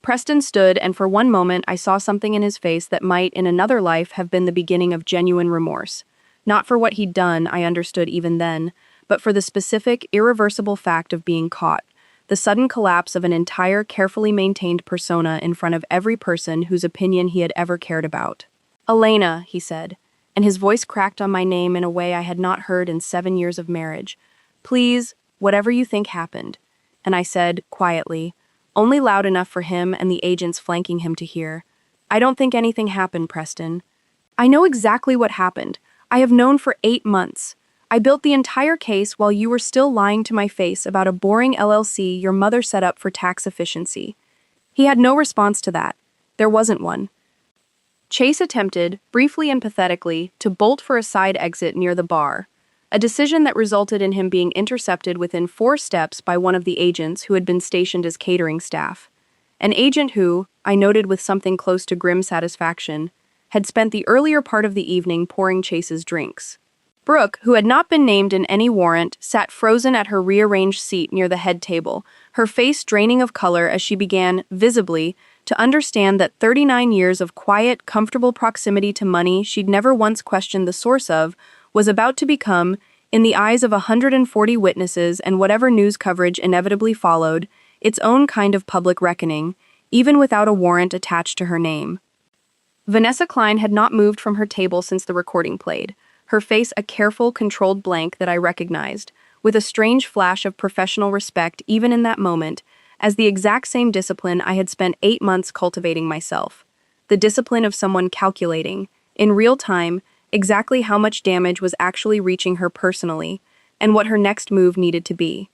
Preston stood, and for one moment I saw something in his face that might, in another life, have been the beginning of genuine remorse. Not for what he'd done, I understood even then, but for the specific, irreversible fact of being caught, the sudden collapse of an entire, carefully maintained persona in front of every person whose opinion he had ever cared about. "Elena," he said, and his voice cracked on my name in a way I had not heard in 7 years of marriage. "Please, whatever you think happened." And I said, quietly, only loud enough for him and the agents flanking him to hear, "I don't think anything happened, Preston. I know exactly what happened. I have known for 8 months. I built the entire case while you were still lying to my face about a boring LLC your mother set up for tax efficiency." He had no response to that. There wasn't one. Chase attempted, briefly and pathetically, to bolt for a side exit near the bar, a decision that resulted in him being intercepted within 4 steps by one of the agents who had been stationed as catering staff. An agent who, I noted with something close to grim satisfaction, had spent the earlier part of the evening pouring Chase's drinks. Brooke, who had not been named in any warrant, sat frozen at her rearranged seat near the head table, her face draining of color as she began, visibly, to understand that 39 years of quiet, comfortable proximity to money she'd never once questioned the source of was about to become, in the eyes of 140 witnesses and whatever news coverage inevitably followed, its own kind of public reckoning, even without a warrant attached to her name. Vanessa Klein had not moved from her table since the recording played, her face a careful, controlled blank that I recognized, with a strange flash of professional respect even in that moment, as the exact same discipline I had spent 8 months cultivating myself. The discipline of someone calculating, in real time, exactly how much damage was actually reaching her personally, and what her next move needed to be.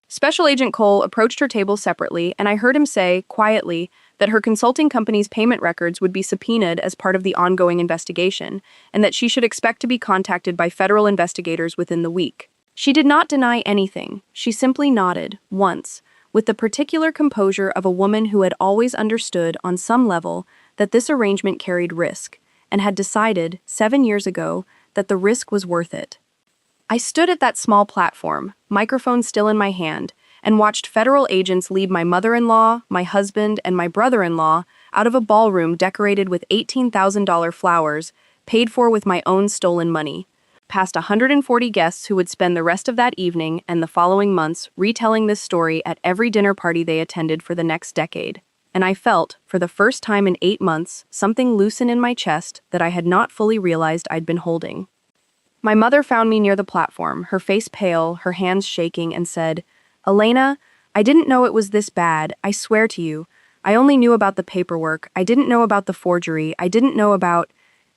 Special Agent Cole approached her table separately, and I heard him say, quietly, that her consulting company's payment records would be subpoenaed as part of the ongoing investigation, and that she should expect to be contacted by federal investigators within the week. She did not deny anything. She simply nodded, once, with the particular composure of a woman who had always understood, on some level, that this arrangement carried risk, and had decided, 7 years ago, that the risk was worth it. I stood at that small platform, microphone still in my hand, and watched federal agents lead my mother-in-law, my husband, and my brother-in-law out of a ballroom decorated with $18,000 flowers, paid for with my own stolen money, past 140 guests who would spend the rest of that evening and the following months retelling this story at every dinner party they attended for the next decade. And I felt, for the first time in 8 months, something loosen in my chest that I had not fully realized I'd been holding. My mother found me near the platform, her face pale, her hands shaking, and said, "Elena, I didn't know it was this bad, I swear to you. I only knew about the paperwork, I didn't know about the forgery, I didn't know about—"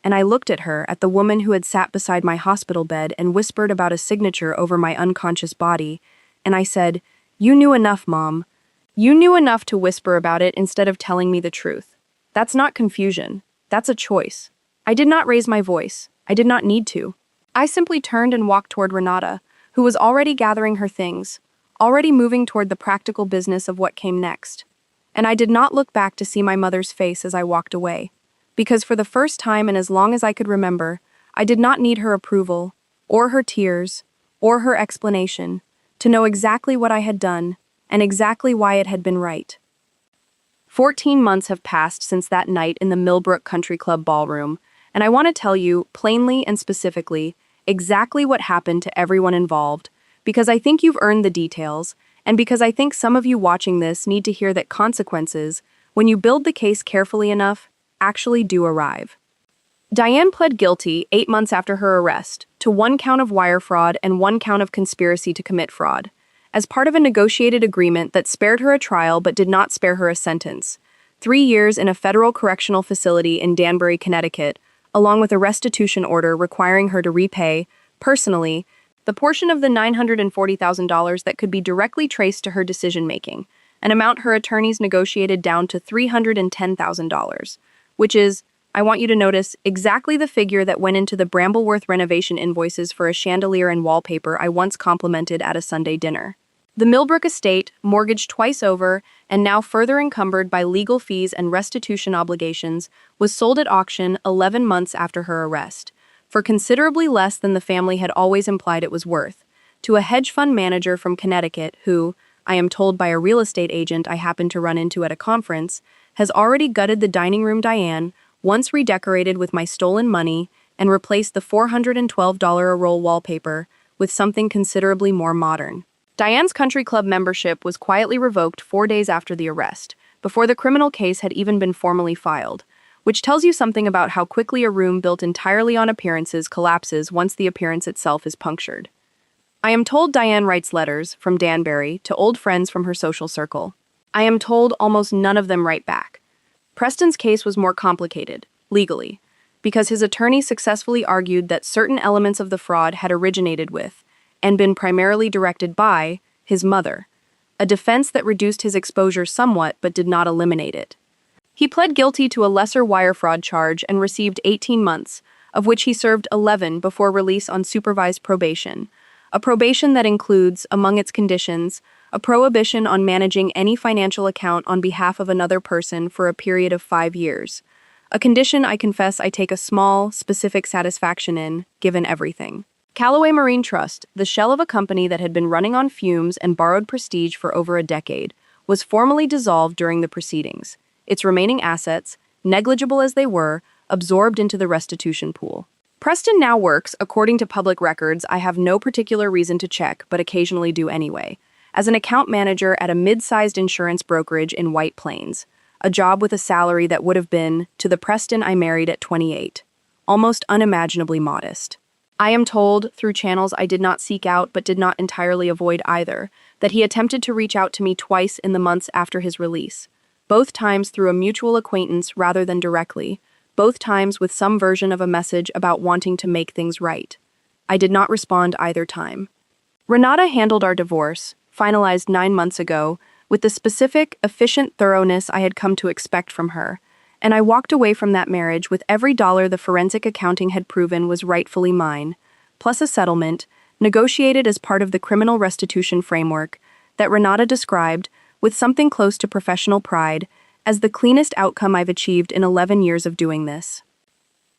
And I looked at her, at the woman who had sat beside my hospital bed and whispered about a signature over my unconscious body, and I said, "You knew enough, Mom. You knew enough to whisper about it instead of telling me the truth. That's not confusion. That's a choice." I did not raise my voice. I did not need to. I simply turned and walked toward Renata, who was already gathering her things, already moving toward the practical business of what came next. And I did not look back to see my mother's face as I walked away, because for the first time and as long as I could remember, I did not need her approval, or her tears, or her explanation, to know exactly what I had done, and exactly why it had been right. 14 months have passed since that night in the Millbrook Country Club ballroom, and I want to tell you, plainly and specifically, exactly what happened to everyone involved, because I think you've earned the details, and because I think some of you watching this need to hear that consequences, when you build the case carefully enough, actually do arrive. Diane pled guilty 8 months after her arrest to 1 count of wire fraud and 1 count of conspiracy to commit fraud, as part of a negotiated agreement that spared her a trial but did not spare her a sentence. 3 years in a federal correctional facility in Danbury, Connecticut, along with a restitution order requiring her to repay, personally, the portion of the $940,000 that could be directly traced to her decision-making, an amount her attorneys negotiated down to $310,000, which is, I want you to notice, exactly the figure that went into the Brambleworth renovation invoices for a chandelier and wallpaper I once complimented at a Sunday dinner. The Millbrook estate, mortgaged twice over and now further encumbered by legal fees and restitution obligations, was sold at auction 11 months after her arrest, for considerably less than the family had always implied it was worth, to a hedge fund manager from Connecticut who, I am told by a real estate agent I happened to run into at a conference, has already gutted the dining room Diane, once redecorated with my stolen money, and replaced the $412 a roll wallpaper with something considerably more modern. Diane's country club membership was quietly revoked 4 days after the arrest, before the criminal case had even been formally filed, which tells you something about how quickly a room built entirely on appearances collapses once the appearance itself is punctured. I am told Diane writes letters from Danbury to old friends from her social circle. I am told almost none of them write back. Preston's case was more complicated, legally, because his attorney successfully argued that certain elements of the fraud had originated with, and been primarily directed by, his mother, a defense that reduced his exposure somewhat but did not eliminate it. He pled guilty to a lesser wire fraud charge and received 18 months, of which he served 11 before release on supervised probation, a probation that includes, among its conditions, a prohibition on managing any financial account on behalf of another person for a period of 5 years, a condition I confess I take a small, specific satisfaction in, given everything. Callaway Marine Trust, the shell of a company that had been running on fumes and borrowed prestige for over a decade, was formally dissolved during the proceedings, its remaining assets, negligible as they were, absorbed into the restitution pool. Preston now works, according to public records I have no particular reason to check but occasionally do anyway, as an account manager at a mid-sized insurance brokerage in White Plains, a job with a salary that would have been, to the Preston I married at 28, almost unimaginably modest. I am told, through channels I did not seek out but did not entirely avoid either, that he attempted to reach out to me twice in the months after his release, both times through a mutual acquaintance rather than directly, both times with some version of a message about wanting to make things right. I did not respond either time. Renata handled our divorce, finalized 9 months ago, with the specific, efficient thoroughness I had come to expect from her, and I walked away from that marriage with every dollar the forensic accounting had proven was rightfully mine, plus a settlement, negotiated as part of the criminal restitution framework, that Renata described, with something close to professional pride, as the cleanest outcome I've achieved in 11 years of doing this.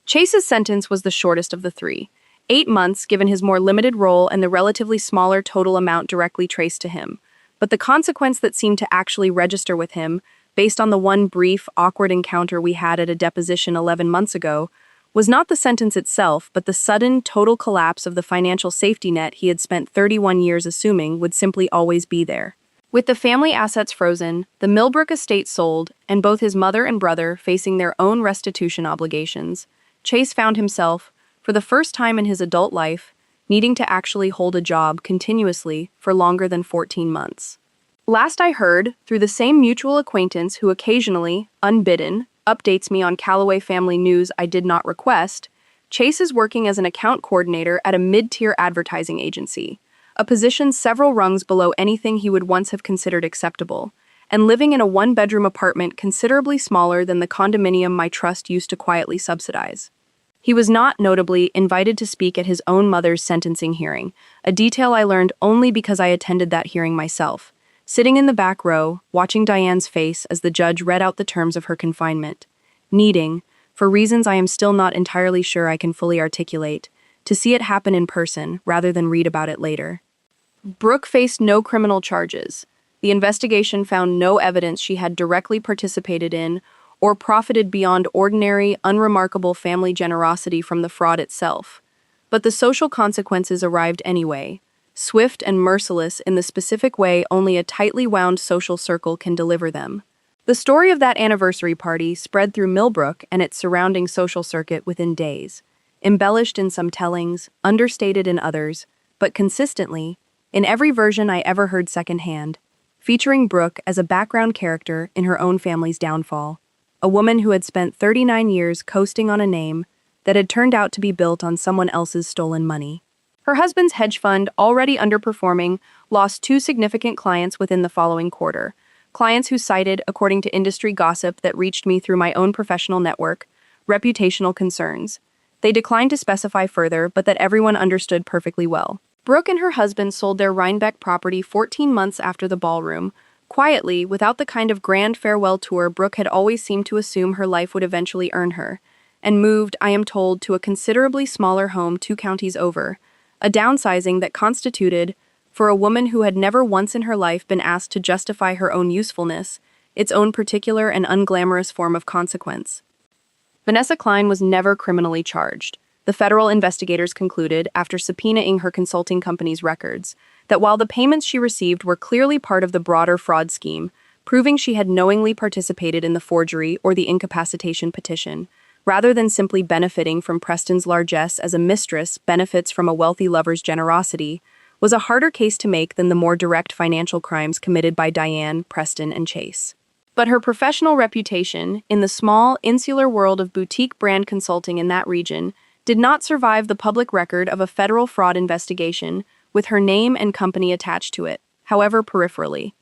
Chase's sentence was the shortest of the three, 8 months given his more limited role and the relatively smaller total amount directly traced to him, but the consequence that seemed to actually register with him, based on the one brief, awkward encounter we had at a deposition 11 months ago, was not the sentence itself, but the sudden, total collapse of the financial safety net he had spent 31 years assuming would simply always be there. With the family assets frozen, the Millbrook estate sold, and both his mother and brother facing their own restitution obligations, Chase found himself, for the first time in his adult life, needing to actually hold a job continuously for longer than 14 months. Last I heard, through the same mutual acquaintance who occasionally, unbidden, updates me on Callaway family news I did not request, Chase is working as an account coordinator at a mid-tier advertising agency, a position several rungs below anything he would once have considered acceptable, and living in a one-bedroom apartment considerably smaller than the condominium my trust used to quietly subsidize. He was not, notably, invited to speak at his own mother's sentencing hearing, a detail I learned only because I attended that hearing myself, sitting in the back row, watching Diane's face as the judge read out the terms of her confinement, needing, for reasons I am still not entirely sure I can fully articulate, to see it happen in person rather than read about it later. Brooke faced no criminal charges. The investigation found no evidence she had directly participated in or profited beyond ordinary, unremarkable family generosity from the fraud itself. But the social consequences arrived anyway, swift and merciless in the specific way only a tightly wound social circle can deliver them. The story of that anniversary party spread through Millbrook and its surrounding social circuit within days, embellished in some tellings, understated in others, but consistently, in every version I ever heard secondhand, featuring Brooke as a background character in her own family's downfall, a woman who had spent 39 years coasting on a name that had turned out to be built on someone else's stolen money. Her husband's hedge fund, already underperforming, lost 2 significant clients within the following quarter. Clients who cited, according to industry gossip that reached me through my own professional network, reputational concerns. They declined to specify further, but that everyone understood perfectly well. Brooke and her husband sold their Rhinebeck property 14 months after the ballroom, quietly, without the kind of grand farewell tour Brooke had always seemed to assume her life would eventually earn her, and moved, I am told, to a considerably smaller home 2 counties over, a downsizing that constituted, for a woman who had never once in her life been asked to justify her own usefulness, its own particular and unglamorous form of consequence. Vanessa Klein was never criminally charged. The federal investigators concluded, after subpoenaing her consulting company's records, that while the payments she received were clearly part of the broader fraud scheme, proving she had knowingly participated in the forgery or the incapacitation petition, rather than simply benefiting from Preston's largesse as a mistress benefits from a wealthy lover's generosity, was a harder case to make than the more direct financial crimes committed by Diane, Preston, and Chase. But her professional reputation, in the small, insular world of boutique brand consulting in that region, did not survive the public record of a federal fraud investigation with her name and company attached to it, however peripherally.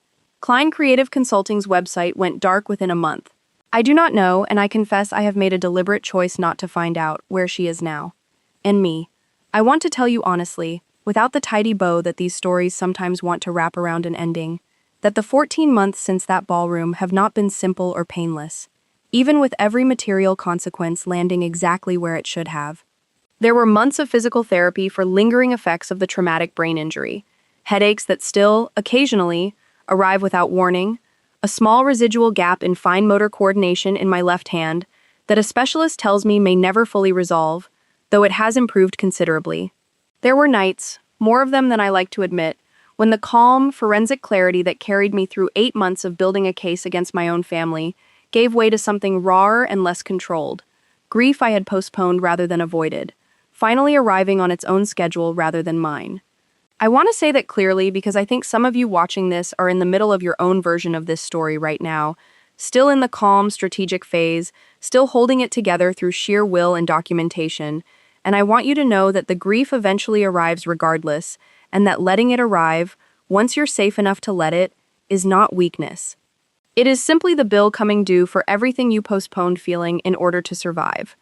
Klein Creative Consulting's website went dark within a month. I do not know, and I confess I have made a deliberate choice not to find out where she is now. And me. I want to tell you honestly, without the tidy bow that these stories sometimes want to wrap around an ending, that the 14 months since that ballroom have not been simple or painless, even with every material consequence landing exactly where it should have. There were months of physical therapy for lingering effects of the traumatic brain injury, headaches that still, occasionally, arrive without warning, a small residual gap in fine motor coordination in my left hand that a specialist tells me may never fully resolve, though it has improved considerably. There were nights, more of them than I like to admit, when the calm, forensic clarity that carried me through 8 months of building a case against my own family gave way to something rawer and less controlled, grief I had postponed rather than avoided, finally arriving on its own schedule rather than mine. I want to say that clearly because I think some of you watching this are in the middle of your own version of this story right now, still in the calm, strategic phase, still holding it together through sheer will and documentation, and I want you to know that the grief eventually arrives regardless, and that letting it arrive, once you're safe enough to let it, is not weakness. It is simply the bill coming due for everything you postponed feeling in order to survive.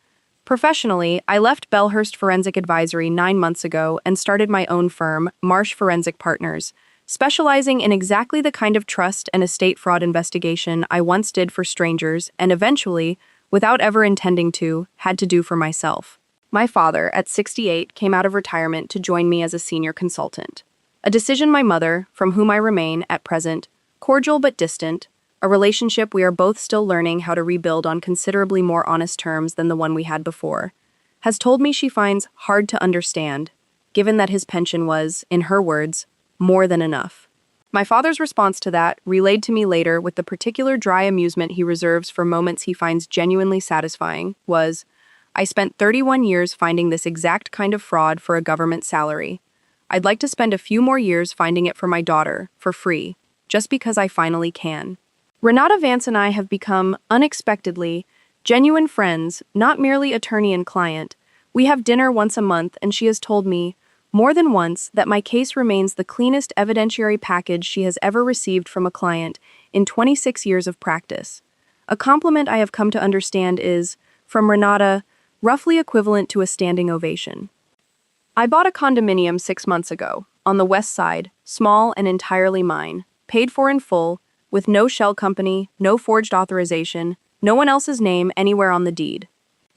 Professionally, I left Bellhurst Forensic Advisory 9 months ago and started my own firm, Marsh Forensic Partners, specializing in exactly the kind of trust and estate fraud investigation I once did for strangers and eventually, without ever intending to, had to do for myself. My father, at 68, came out of retirement to join me as a senior consultant. A decision my mother, from whom I remain, at present, cordial but distant, a relationship we are both still learning how to rebuild on considerably more honest terms than the one we had before, has told me she finds hard to understand, given that his pension was, in her words, more than enough. My father's response to that, relayed to me later with the particular dry amusement he reserves for moments he finds genuinely satisfying, was, "I spent 31 years finding this exact kind of fraud for a government salary. I'd like to spend a few more years finding it for my daughter, for free, just because I finally can." Renata Vance and I have become, unexpectedly, genuine friends, not merely attorney and client. We have dinner once a month, and she has told me, more than once, that my case remains the cleanest evidentiary package she has ever received from a client in 26 years of practice. A compliment I have come to understand is, from Renata, roughly equivalent to a standing ovation. I bought a condominium 6 months ago, on the west side, small and entirely mine, paid for in full, with no shell company, no forged authorization, no one else's name anywhere on the deed.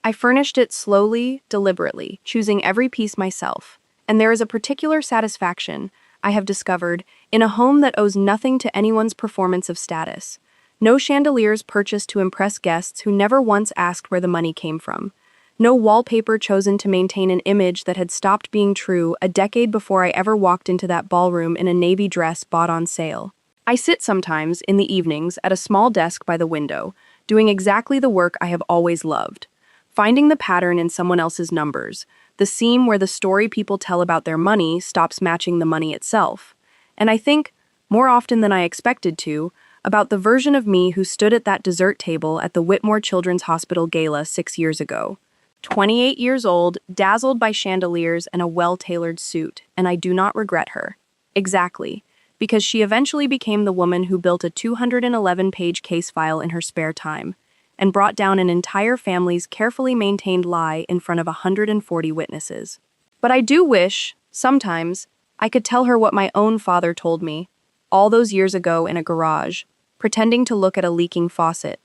I furnished it slowly, deliberately, choosing every piece myself, and there is a particular satisfaction, I have discovered, in a home that owes nothing to anyone's performance of status. No chandeliers purchased to impress guests who never once asked where the money came from. No wallpaper chosen to maintain an image that had stopped being true a decade before I ever walked into that ballroom in a navy dress bought on sale. I sit sometimes in the evenings at a small desk by the window, doing exactly the work I have always loved, finding the pattern in someone else's numbers, the seam where the story people tell about their money stops matching the money itself. And I think, more often than I expected to, about the version of me who stood at that dessert table at the Whitmore Children's Hospital gala 6 years ago. 28 years old, dazzled by chandeliers and a well-tailored suit, and I do not regret her. Exactly, because she eventually became the woman who built a 211-page case file in her spare time, and brought down an entire family's carefully maintained lie in front of 140 witnesses. But I do wish, sometimes, I could tell her what my own father told me, all those years ago in a garage, pretending to look at a leaking faucet.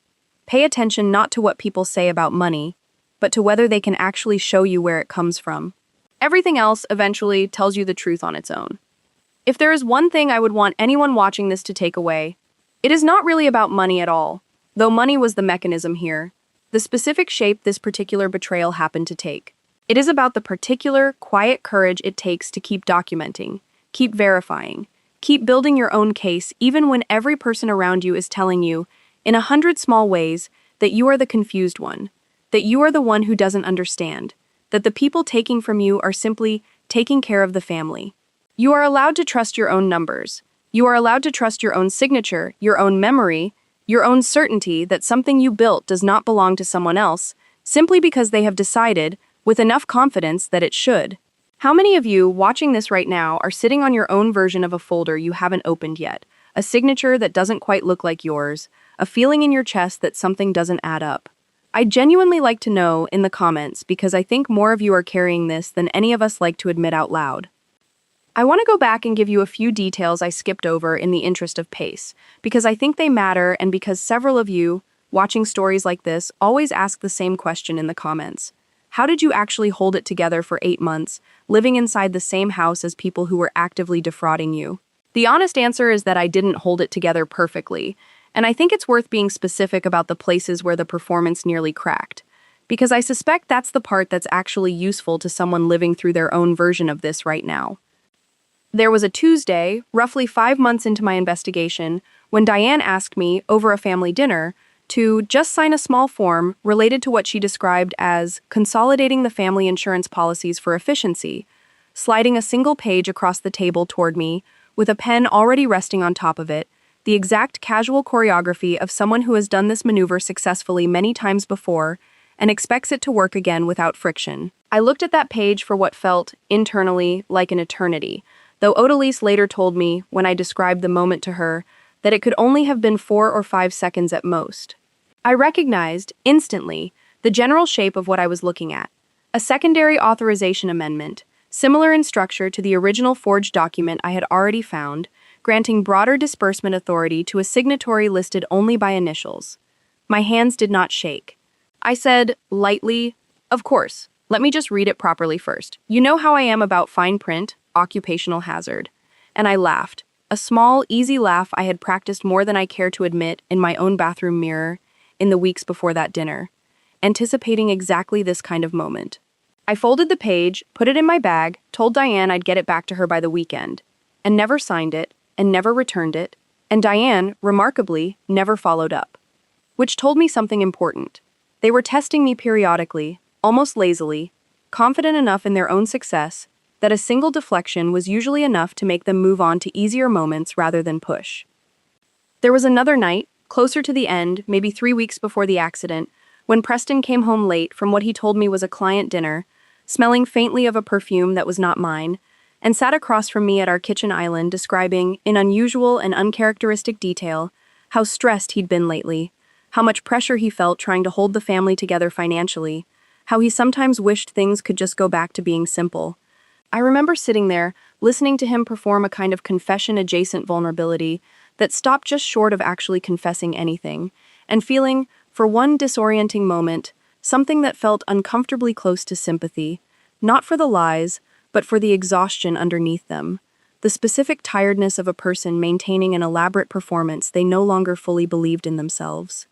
Pay attention not to what people say about money, but to whether they can actually show you where it comes from. Everything else eventually tells you the truth on its own. If there is one thing I would want anyone watching this to take away, it is not really about money at all, though money was the mechanism here, the specific shape this particular betrayal happened to take. It is about the particular, quiet courage it takes to keep documenting, keep verifying, keep building your own case even when every person around you is telling you, in 100 small ways, that you are the confused one, that you are the one who doesn't understand, that the people taking from you are simply taking care of the family. You are allowed to trust your own numbers. You are allowed to trust your own signature, your own memory, your own certainty that something you built does not belong to someone else, simply because they have decided, with enough confidence, that it should. How many of you, watching this right now, are sitting on your own version of a folder you haven't opened yet, a signature that doesn't quite look like yours, a feeling in your chest that something doesn't add up? I'd genuinely like to know in the comments because I think more of you are carrying this than any of us like to admit out loud. I want to go back and give you a few details I skipped over in the interest of pace, because I think they matter and because several of you, watching stories like this, always ask the same question in the comments. How did you actually hold it together for 8 months, living inside the same house as people who were actively defrauding you? The honest answer is that I didn't hold it together perfectly, and I think it's worth being specific about the places where the performance nearly cracked, because I suspect that's the part that's actually useful to someone living through their own version of this right now. There was a Tuesday, roughly 5 months into my investigation, when Diane asked me, over a family dinner, to just sign a small form related to what she described as consolidating the family insurance policies for efficiency, sliding a single page across the table toward me, with a pen already resting on top of it, the exact casual choreography of someone who has done this maneuver successfully many times before and expects it to work again without friction. I looked at that page for what felt, internally, like an eternity, though Odalise later told me, when I described the moment to her, that it could only have been 4 or 5 seconds at most. I recognized, instantly, the general shape of what I was looking at. A secondary authorization amendment, similar in structure to the original forged document I had already found, granting broader disbursement authority to a signatory listed only by initials. My hands did not shake. I said, lightly, "Of course, let me just read it properly first. You know how I am about fine print, occupational hazard." And I laughed, a small, easy laugh I had practiced more than I care to admit in my own bathroom mirror in the weeks before that dinner, anticipating exactly this kind of moment. I folded the page, put it in my bag, told Diane I'd get it back to her by the weekend, and never signed it, and never returned it, and Diane, remarkably, never followed up. Which told me something important. They were testing me periodically, almost lazily, confident enough in their own success that a single deflection was usually enough to make them move on to easier moments rather than push. There was another night, closer to the end, maybe 3 weeks before the accident, when Preston came home late from what he told me was a client dinner, smelling faintly of a perfume that was not mine, and sat across from me at our kitchen island describing, in unusual and uncharacteristic detail, how stressed he'd been lately, how much pressure he felt trying to hold the family together financially, how he sometimes wished things could just go back to being simple. I remember sitting there, listening to him perform a kind of confession-adjacent vulnerability that stopped just short of actually confessing anything, and feeling, for one disorienting moment, something that felt uncomfortably close to sympathy, not for the lies, but for the exhaustion underneath them, the specific tiredness of a person maintaining an elaborate performance they no longer fully believed in themselves.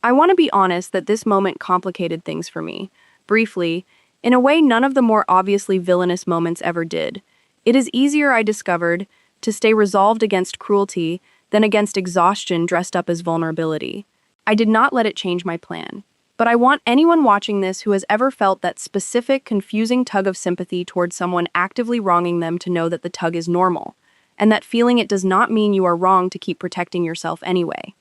I want to be honest that this moment complicated things for me, briefly, in a way none of the more obviously villainous moments ever did. It is easier, I discovered, to stay resolved against cruelty then against exhaustion dressed up as vulnerability. I did not let it change my plan. But I want anyone watching this who has ever felt that specific, confusing tug of sympathy towards someone actively wronging them to know that the tug is normal, and that feeling it does not mean you are wrong to keep protecting yourself anyway.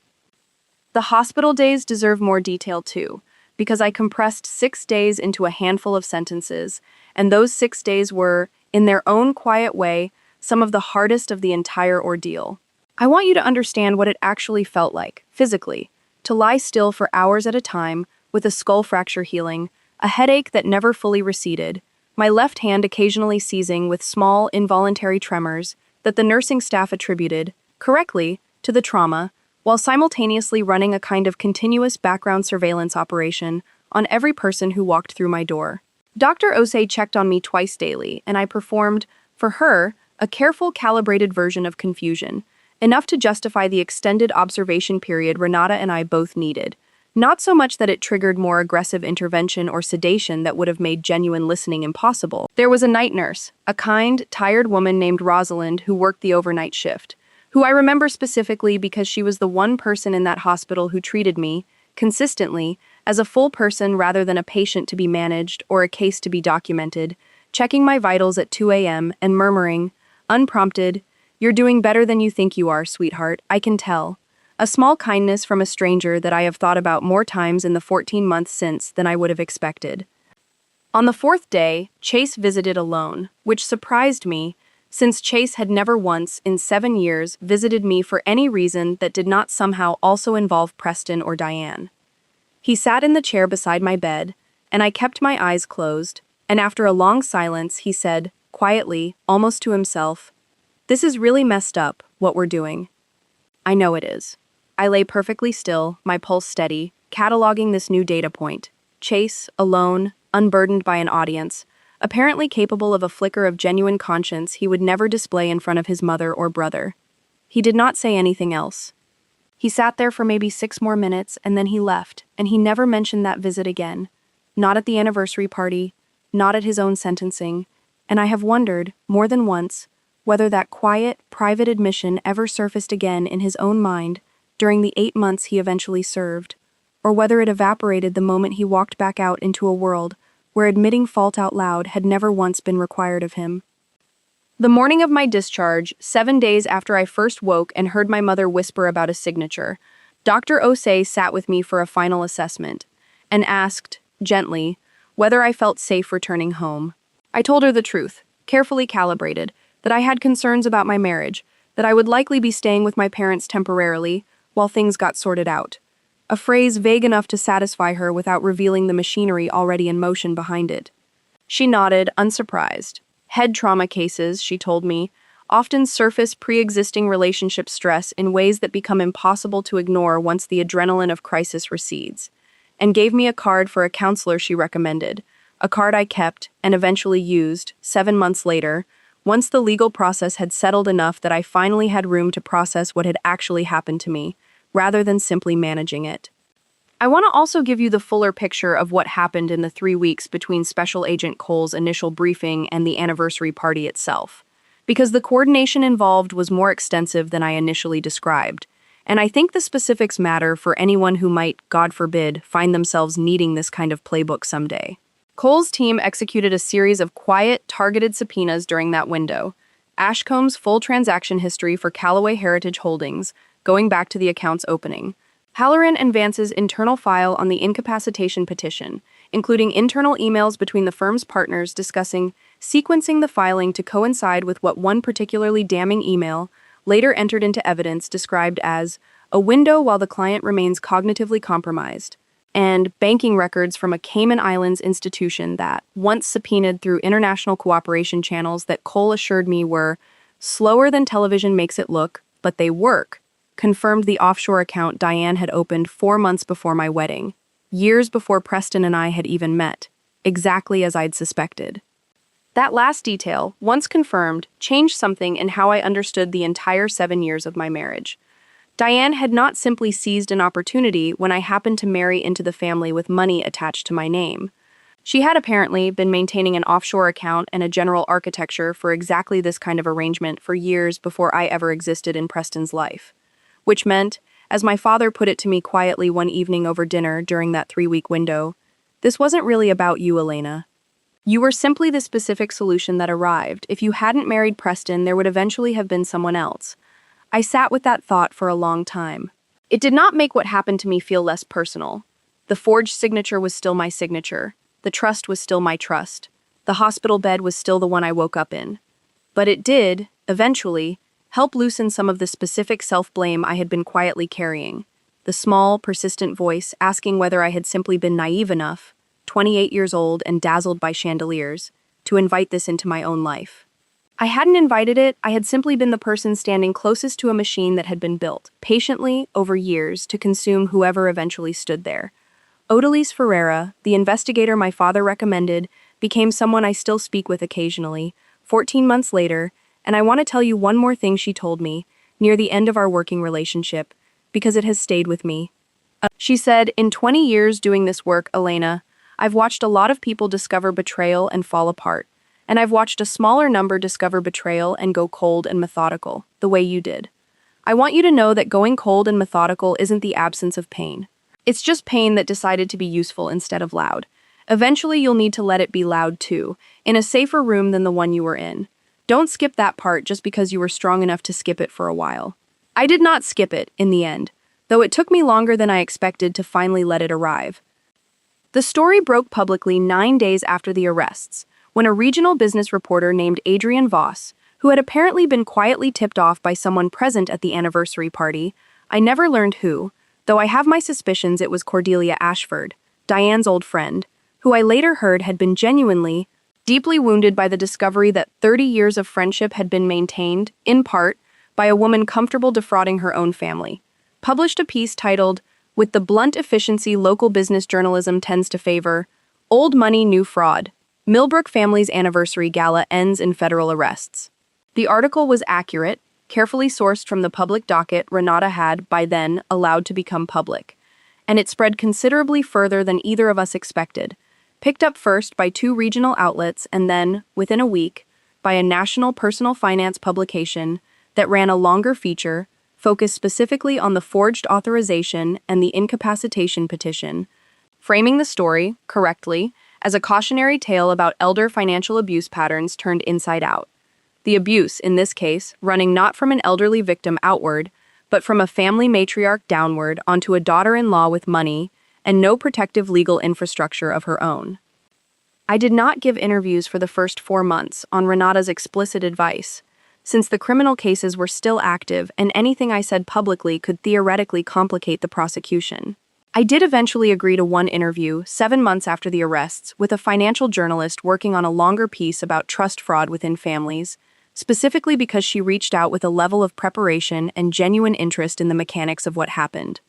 The hospital days deserve more detail too, because I compressed 6 days into a handful of sentences, and those 6 days were, in their own quiet way, some of the hardest of the entire ordeal. I want you to understand what it actually felt like, physically, to lie still for hours at a time, with a skull fracture healing, a headache that never fully receded, my left hand occasionally seizing with small, involuntary tremors that the nursing staff attributed, correctly, to the trauma, while simultaneously running a kind of continuous background surveillance operation on every person who walked through my door. Dr. Osei checked on me twice daily, and I performed, for her, a careful, calibrated version of confusion, enough to justify the extended observation period Renata and I both needed. Not so much that it triggered more aggressive intervention or sedation that would have made genuine listening impossible. There was a night nurse, a kind, tired woman named Rosalind who worked the overnight shift, who I remember specifically because she was the one person in that hospital who treated me, consistently, as a full person rather than a patient to be managed or a case to be documented, checking my vitals at 2 a.m. and murmuring, unprompted, "You're doing better than you think you are, sweetheart, I can tell." A small kindness from a stranger that I have thought about more times in the 14 months since than I would have expected. On the 4th day, Chase visited alone, which surprised me, since Chase had never once, in 7 years, visited me for any reason that did not somehow also involve Preston or Diane. He sat in the chair beside my bed, and I kept my eyes closed, and after a long silence, he said, quietly, almost to himself, "This is really messed up, what we're doing." I know it is. I lay perfectly still, my pulse steady, cataloging this new data point. Chase, alone, unburdened by an audience, apparently capable of a flicker of genuine conscience he would never display in front of his mother or brother. He did not say anything else. He sat there for maybe 6 more minutes, and then he left, and he never mentioned that visit again. Not at the anniversary party, not at his own sentencing, and I have wondered, more than once, whether that quiet, private admission ever surfaced again in his own mind during the 8 months he eventually served, or whether it evaporated the moment he walked back out into a world where admitting fault out loud had never once been required of him. The morning of my discharge, 7 days after I first woke and heard my mother whisper about a signature, Dr. Osei sat with me for a final assessment and asked, gently, whether I felt safe returning home. I told her the truth, carefully calibrated, that I had concerns about my marriage, that I would likely be staying with my parents temporarily while things got sorted out. A phrase vague enough to satisfy her without revealing the machinery already in motion behind it. She nodded, unsurprised. Head trauma cases, she told me, often surface pre-existing relationship stress in ways that become impossible to ignore once the adrenaline of crisis recedes, and gave me a card for a counselor she recommended, a card I kept and eventually used, 7 months later, once the legal process had settled enough that I finally had room to process what had actually happened to me, rather than simply managing it. I want to also give you the fuller picture of what happened in the 3 weeks between Special Agent Cole's initial briefing and the anniversary party itself, because the coordination involved was more extensive than I initially described, and I think the specifics matter for anyone who might, God forbid, find themselves needing this kind of playbook someday. Cole's team executed a series of quiet, targeted subpoenas during that window. Ashcomb's full transaction history for Callaway Heritage Holdings, going back to the account's opening. Halloran and Vance's internal file on the incapacitation petition, including internal emails between the firm's partners discussing sequencing the filing to coincide with what one particularly damning email, later entered into evidence, described as a window while the client remains cognitively compromised, and banking records from a Cayman Islands institution that, once subpoenaed through international cooperation channels that Cole assured me were slower than television makes it look, but they work, confirmed the offshore account Diane had opened 4 months before my wedding, years before Preston and I had even met, exactly as I'd suspected. That last detail, once confirmed, changed something in how I understood the entire 7 years of my marriage. Diane had not simply seized an opportunity when I happened to marry into the family with money attached to my name. She had apparently been maintaining an offshore account and a general architecture for exactly this kind of arrangement for years before I ever existed in Preston's life. which meant, as my father put it to me quietly one evening over dinner during that 3-week window, this wasn't really about you, Elena. You were simply the specific solution that arrived. If you hadn't married Preston, there would eventually have been someone else. I sat with that thought for a long time. It did not make what happened to me feel less personal. The forged signature was still my signature. The trust was still my trust. The hospital bed was still the one I woke up in. But it did, eventually, help loosen some of the specific self-blame I had been quietly carrying. The small, persistent voice asking whether I had simply been naive enough, 28 years old and dazzled by chandeliers, to invite this into my own life. I hadn't invited it, I had simply been the person standing closest to a machine that had been built, patiently, over years, to consume whoever eventually stood there. Odalise Ferreira, the investigator my father recommended, became someone I still speak with occasionally, 14 months later, and I want to tell you one more thing she told me, near the end of our working relationship, because it has stayed with me. She said, in 20 years doing this work, Elena, I've watched a lot of people discover betrayal and fall apart, and I've watched a smaller number discover betrayal and go cold and methodical, the way you did. I want you to know that going cold and methodical isn't the absence of pain. It's just pain that decided to be useful instead of loud. Eventually, you'll need to let it be loud too, in a safer room than the one you were in. Don't skip that part just because you were strong enough to skip it for a while. I did not skip it, in the end, though it took me longer than I expected to finally let it arrive. The story broke publicly 9 days after the arrests, when a regional business reporter named Adrian Voss, who had apparently been quietly tipped off by someone present at the anniversary party, I never learned who, though I have my suspicions it was Cordelia Ashford, Diane's old friend, who I later heard had been genuinely, deeply wounded by the discovery that 30 years of friendship had been maintained, in part, by a woman comfortable defrauding her own family, published a piece titled, "With the blunt efficiency local business journalism tends to favor, Old Money, New Fraud. Millbrook Family's Anniversary Gala Ends in Federal Arrests." The article was accurate, carefully sourced from the public docket Renata had, by then, allowed to become public, and it spread considerably further than either of us expected, picked up first by 2 regional outlets and then, within a week, by a national personal finance publication that ran a longer feature focused specifically on the forged authorization and the incapacitation petition, framing the story, correctly, as a cautionary tale about elder financial abuse patterns turned inside out. The abuse, in this case, running not from an elderly victim outward, but from a family matriarch downward onto a daughter-in-law with money and no protective legal infrastructure of her own. I did not give interviews for the first 4 months on Renata's explicit advice, since the criminal cases were still active and anything I said publicly could theoretically complicate the prosecution. I did eventually agree to one interview, 7 months after the arrests, with a financial journalist working on a longer piece about trust fraud within families, specifically because she reached out with a level of preparation and genuine interest in the mechanics of what happened.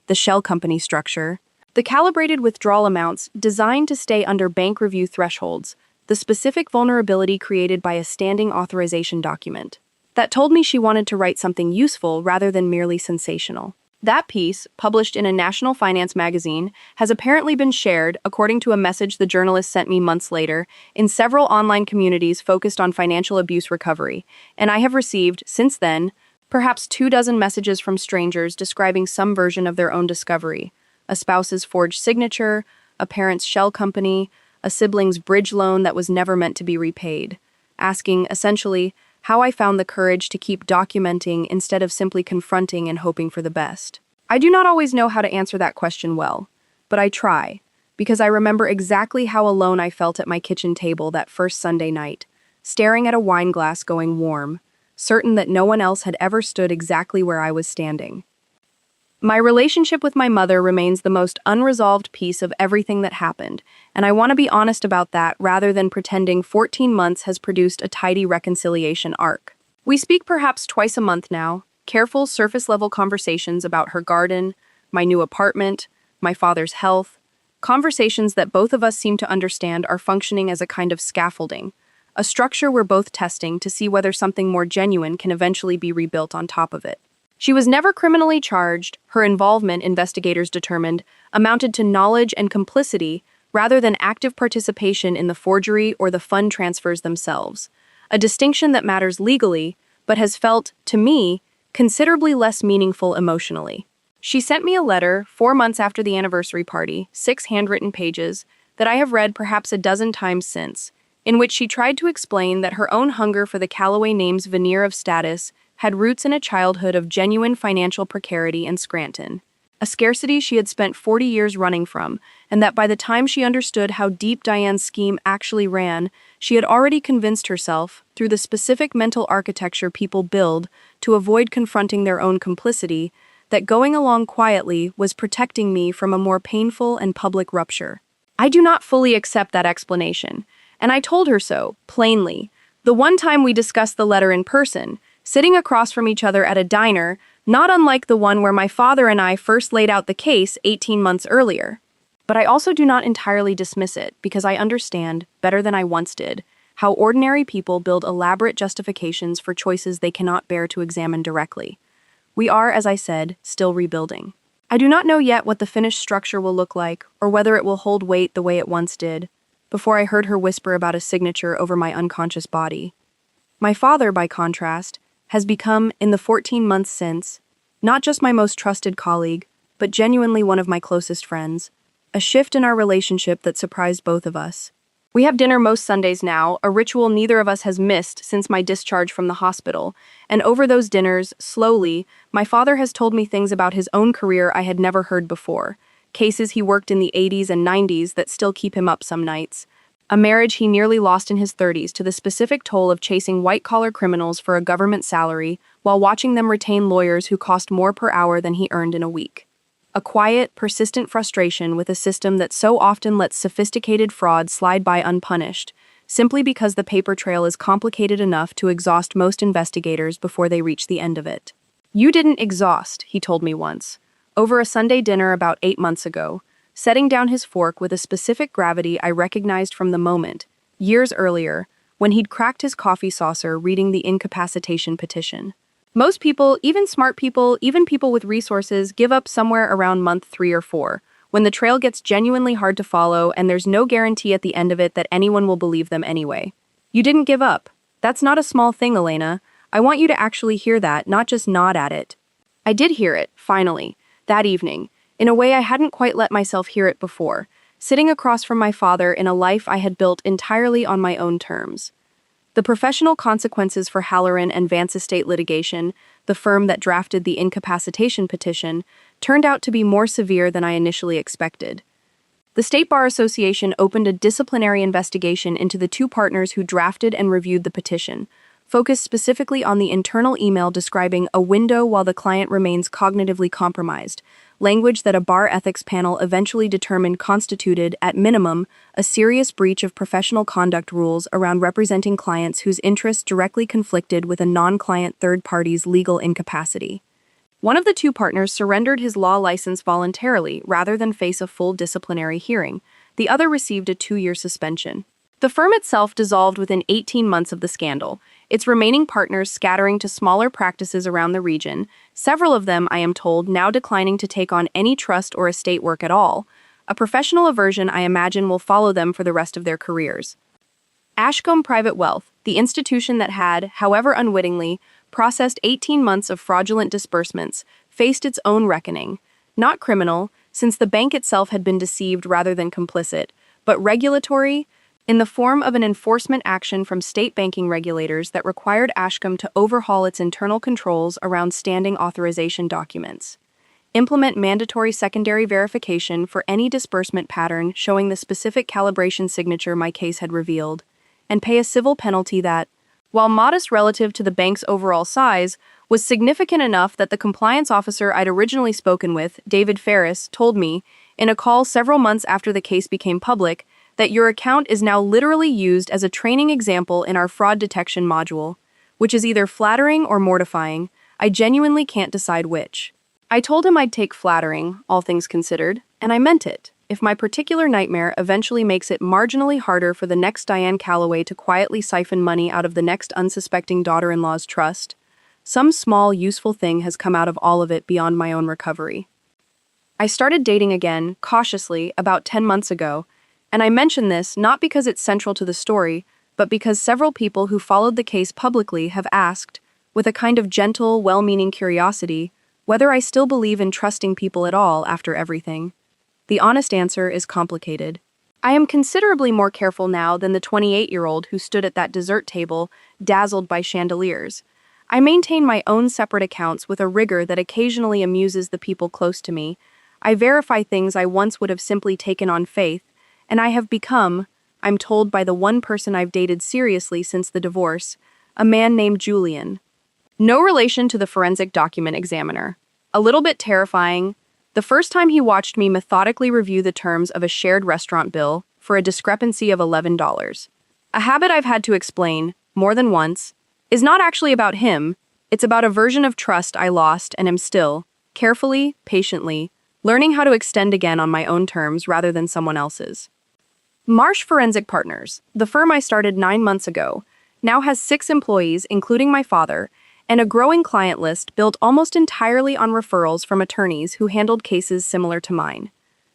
The shell company structure, the calibrated withdrawal amounts designed to stay under bank review thresholds, the specific vulnerability created by a standing authorization document. That told me she wanted to write something useful rather than merely sensational. That piece, published in a national finance magazine, has apparently been shared, according to a message the journalist sent me months later, in several online communities focused on financial abuse recovery, and I have received, since then, perhaps 24 messages from strangers describing some version of their own discovery: a spouse's forged signature, a parent's shell company, a sibling's bridge loan that was never meant to be repaid, asking, essentially, how I found the courage to keep documenting instead of simply confronting and hoping for the best. I do not always know how to answer that question well, but I try, because I remember exactly how alone I felt at my kitchen table that first Sunday night, staring at a wine glass going warm, certain that no one else had ever stood exactly where I was standing. My relationship with my mother remains the most unresolved piece of everything that happened, and I want to be honest about that rather than pretending 14 months has produced a tidy reconciliation arc. We speak perhaps twice a month now, careful surface-level conversations about her garden, my new apartment, my father's health, conversations that both of us seem to understand are functioning as a kind of scaffolding, a structure we're both testing to see whether something more genuine can eventually be rebuilt on top of it. She was never criminally charged. Her involvement, investigators determined, amounted to knowledge and complicity rather than active participation in the forgery or the fund transfers themselves, a distinction that matters legally, but has felt, to me, considerably less meaningful emotionally. She sent me a letter 4 months after the anniversary party, 6 handwritten pages, that I have read perhaps a dozen times since, in which she tried to explain that her own hunger for the Callaway name's veneer of status had roots in a childhood of genuine financial precarity in Scranton, a scarcity she had spent 40 years running from, and that by the time she understood how deep Diane's scheme actually ran, she had already convinced herself, through the specific mental architecture people build to avoid confronting their own complicity, that going along quietly was protecting me from a more painful and public rupture. I do not fully accept that explanation, and I told her so, plainly. The one time we discussed the letter in person, sitting across from each other at a diner, not unlike the one where my father and I first laid out the case 18 months earlier. But I also do not entirely dismiss it, because I understand, better than I once did, how ordinary people build elaborate justifications for choices they cannot bear to examine directly. We are, as I said, still rebuilding. I do not know yet what the finished structure will look like, or whether it will hold weight the way it once did, before I heard her whisper about a signature over my unconscious body. My father, by contrast, has become, in the 14 months since, not just my most trusted colleague, but genuinely one of my closest friends, a shift in our relationship that surprised both of us. We have dinner most Sundays now, a ritual neither of us has missed since my discharge from the hospital, and over those dinners, slowly, my father has told me things about his own career I had never heard before, cases he worked in the 80s and 90s that still keep him up some nights, a marriage he nearly lost in his 30s to the specific toll of chasing white-collar criminals for a government salary while watching them retain lawyers who cost more per hour than he earned in a week. A quiet, persistent frustration with a system that so often lets sophisticated fraud slide by unpunished, simply because the paper trail is complicated enough to exhaust most investigators before they reach the end of it. "You didn't exhaust," he told me once, over a Sunday dinner about 8 months ago, setting down his fork with a specific gravity I recognized from the moment, years earlier, when he'd cracked his coffee saucer reading the incapacitation petition. Most people, even smart people, even people with resources, give up somewhere around month 3 or 4, when the trail gets genuinely hard to follow and there's no guarantee at the end of it that anyone will believe them anyway. You didn't give up. That's not a small thing, Elena. I want you to actually hear that, not just nod at it. I did hear it, finally, that evening, in a way I hadn't quite let myself hear it before, sitting across from my father in a life I had built entirely on my own terms. The professional consequences for Halloran and Vance Estate litigation, the firm that drafted the incapacitation petition, turned out to be more severe than I initially expected. The State Bar Association opened a disciplinary investigation into the 2 partners who drafted and reviewed the petition, focused specifically on the internal email describing a window while the client remains cognitively compromised, language that a bar ethics panel eventually determined constituted, at minimum, a serious breach of professional conduct rules around representing clients whose interests directly conflicted with a non-client third party's legal incapacity. One of the 2 partners surrendered his law license voluntarily rather than face a full disciplinary hearing. The other received a 2-year suspension. The firm itself dissolved within 18 months of the scandal, its remaining partners scattering to smaller practices around the region, several of them, I am told, now declining to take on any trust or estate work at all. A professional aversion I imagine will follow them for the rest of their careers. Ashcombe Private Wealth, the institution that had, however unwittingly, processed 18 months of fraudulent disbursements, faced its own reckoning. Not criminal, since the bank itself had been deceived rather than complicit, but regulatory, in the form of an enforcement action from state banking regulators that required Ashcombe to overhaul its internal controls around standing authorization documents, implement mandatory secondary verification for any disbursement pattern showing the specific calibration signature my case had revealed, and pay a civil penalty that, while modest relative to the bank's overall size, was significant enough that the compliance officer I'd originally spoken with, David Ferris, told me, in a call several months after the case became public, that your account is now literally used as a training example in our fraud detection module, which is either flattering or mortifying. I genuinely can't decide which. I told him I'd take flattering, all things considered, and I meant it. If my particular nightmare eventually makes it marginally harder for the next Diane Callaway to quietly siphon money out of the next unsuspecting daughter-in-law's trust, some small, useful thing has come out of all of it beyond my own recovery. I started dating again, cautiously, about 10 months ago, and I mention this not because it's central to the story, but because several people who followed the case publicly have asked, with a kind of gentle, well-meaning curiosity, whether I still believe in trusting people at all after everything. The honest answer is complicated. I am considerably more careful now than the 28-year-old who stood at that dessert table, dazzled by chandeliers. I maintain my own separate accounts with a rigor that occasionally amuses the people close to me. I verify things I once would have simply taken on faith, and I have become, I'm told by the one person I've dated seriously since the divorce, a man named Julian. No relation to the forensic document examiner. A little bit terrifying. The first time he watched me methodically review the terms of a shared restaurant bill for a discrepancy of $11. A habit I've had to explain, more than once, is not actually about him, it's about a version of trust I lost and am still, carefully, patiently, learning how to extend again on my own terms rather than someone else's. Marsh Forensic Partners, the firm I started 9 months ago, now has 6 employees, including my father, and a growing client list built almost entirely on referrals from attorneys who handled cases similar to mine.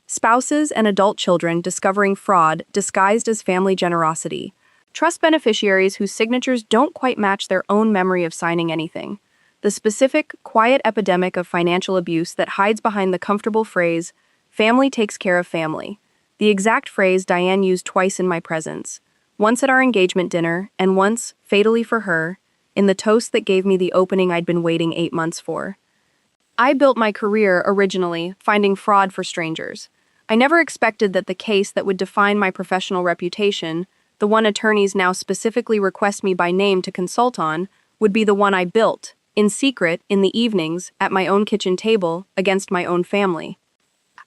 Spouses and adult children discovering fraud disguised as family generosity. Trust beneficiaries whose signatures don't quite match their own memory of signing anything. The specific, quiet epidemic of financial abuse that hides behind the comfortable phrase, "family takes care of family." The exact phrase Diane used twice in my presence. Once at our engagement dinner, and once, fatally for her, in the toast that gave me the opening I'd been waiting 8 months for. I built my career, originally, finding fraud for strangers. I never expected that the case that would define my professional reputation, the one attorneys now specifically request me by name to consult on, would be the one I built, in secret, in the evenings, at my own kitchen table, against my own family.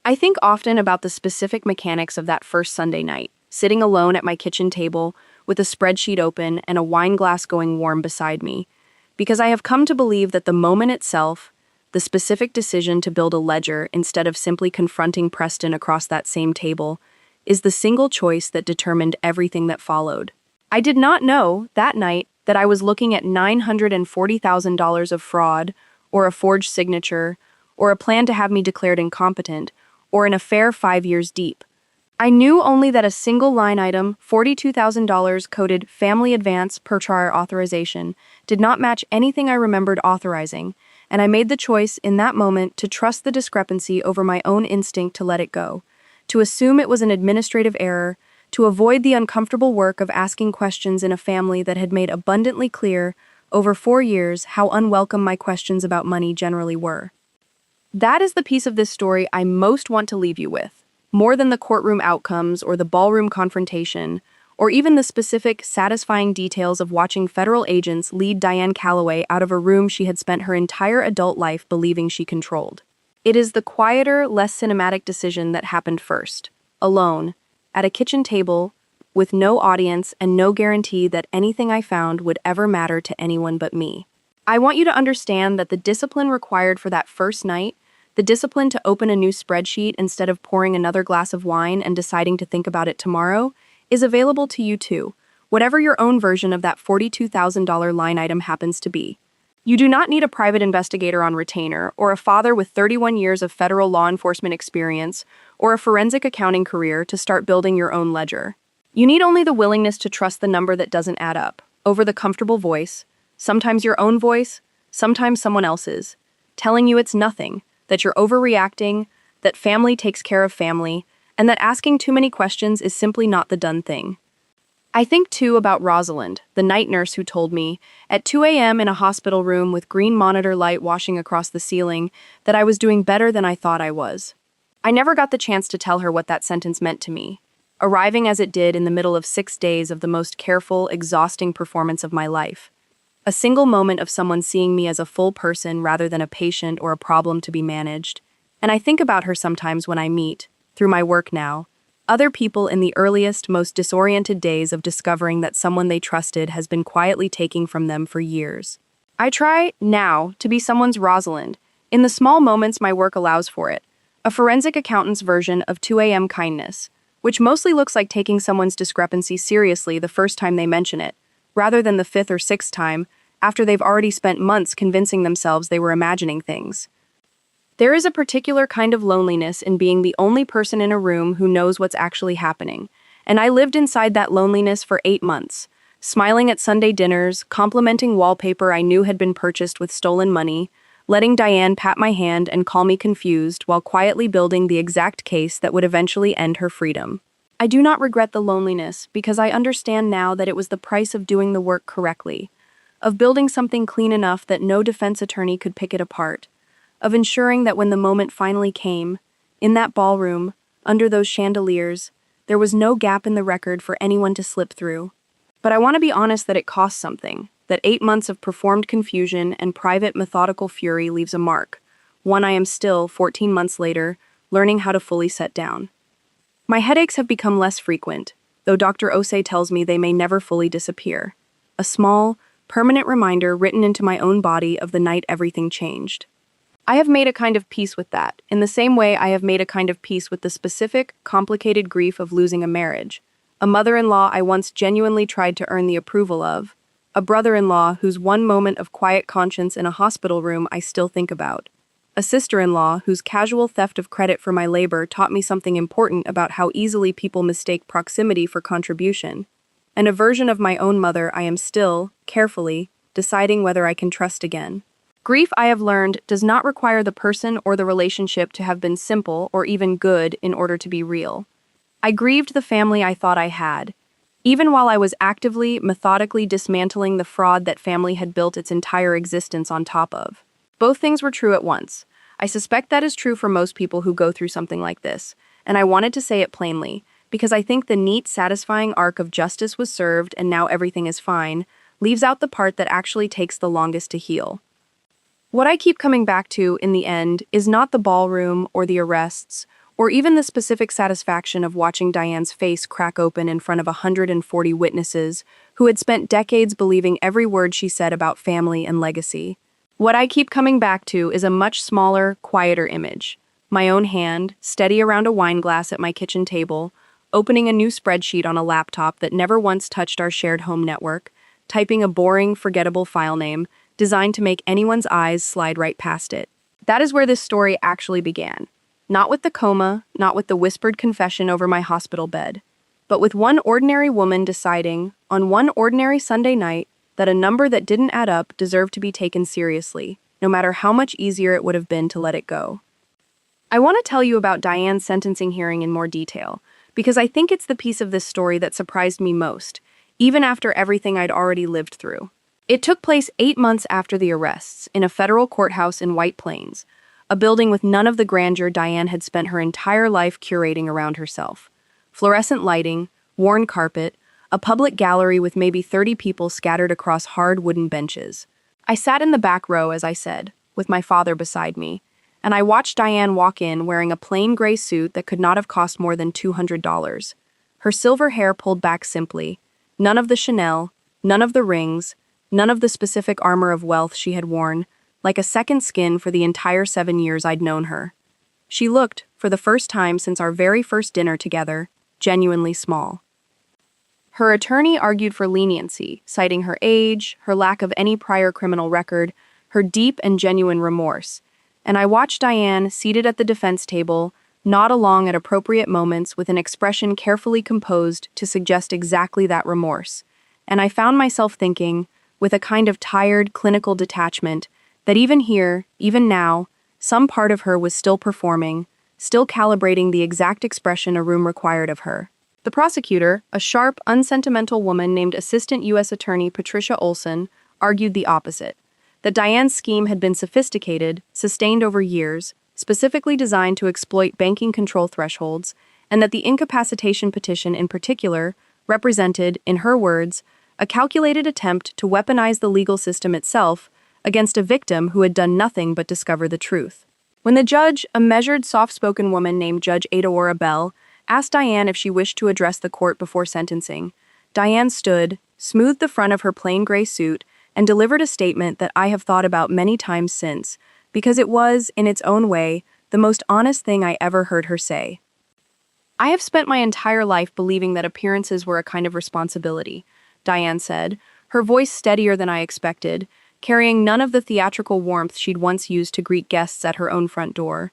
I think often about the specific mechanics of that first Sunday night, sitting alone at my kitchen table, with a spreadsheet open and a wine glass going warm beside me, because I have come to believe that the moment itself, the specific decision to build a ledger instead of simply confronting Preston across that same table, is the single choice that determined everything that followed. I did not know, that night, that I was looking at $940,000 of fraud, or a forged signature, or a plan to have me declared incompetent, or an affair 5 years deep. I knew only that a single line item, $42,000 coded family advance per trial authorization, did not match anything I remembered authorizing, and I made the choice in that moment to trust the discrepancy over my own instinct to let it go, to assume it was an administrative error, to avoid the uncomfortable work of asking questions in a family that had made abundantly clear, over 4 years, how unwelcome my questions about money generally were. That is the piece of this story I most want to leave you with, more than the courtroom outcomes or the ballroom confrontation, or even the specific, satisfying details of watching federal agents lead Diane Calloway out of a room she had spent her entire adult life believing she controlled. It is the quieter, less cinematic decision that happened first, alone, at a kitchen table, with no audience and no guarantee that anything I found would ever matter to anyone but me. I want you to understand that the discipline required for that first night, the discipline to open a new spreadsheet instead of pouring another glass of wine and deciding to think about it tomorrow, is available to you too, whatever your own version of that $42,000 line item happens to be. You do not need a private investigator on retainer, or a father with 31 years of federal law enforcement experience, or a forensic accounting career to start building your own ledger. You need only the willingness to trust the number that doesn't add up, over the comfortable voice, sometimes your own voice, sometimes someone else's, telling you it's nothing, that you're overreacting, that family takes care of family, and that asking too many questions is simply not the done thing. I think, too, about Rosalind, the night nurse who told me, at 2 a.m. in a hospital room with green monitor light washing across the ceiling, that I was doing better than I thought I was. I never got the chance to tell her what that sentence meant to me, arriving as it did in the middle of 6 days of the most careful, exhausting performance of my life. A single moment of someone seeing me as a full person rather than a patient or a problem to be managed. And I think about her sometimes when I meet, through my work now, other people in the earliest, most disoriented days of discovering that someone they trusted has been quietly taking from them for years. I try, now, to be someone's Rosalind, in the small moments my work allows for it, a forensic accountant's version of 2 a.m. kindness, which mostly looks like taking someone's discrepancy seriously the first time they mention it, rather than the 5th or 6th time, after they've already spent months convincing themselves they were imagining things. There is a particular kind of loneliness in being the only person in a room who knows what's actually happening, and I lived inside that loneliness for 8 months, smiling at Sunday dinners, complimenting wallpaper I knew had been purchased with stolen money, letting Diane pat my hand and call me confused while quietly building the exact case that would eventually end her freedom. I do not regret the loneliness because I understand now that it was the price of doing the work correctly, of building something clean enough that no defense attorney could pick it apart, of ensuring that when the moment finally came, in that ballroom, under those chandeliers, there was no gap in the record for anyone to slip through. But I want to be honest that it costs something, that 8 months of performed confusion and private methodical fury leaves a mark, one I am still, 14 months later, learning how to fully set down. My headaches have become less frequent, though Dr. Osei tells me they may never fully disappear. A small, permanent reminder written into my own body of the night everything changed. I have made a kind of peace with that, in the same way I have made a kind of peace with the specific, complicated grief of losing a marriage, a mother-in-law I once genuinely tried to earn the approval of, a brother-in-law whose one moment of quiet conscience in a hospital room I still think about, a sister-in-law whose casual theft of credit for my labor taught me something important about how easily people mistake proximity for contribution, and a version of my own mother I am still, carefully, deciding whether I can trust again. Grief, I have learned, does not require the person or the relationship to have been simple or even good in order to be real. I grieved the family I thought I had, even while I was actively, methodically dismantling the fraud that family had built its entire existence on top of. Both things were true at once. I suspect that is true for most people who go through something like this, and I wanted to say it plainly, because I think the neat, satisfying arc of justice was served and now everything is fine leaves out the part that actually takes the longest to heal. What I keep coming back to, in the end, is not the ballroom or the arrests, or even the specific satisfaction of watching Diane's face crack open in front of 140 witnesses who had spent decades believing every word she said about family and legacy. What I keep coming back to is a much smaller, quieter image. My own hand, steady around a wine glass at my kitchen table, opening a new spreadsheet on a laptop that never once touched our shared home network, typing a boring, forgettable file name designed to make anyone's eyes slide right past it. That is where this story actually began. Not with the coma, not with the whispered confession over my hospital bed, but with one ordinary woman deciding, on one ordinary Sunday night, that a number that didn't add up deserved to be taken seriously, no matter how much easier it would have been to let it go. I want to tell you about Diane's sentencing hearing in more detail, because I think it's the piece of this story that surprised me most, even after everything I'd already lived through. It took place 8 months after the arrests, in a federal courthouse in White Plains, a building with none of the grandeur Diane had spent her entire life curating around herself. Fluorescent lighting, worn carpet, a public gallery with maybe 30 people scattered across hard wooden benches. I sat in the back row, as I said, with my father beside me, and I watched Diane walk in wearing a plain gray suit that could not have cost more than $200. Her silver hair pulled back simply, none of the Chanel, none of the rings, none of the specific armor of wealth she had worn, like a second skin for the entire 7 years I'd known her. She looked, for the first time since our very first dinner together, genuinely small. Her attorney argued for leniency, citing her age, her lack of any prior criminal record, her deep and genuine remorse, and I watched Diane, seated at the defense table, nod along at appropriate moments with an expression carefully composed to suggest exactly that remorse, and I found myself thinking, with a kind of tired, clinical detachment, that even here, even now, some part of her was still performing, still calibrating the exact expression a room required of her. The prosecutor, a sharp, unsentimental woman named Assistant U.S. Attorney Patricia Olson, argued the opposite, that Diane's scheme had been sophisticated, sustained over years, specifically designed to exploit banking control thresholds, and that the incapacitation petition in particular represented, in her words, a calculated attempt to weaponize the legal system itself against a victim who had done nothing but discover the truth. When the judge, a measured, soft-spoken woman named Judge Adaora Bell, asked Diane if she wished to address the court before sentencing, Diane stood, smoothed the front of her plain gray suit, and delivered a statement that I have thought about many times since, because it was, in its own way, the most honest thing I ever heard her say. I have spent my entire life believing that appearances were a kind of responsibility, Diane said, her voice steadier than I expected, carrying none of the theatrical warmth she'd once used to greet guests at her own front door.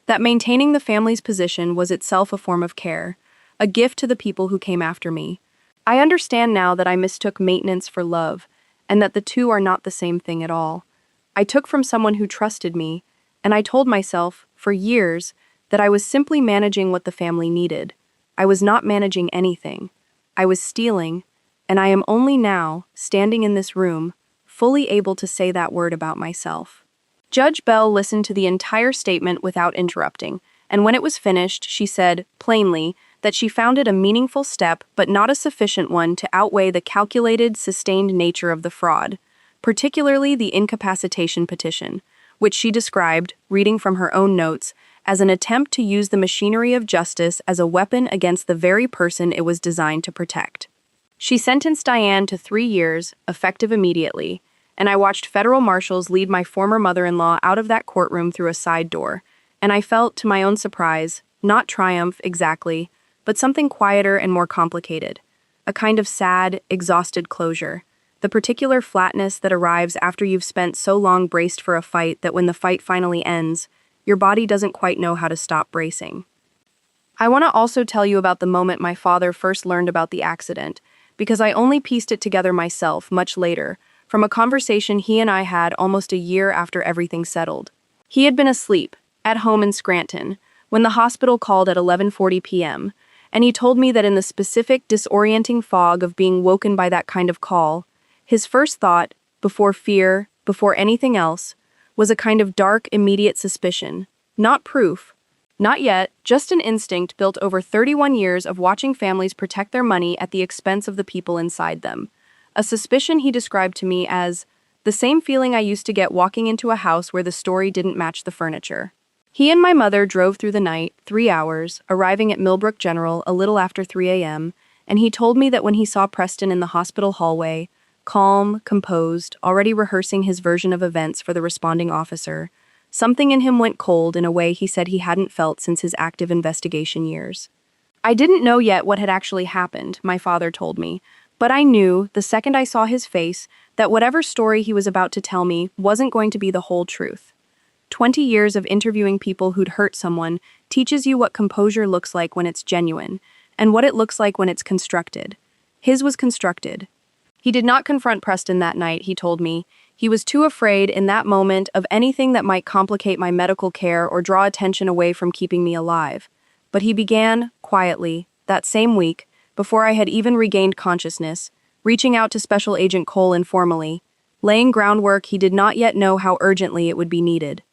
That maintaining the family's position was itself a form of care, a gift to the people who came after me. I understand now that I mistook maintenance for love, and that the two are not the same thing at all. I took from someone who trusted me, and I told myself, for years, that I was simply managing what the family needed. I was not managing anything. I was stealing, and I am only now, standing in this room, fully able to say that word about myself. Judge Bell listened to the entire statement without interrupting, and when it was finished, she said, plainly, that she found it a meaningful step but not a sufficient one to outweigh the calculated, sustained nature of the fraud, particularly the incapacitation petition, which she described, reading from her own notes, as an attempt to use the machinery of justice as a weapon against the very person it was designed to protect. She sentenced Diane to 3 years, effective immediately, and I watched federal marshals lead my former mother-in-law out of that courtroom through a side door, and I felt, to my own surprise, not triumph exactly, but something quieter and more complicated, a kind of sad, exhausted closure, the particular flatness that arrives after you've spent so long braced for a fight that when the fight finally ends, your body doesn't quite know how to stop bracing. I want to also tell you about the moment my father first learned about the accident, because I only pieced it together myself much later, from a conversation he and I had almost a year after everything settled. He had been asleep, at home in Scranton, when the hospital called at 11:40 p.m., and he told me that in the specific disorienting fog of being woken by that kind of call, his first thought, before fear, before anything else, was a kind of dark, immediate suspicion, not proof, not yet, just an instinct built over 31 years of watching families protect their money at the expense of the people inside them. A suspicion he described to me as the same feeling I used to get walking into a house where the story didn't match the furniture. He and my mother drove through the night, 3 hours, arriving at Millbrook General a little after 3 a.m., and he told me that when he saw Preston in the hospital hallway, calm, composed, already rehearsing his version of events for the responding officer, something in him went cold in a way he said he hadn't felt since his active investigation years. I didn't know yet what had actually happened, my father told me, but I knew, the second I saw his face, that whatever story he was about to tell me wasn't going to be the whole truth. 20 years of interviewing people who'd hurt someone teaches you what composure looks like when it's genuine, and what it looks like when it's constructed. His was constructed. He did not confront Preston that night, he told me. He was too afraid in that moment of anything that might complicate my medical care or draw attention away from keeping me alive. But he began, quietly, that same week, before I had even regained consciousness, reaching out to Special Agent Cole informally, laying groundwork he did not yet know how urgently it would be needed.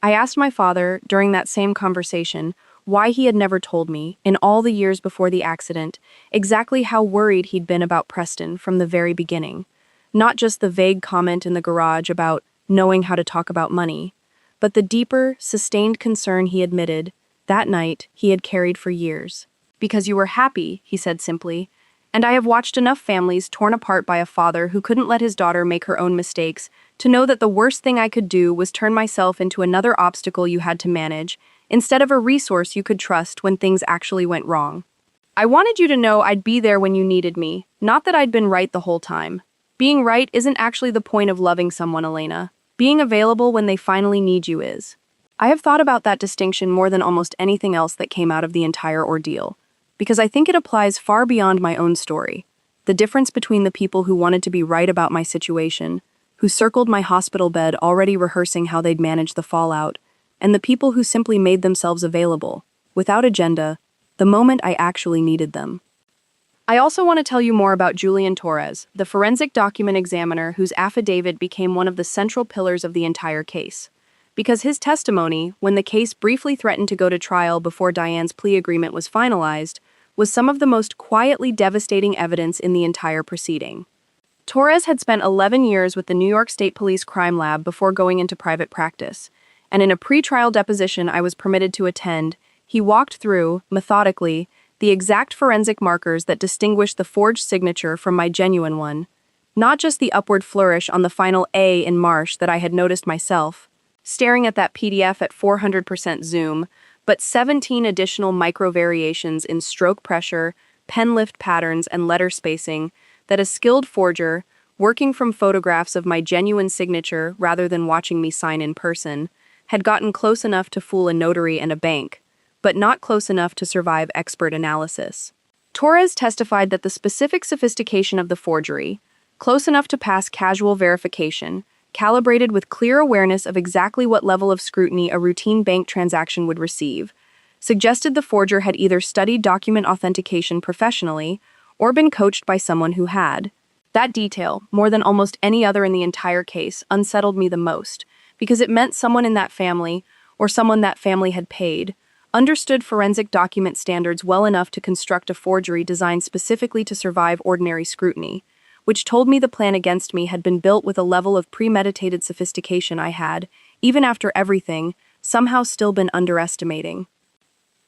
I asked my father, during that same conversation, why he had never told me, in all the years before the accident, exactly how worried he'd been about Preston from the very beginning. Not just the vague comment in the garage about knowing how to talk about money, but the deeper, sustained concern he admitted, that night, he had carried for years. Because you were happy, he said simply, and I have watched enough families torn apart by a father who couldn't let his daughter make her own mistakes to know that the worst thing I could do was turn myself into another obstacle you had to manage, instead of a resource you could trust when things actually went wrong. I wanted you to know I'd be there when you needed me, not that I'd been right the whole time. Being right isn't actually the point of loving someone, Elena. Being available when they finally need you is. I have thought about that distinction more than almost anything else that came out of the entire ordeal, because I think it applies far beyond my own story. The difference between the people who wanted to be right about my situation, who circled my hospital bed already rehearsing how they'd manage the fallout, and the people who simply made themselves available, without agenda, the moment I actually needed them. I also want to tell you more about Julian Torres, the forensic document examiner whose affidavit became one of the central pillars of the entire case. Because his testimony, when the case briefly threatened to go to trial before Diane's plea agreement was finalized, was some of the most quietly devastating evidence in the entire proceeding. Torres had spent 11 years with the New York State Police Crime Lab before going into private practice, and in a pre-trial deposition I was permitted to attend, he walked through, methodically, the exact forensic markers that distinguished the forged signature from my genuine one. Not just the upward flourish on the final A in Marsh that I had noticed myself, staring at that PDF at 400% zoom, but 17 additional micro-variations in stroke pressure, pen lift patterns, and letter spacing that a skilled forger, working from photographs of my genuine signature rather than watching me sign in person, had gotten close enough to fool a notary and a bank, but not close enough to survive expert analysis. Torres testified that the specific sophistication of the forgery, close enough to pass casual verification, calibrated with clear awareness of exactly what level of scrutiny a routine bank transaction would receive, suggested the forger had either studied document authentication professionally or been coached by someone who had. That detail, more than almost any other in the entire case, unsettled me the most, because it meant someone in that family, or someone that family had paid, understood forensic document standards well enough to construct a forgery designed specifically to survive ordinary scrutiny, which told me the plan against me had been built with a level of premeditated sophistication I had, even after everything, somehow still been underestimating.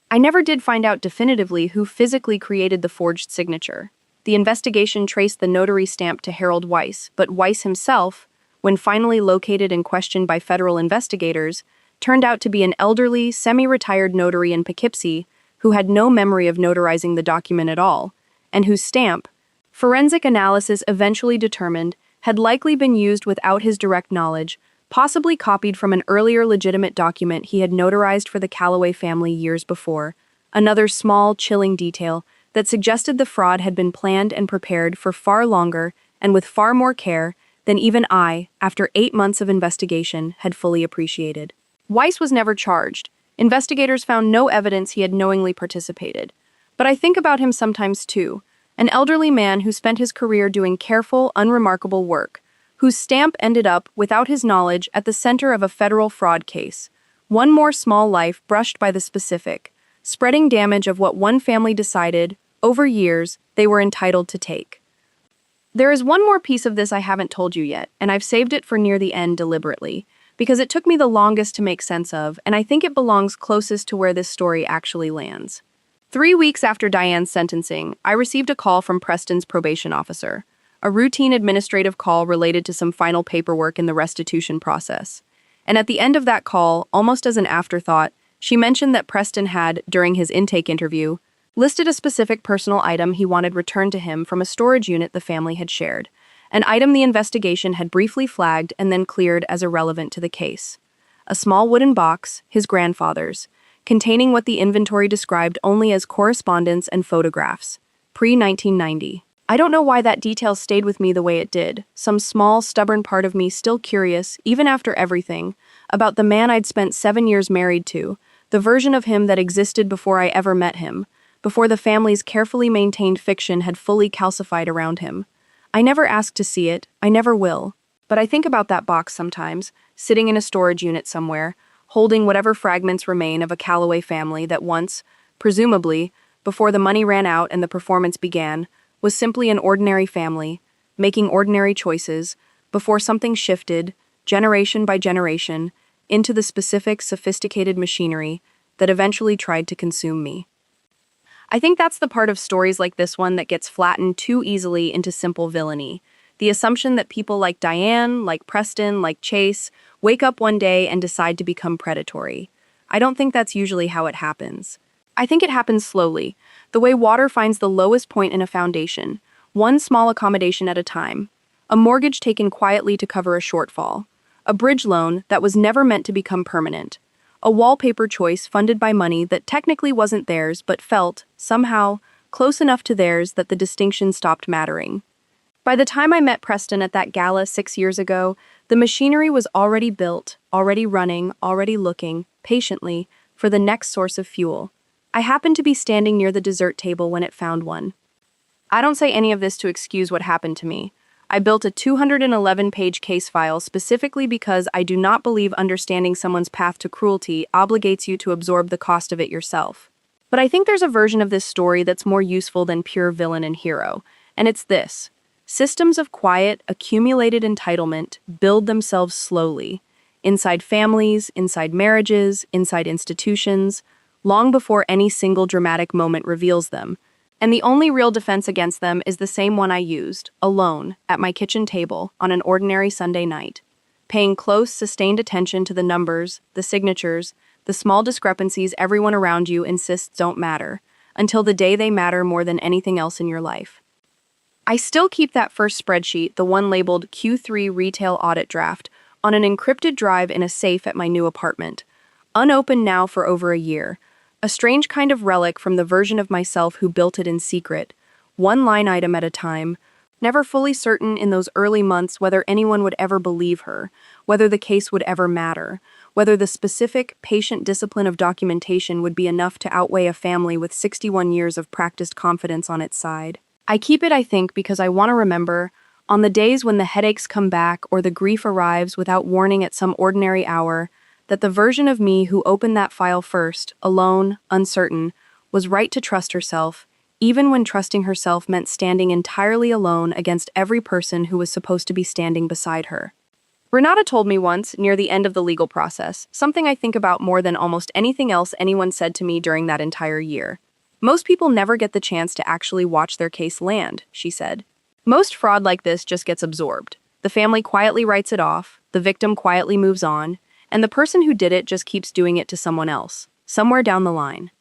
I never did find out definitively who physically created the forged signature. The investigation traced the notary stamp to Harold Weiss, but Weiss himself, when finally located and questioned by federal investigators, turned out to be an elderly, semi-retired notary in Poughkeepsie who had no memory of notarizing the document at all, and whose stamp, forensic analysis eventually determined, had likely been used without his direct knowledge, possibly copied from an earlier legitimate document he had notarized for the Calloway family years before, another small, chilling detail that suggested the fraud had been planned and prepared for far longer and with far more care than even I, after 8 months of investigation, had fully appreciated. Weiss was never charged. Investigators found no evidence he had knowingly participated. But I think about him sometimes too, an elderly man who spent his career doing careful, unremarkable work, whose stamp ended up, without his knowledge, at the center of a federal fraud case. One more small life brushed by the specific, spreading damage of what one family decided, over years, they were entitled to take. There is one more piece of this I haven't told you yet, and I've saved it for near the end deliberately, because it took me the longest to make sense of, and I think it belongs closest to where this story actually lands. 3 weeks after Diane's sentencing, I received a call from Preston's probation officer, a routine administrative call related to some final paperwork in the restitution process. And at the end of that call, almost as an afterthought, she mentioned that Preston had, during his intake interview, listed a specific personal item he wanted returned to him from a storage unit the family had shared, an item the investigation had briefly flagged and then cleared as irrelevant to the case. A small wooden box, his grandfather's, containing what the inventory described only as correspondence and photographs, pre-1990. I don't know why that detail stayed with me the way it did, some small, stubborn part of me still curious, even after everything, about the man I'd spent 7 years married to, the version of him that existed before I ever met him, before the family's carefully maintained fiction had fully calcified around him. I never asked to see it, I never will, but I think about that box sometimes, sitting in a storage unit somewhere, holding whatever fragments remain of a Calloway family that once, presumably, before the money ran out and the performance began, was simply an ordinary family, making ordinary choices, before something shifted, generation by generation, into the specific, sophisticated machinery that eventually tried to consume me. I think that's the part of stories like this one that gets flattened too easily into simple villainy. The assumption that people like Diane, like Preston, like Chase, wake up one day and decide to become predatory. I don't think that's usually how it happens. I think it happens slowly, the way water finds the lowest point in a foundation, one small accommodation at a time. A mortgage taken quietly to cover a shortfall. A bridge loan that was never meant to become permanent. A wallpaper choice funded by money that technically wasn't theirs but felt, somehow, close enough to theirs that the distinction stopped mattering. By the time I met Preston at that gala 6 years ago, the machinery was already built, already running, already looking, patiently, for the next source of fuel. I happened to be standing near the dessert table when it found one. I don't say any of this to excuse what happened to me. I built a 211-page case file specifically because I do not believe understanding someone's path to cruelty obligates you to absorb the cost of it yourself. But I think there's a version of this story that's more useful than pure villain and hero, and it's this. Systems of quiet, accumulated entitlement build themselves slowly, inside families, inside marriages, inside institutions, long before any single dramatic moment reveals them. And the only real defense against them is the same one I used, alone, at my kitchen table on an ordinary Sunday night, paying close, sustained attention to the numbers, the signatures, the small discrepancies everyone around you insists don't matter, until the day they matter more than anything else in your life. I still keep that first spreadsheet, the one labeled Q3 Retail Audit Draft, on an encrypted drive in a safe at my new apartment, unopened now for over a year, A strange kind of relic from the version of myself who built it in secret, one line item at a time, never fully certain in those early months whether anyone would ever believe her, whether the case would ever matter, whether the specific, patient discipline of documentation would be enough to outweigh a family with 61 years of practiced confidence on its side. I keep it, I think, because I want to remember, on the days when the headaches come back or the grief arrives without warning at some ordinary hour, that the version of me who opened that file first, alone, uncertain, was right to trust herself, even when trusting herself meant standing entirely alone against every person who was supposed to be standing beside her. Renata told me once, near the end of the legal process, something I think about more than almost anything else anyone said to me during that entire year. Most people never get the chance to actually watch their case land, she said. Most fraud like this just gets absorbed. The family quietly writes it off, the victim quietly moves on, and the person who did it just keeps doing it to someone else, somewhere down the line.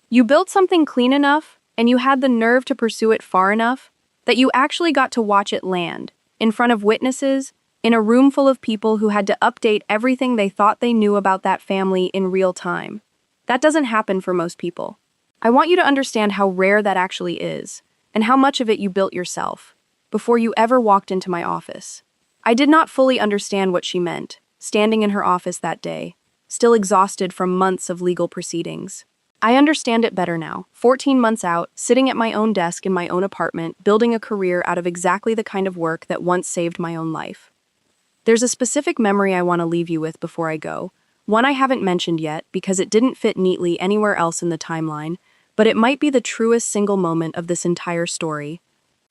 You built something clean enough, and you had the nerve to pursue it far enough, that you actually got to watch it land, in front of witnesses, in a room full of people who had to update everything they thought they knew about that family in real time. That doesn't happen for most people. I want you to understand how rare that actually is, and how much of it you built yourself, before you ever walked into my office. I did not fully understand what she meant, standing in her office that day, still exhausted from months of legal proceedings. I understand it better now, 14 months out, sitting at my own desk in my own apartment, building a career out of exactly the kind of work that once saved my own life. There's a specific memory I want to leave you with before I go, one I haven't mentioned yet because it didn't fit neatly anywhere else in the timeline, but it might be the truest single moment of this entire story.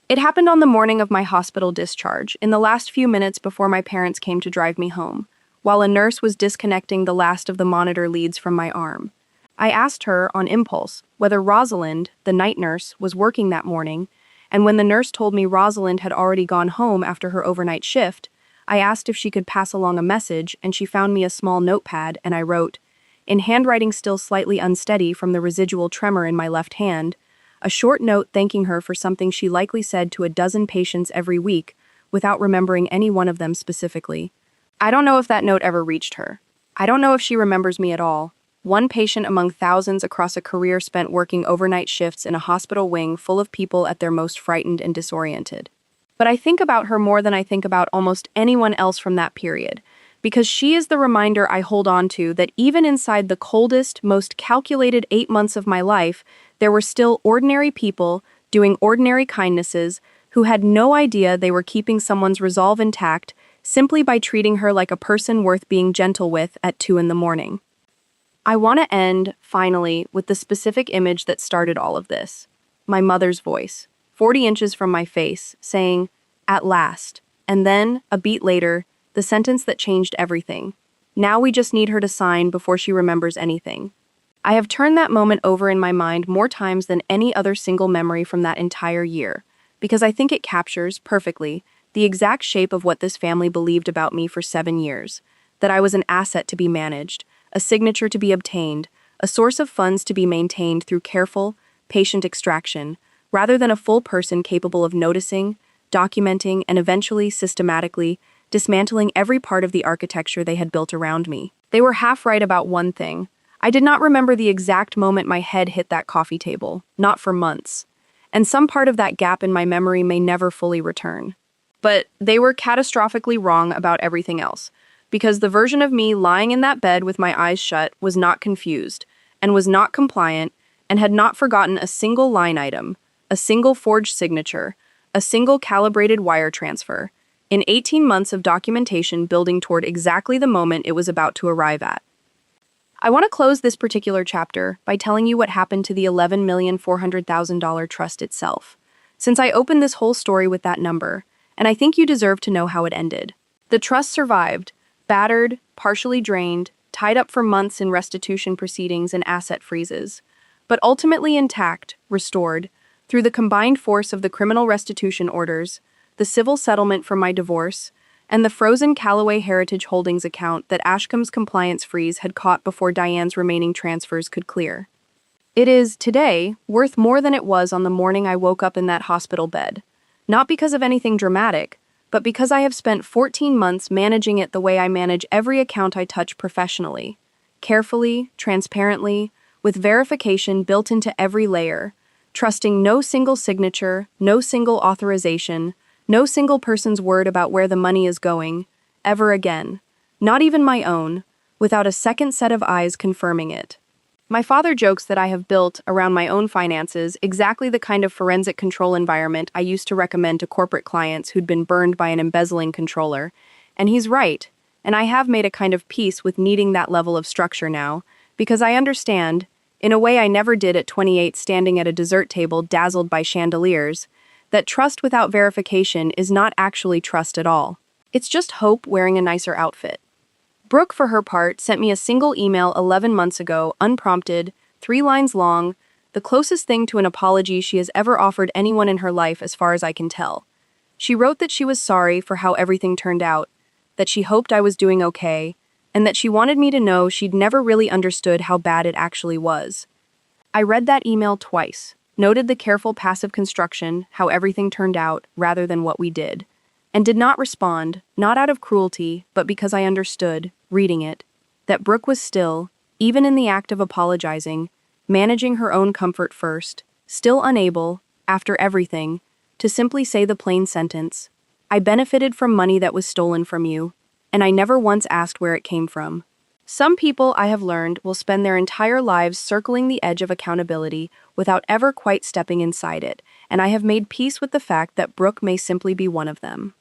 It happened on the morning of my hospital discharge, in the last few minutes before my parents came to drive me home, while a nurse was disconnecting the last of the monitor leads from my arm. I asked her, on impulse, whether Rosalind, the night nurse, was working that morning, and when the nurse told me Rosalind had already gone home after her overnight shift, I asked if she could pass along a message, and she found me a small notepad, and I wrote, in handwriting still slightly unsteady from the residual tremor in my left hand, a short note thanking her for something she likely said to a dozen patients every week, without remembering any one of them specifically. I don't know if that note ever reached her. I don't know if she remembers me at all. One patient among thousands across a career spent working overnight shifts in a hospital wing full of people at their most frightened and disoriented. But I think about her more than I think about almost anyone else from that period, because she is the reminder I hold on to that even inside the coldest, most calculated 8 months of my life, there were still ordinary people doing ordinary kindnesses who had no idea they were keeping someone's resolve intact simply by treating her like a person worth being gentle with at 2 a.m. I want to end, finally, with the specific image that started all of this. My mother's voice, 40 inches from my face, saying, "At last," and then, a beat later, the sentence that changed everything. Now we just need her to sign before she remembers anything. I have turned that moment over in my mind more times than any other single memory from that entire year, because I think it captures, perfectly, the exact shape of what this family believed about me for 7 years, that I was an asset to be managed, a signature to be obtained, a source of funds to be maintained through careful, patient extraction, rather than a full person capable of noticing, documenting, and eventually, systematically, dismantling every part of the architecture they had built around me. They were half right about one thing. I did not remember the exact moment my head hit that coffee table, not for months, and some part of that gap in my memory may never fully return. But they were catastrophically wrong about everything else, because the version of me lying in that bed with my eyes shut was not confused, and was not compliant, and had not forgotten a single line item, a single forged signature, a single calibrated wire transfer, in 18 months of documentation building toward exactly the moment it was about to arrive at. I want to close this particular chapter by telling you what happened to the $11,400,000 trust itself, since I opened this whole story with that number, and I think you deserve to know how it ended. The trust survived, battered, partially drained, tied up for months in restitution proceedings and asset freezes, but ultimately intact, restored, through the combined force of the criminal restitution orders, the civil settlement for my divorce, and the frozen Callaway Heritage Holdings account that Ashcombe's compliance freeze had caught before Diane's remaining transfers could clear. It is, today, worth more than it was on the morning I woke up in that hospital bed, not because of anything dramatic, but because I have spent 14 months managing it the way I manage every account I touch professionally, carefully, transparently, with verification built into every layer, trusting no single signature, no single authorization, no single person's word about where the money is going, ever again. Not even my own, without a second set of eyes confirming it. My father jokes that I have built, around my own finances, exactly the kind of forensic control environment I used to recommend to corporate clients who'd been burned by an embezzling controller. And he's right, and I have made a kind of peace with needing that level of structure now, because I understand, in a way I never did at 28 standing at a dessert table dazzled by chandeliers, that trust without verification is not actually trust at all. It's just hope wearing a nicer outfit. Brooke, for her part, sent me a single email 11 months ago, unprompted, 3 lines long, the closest thing to an apology she has ever offered anyone in her life as far as I can tell. She wrote that she was sorry for how everything turned out, that she hoped I was doing okay, and that she wanted me to know she'd never really understood how bad it actually was. I read that email twice, noted the careful passive construction, how everything turned out, rather than what we did, and did not respond, not out of cruelty, but because I understood, reading it, that Brooke was still, even in the act of apologizing, managing her own comfort first, still unable, after everything, to simply say the plain sentence, "I benefited from money that was stolen from you, and I never once asked where it came from." Some people, I have learned, will spend their entire lives circling the edge of accountability without ever quite stepping inside it, and I have made peace with the fact that Brooke may simply be one of them.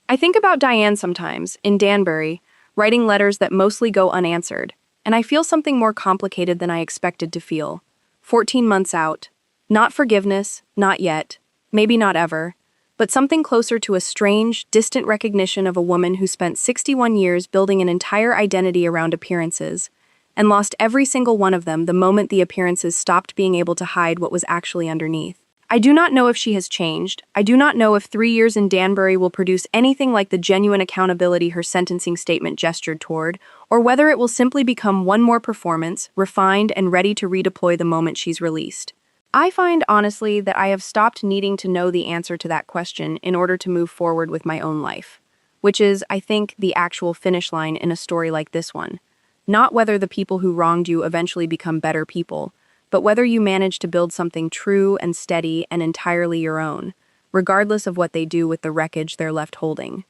I think about Diane sometimes, in Danbury, writing letters that mostly go unanswered, and I feel something more complicated than I expected to feel. 14 months out. Not forgiveness, not yet, maybe not ever, but something closer to a strange, distant recognition of a woman who spent 61 years building an entire identity around appearances, and lost every single one of them the moment the appearances stopped being able to hide what was actually underneath. I do not know if she has changed. I do not know if 3 years in Danbury will produce anything like the genuine accountability her sentencing statement gestured toward, or whether it will simply become one more performance, refined and ready to redeploy the moment she's released. I find, honestly, that I have stopped needing to know the answer to that question in order to move forward with my own life, which is, I think, the actual finish line in a story like this one. Not whether the people who wronged you eventually become better people, but whether you manage to build something true and steady and entirely your own, regardless of what they do with the wreckage they're left holding.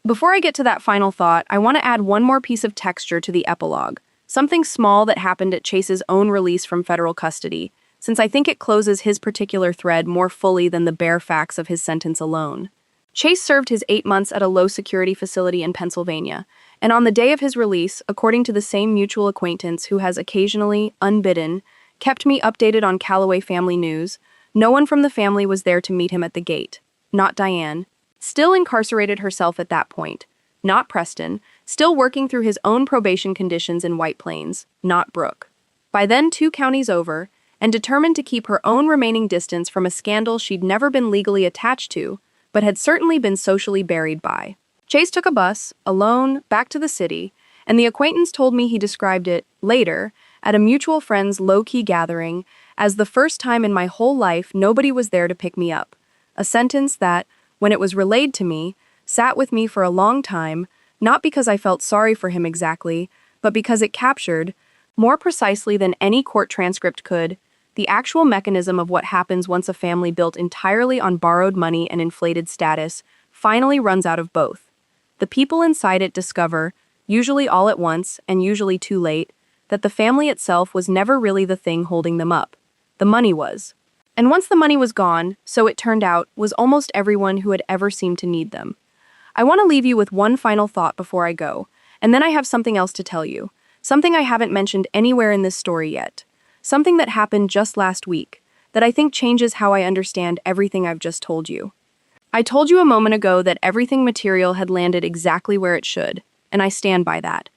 Before I get to that final thought, I want to add one more piece of texture to the epilogue, something small that happened at Chase's own release from federal custody, since I think it closes his particular thread more fully than the bare facts of his sentence alone. Chase served his 8 months at a low-security facility in Pennsylvania, and on the day of his release, according to the same mutual acquaintance who has occasionally, unbidden, kept me updated on Calloway family news, no one from the family was there to meet him at the gate. Not Diane, still incarcerated herself at that point. Not Preston, still working through his own probation conditions in White Plains. Not Brooke. By then 2 counties over, and determined to keep her own remaining distance from a scandal she'd never been legally attached to, but had certainly been socially buried by. Chase took a bus, alone, back to the city, and the acquaintance told me he described it, later, at a mutual friend's low-key gathering, as the first time in my whole life nobody was there to pick me up. A sentence that, when it was relayed to me, sat with me for a long time, not because I felt sorry for him exactly, but because it captured, more precisely than any court transcript could, the actual mechanism of what happens once a family built entirely on borrowed money and inflated status finally runs out of both. The people inside it discover, usually all at once and usually too late, that the family itself was never really the thing holding them up. The money was. And once the money was gone, so it turned out, was almost everyone who had ever seemed to need them. I want to leave you with one final thought before I go, and then I have something else to tell you. Something I haven't mentioned anywhere in this story yet. Something that happened just last week, that I think changes how I understand everything I've just told you. I told you a moment ago that everything material had landed exactly where it should, and I stand by that.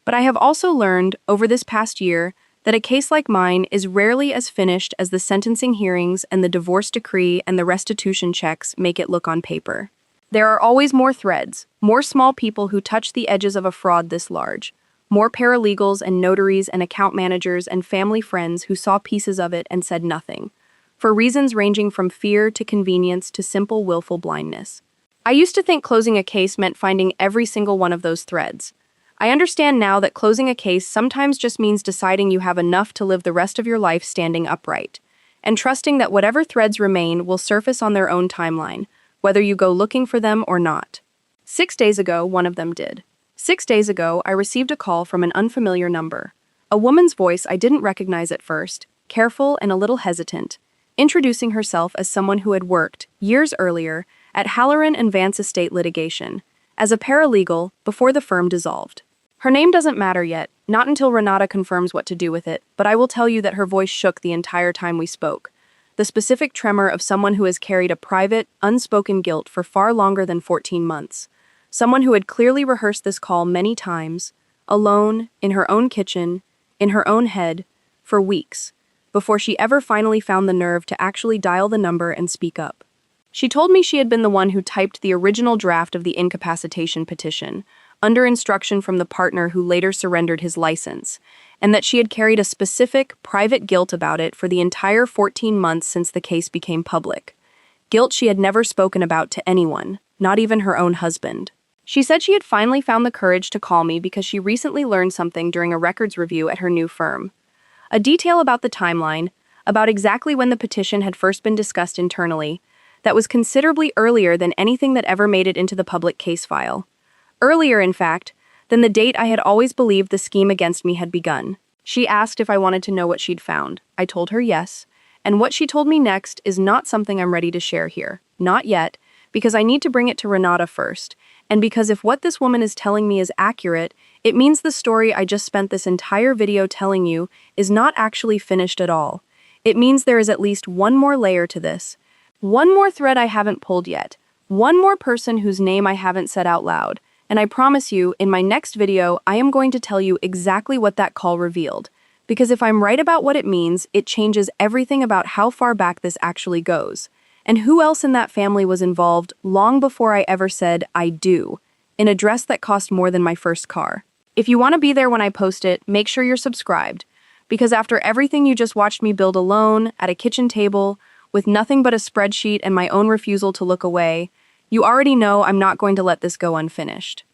But I have also learned, over this past year, that a case like mine is rarely as finished as the sentencing hearings and the divorce decree and the restitution checks make it look on paper. There are always more threads, more small people who touch the edges of a fraud this large, more paralegals and notaries and account managers and family friends who saw pieces of it and said nothing, for reasons ranging from fear to convenience to simple willful blindness. I used to think closing a case meant finding every single one of those threads. I understand now that closing a case sometimes just means deciding you have enough to live the rest of your life standing upright, and trusting that whatever threads remain will surface on their own timeline, whether you go looking for them or not. 6 days ago, one of them did. 6 days ago, I received a call from an unfamiliar number. A woman's voice I didn't recognize at first, careful and a little hesitant, introducing herself as someone who had worked, years earlier, at Halloran and Vance Estate litigation, as a paralegal before the firm dissolved. Her name doesn't matter yet, not until Renata confirms what to do with it, but I will tell you that her voice shook the entire time we spoke. The specific tremor of someone who has carried a private, unspoken guilt for far longer than 14 months. Someone who had clearly rehearsed this call many times, alone, in her own kitchen, in her own head, for weeks, before she ever finally found the nerve to actually dial the number and speak up. She told me she had been the one who typed the original draft of the incapacitation petition, under instruction from the partner who later surrendered his license, and that she had carried a specific, private guilt about it for the entire 14 months since the case became public. Guilt she had never spoken about to anyone, not even her own husband. She said she had finally found the courage to call me because she recently learned something during a records review at her new firm. A detail about the timeline, about exactly when the petition had first been discussed internally, that was considerably earlier than anything that ever made it into the public case file. Earlier, in fact, than the date I had always believed the scheme against me had begun. She asked if I wanted to know what she'd found. I told her yes, and what she told me next is not something I'm ready to share here. Not yet, because I need to bring it to Renata first, and because if what this woman is telling me is accurate, it means the story I just spent this entire video telling you is not actually finished at all. It means there is at least one more layer to this. One more thread I haven't pulled yet. One more person whose name I haven't said out loud. And I promise you, in my next video, I am going to tell you exactly what that call revealed. Because if I'm right about what it means, it changes everything about how far back this actually goes. And who else in that family was involved long before I ever said, I do, in a dress that cost more than my first car. If you want to be there when I post it, make sure you're subscribed. Because after everything you just watched me build alone, at a kitchen table, with nothing but a spreadsheet and my own refusal to look away, you already know I'm not going to let this go unfinished.